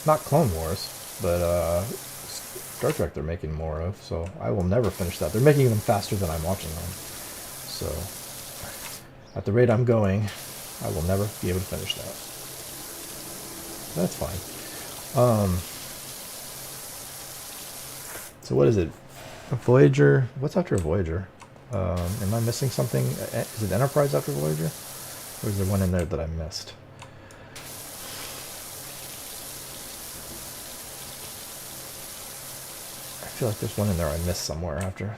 Not Clone Wars, but Star Trek they're making more of, so I will never finish that. They're making them faster than I'm watching them. So, at the rate I'm going, I will never be able to finish that. That's fine. So what is it? A Voyager? What's after a Voyager? Am I missing something? Is it Enterprise after Voyager? Or is there one in there that I missed? I feel like there's one in there I missed somewhere after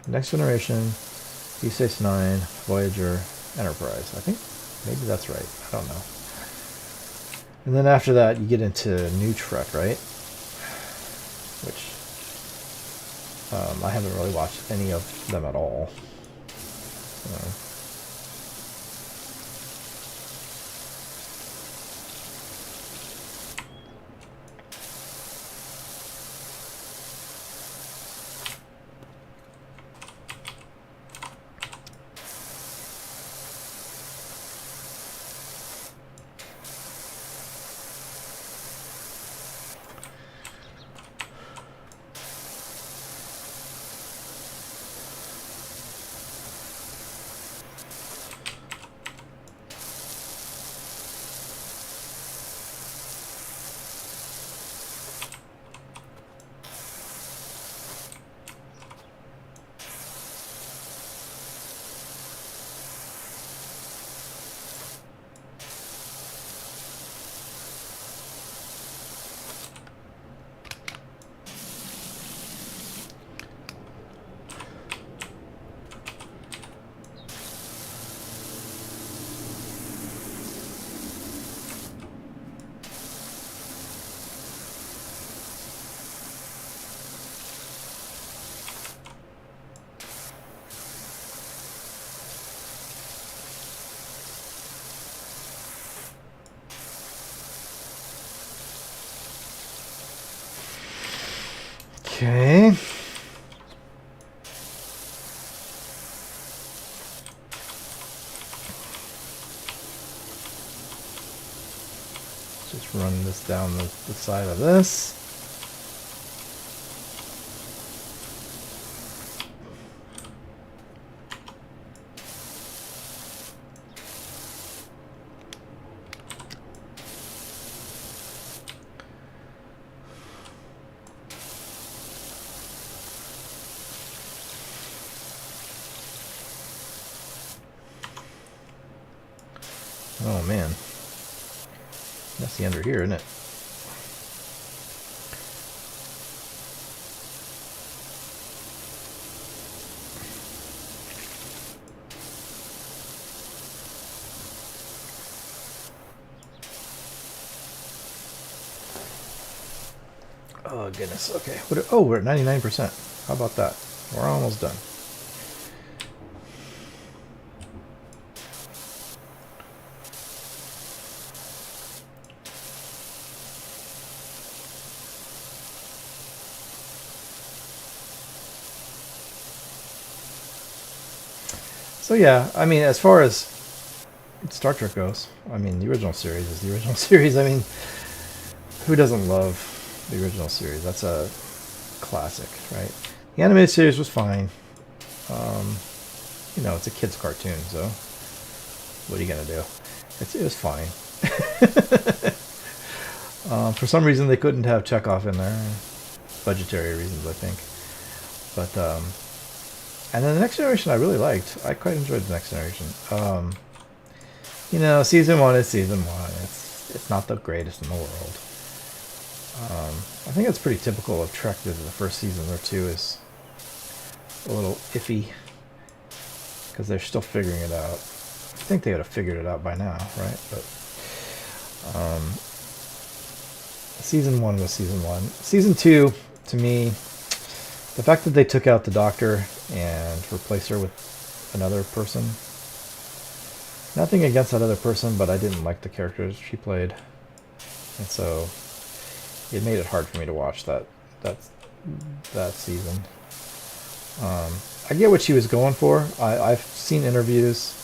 Next Generation, Deep Space Nine, Voyager, Enterprise. I think maybe that's right. I don't know. And then after that, you get into New Trek, right? Which I haven't really watched any of them at all. Okay. Just run this down the side of this. Oh man, messy under here, isn't it? Oh goodness. Okay. Oh, we're at 99%. How about that? We're almost done. So yeah, I mean, as far as Star Trek goes, I mean, the original series is the original series. I mean, who doesn't love the original series? That's a classic, right? The animated series was fine. You know, it's a kid's cartoon, so what are you gonna do? It was fine. For some reason, they couldn't have Chekhov in there, budgetary reasons, I think. But and then the Next Generation, I really liked. I quite enjoyed the Next Generation. You know, season one is season one. It's not the greatest in the world. I think it's pretty typical of Trek that the first season or two is a little iffy because they're still figuring it out. I think they would have figured it out by now, right? But season one was season one. Season two, to me, the fact that they took out the Doctor and replaced her with another person. Nothing against that other person, but I didn't like the characters she played, and so it made it hard for me to watch that season. I get what she was going for. I've seen interviews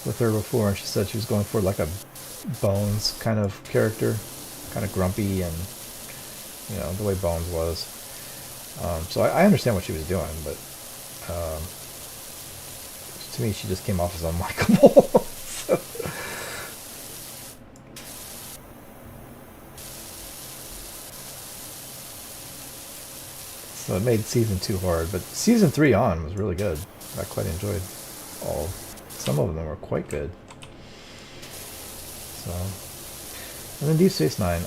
with her before, and she said she was going for like a Bones kind of character, kind of grumpy, and you know the way Bones was. So I understand what she was doing, but to me, she just came off as unlikable. So it made season 2 hard, but season 3 on was really good. I quite enjoyed all. Some of them were quite good. So, and then Deep Space Nine.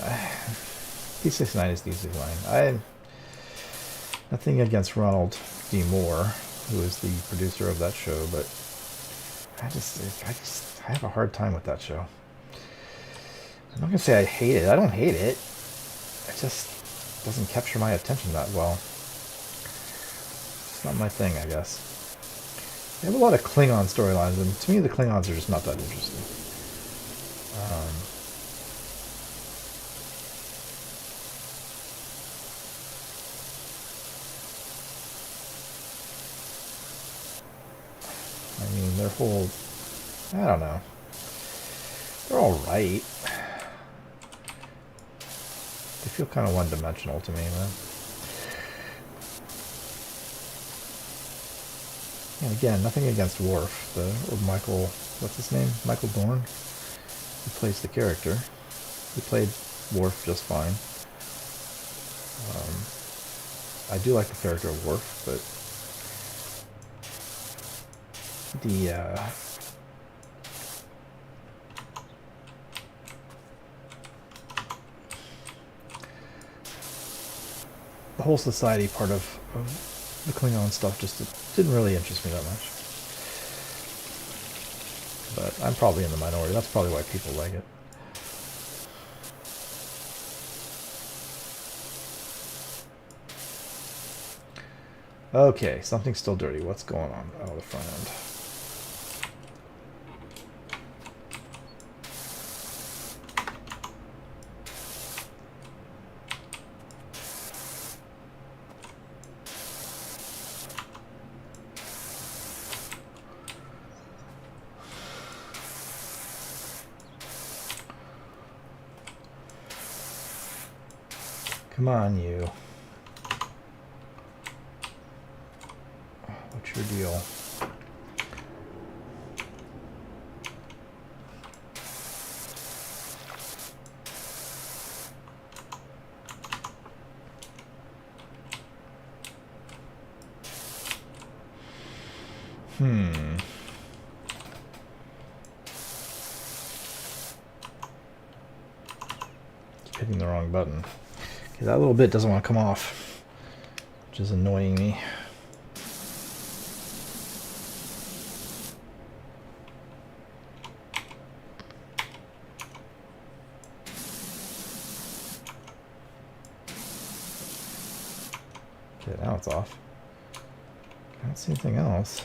Deep Space Nine is Deep Space Nine. Nothing against Ronald D. Moore, who is the producer of that show, but I have a hard time with that show. I'm not gonna say I hate it. I don't hate it. It just doesn't capture my attention that well. It's not my thing, I guess. They have a lot of Klingon storylines, and to me, the Klingons are just not that interesting. I mean, their whole... I don't know. They're alright. They feel kind of one-dimensional to me, man. And again, nothing against Worf, or Michael... What's his name? Michael Dorn? He plays the character. He played Worf just fine. I do like the character of Worf, but the whole society part of the Klingon stuff just didn't really interest me that much. But I'm probably in the minority. That's probably why people like it. Okay, something's still dirty. What's going on? Oh, the front end. Come on, you. What's your deal? Keep hitting the wrong button. Okay, that little bit doesn't want to come off, which is annoying me. Okay, now it's off. I don't see anything else.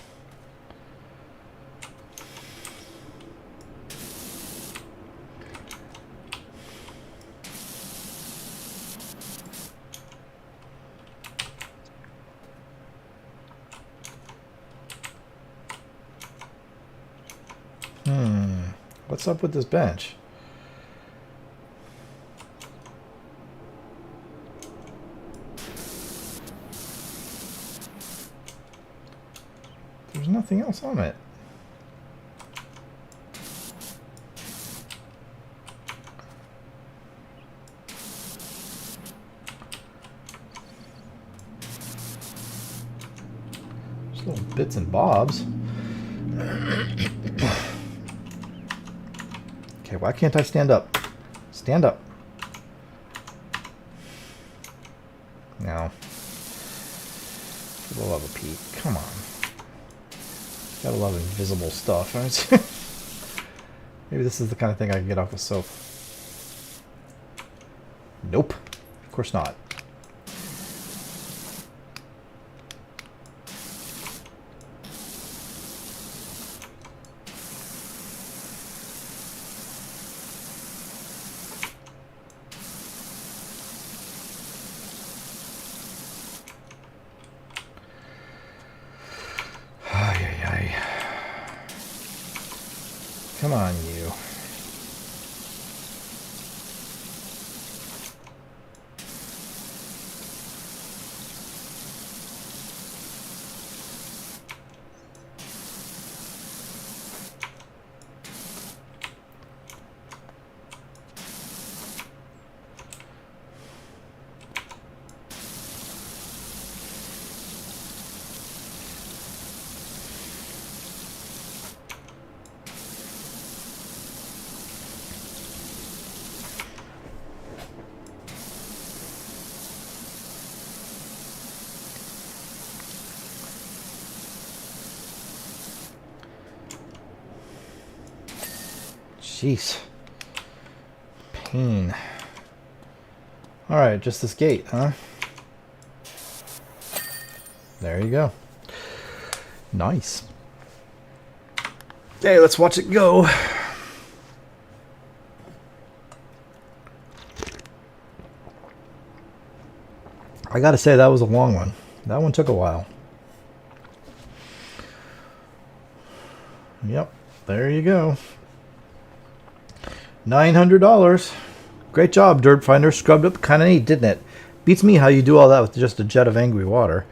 What's up with this bench? There's nothing else on it. Just little bits and bobs. Okay, why can't I stand up? Stand up. No. For the love of Pete. Come on. Gotta love invisible stuff, right? Maybe this is the kind of thing I can get off with soap. Nope. Of course not. Come on, you. Jeez. Pain. Alright, just this gate, huh? There you go. Nice. Okay, let's watch it go. I gotta say, that was a long one. That one took a while. Yep, there you go. $900. Great job, Dirt Finder. Scrubbed up kind of neat, didn't it? Beats me how you do all that with just a jet of angry water.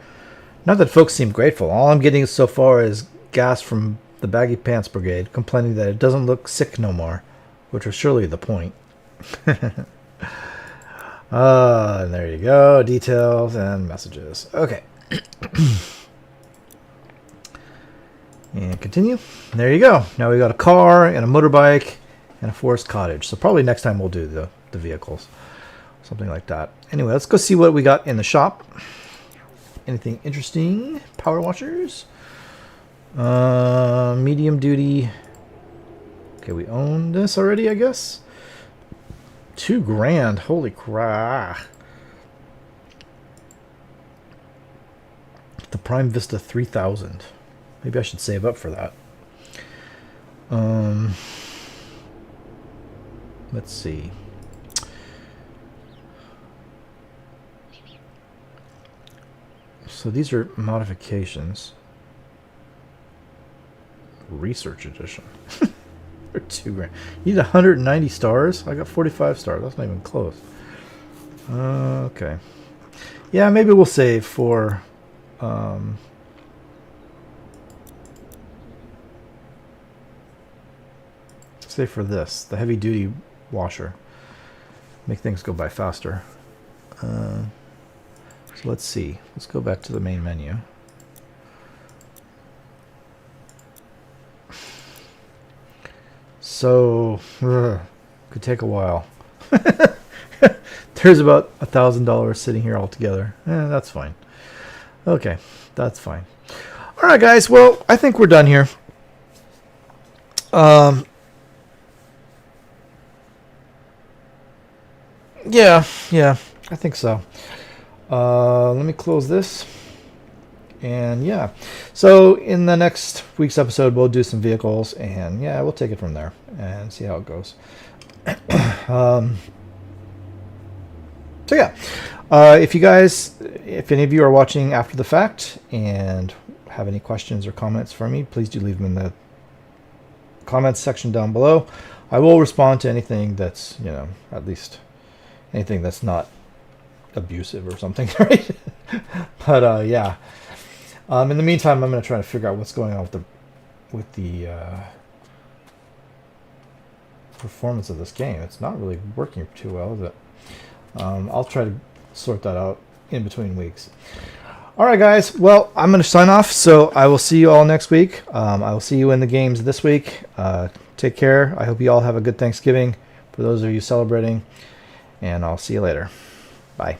Not that folks seem grateful. All I'm getting so far is gas from the Baggy Pants Brigade, complaining that it doesn't look sick no more, which was surely the point. And there you go. Details and messages. Okay. And continue. There you go. Now we got a car and a motorbike and a forest cottage. So probably next time we'll do the vehicles. Something like that. Anyway, let's go see what we got in the shop. Anything interesting? Power washers? Medium duty. Okay, we own this already, I guess. $2,000. Holy crap. The Prime Vista 3000. Maybe I should save up for that. Let's see. So these are modifications. Research edition. For $2,000. You need 190 stars? I got 45 stars. That's not even close. Okay. Yeah, maybe we'll save for save for this, the heavy duty washer. Make things go by faster. So let's see. Let's go back to the main menu. So, could take a while. There's about $1,000 sitting here altogether. That's fine. Okay, that's fine. All right, guys. Well, I think we're done here. Yeah, I think so. Let me close this. And yeah, so in the next week's episode, we'll do some vehicles, and yeah, we'll take it from there and see how it goes. So yeah, if any of you are watching after the fact and have any questions or comments for me, please do leave them in the comments section down below. I will respond to anything that's, at least anything that's not abusive or something, right? But yeah. In the meantime, I'm going to try to figure out what's going on with the performance of this game. It's not really working too well, is it? I'll try to sort that out in between weeks. All right, guys. Well, I'm going to sign off, so I will see you all next week. I will see you in the games this week. Take care. I hope you all have a good Thanksgiving for those of you celebrating, and I'll see you later. Bye.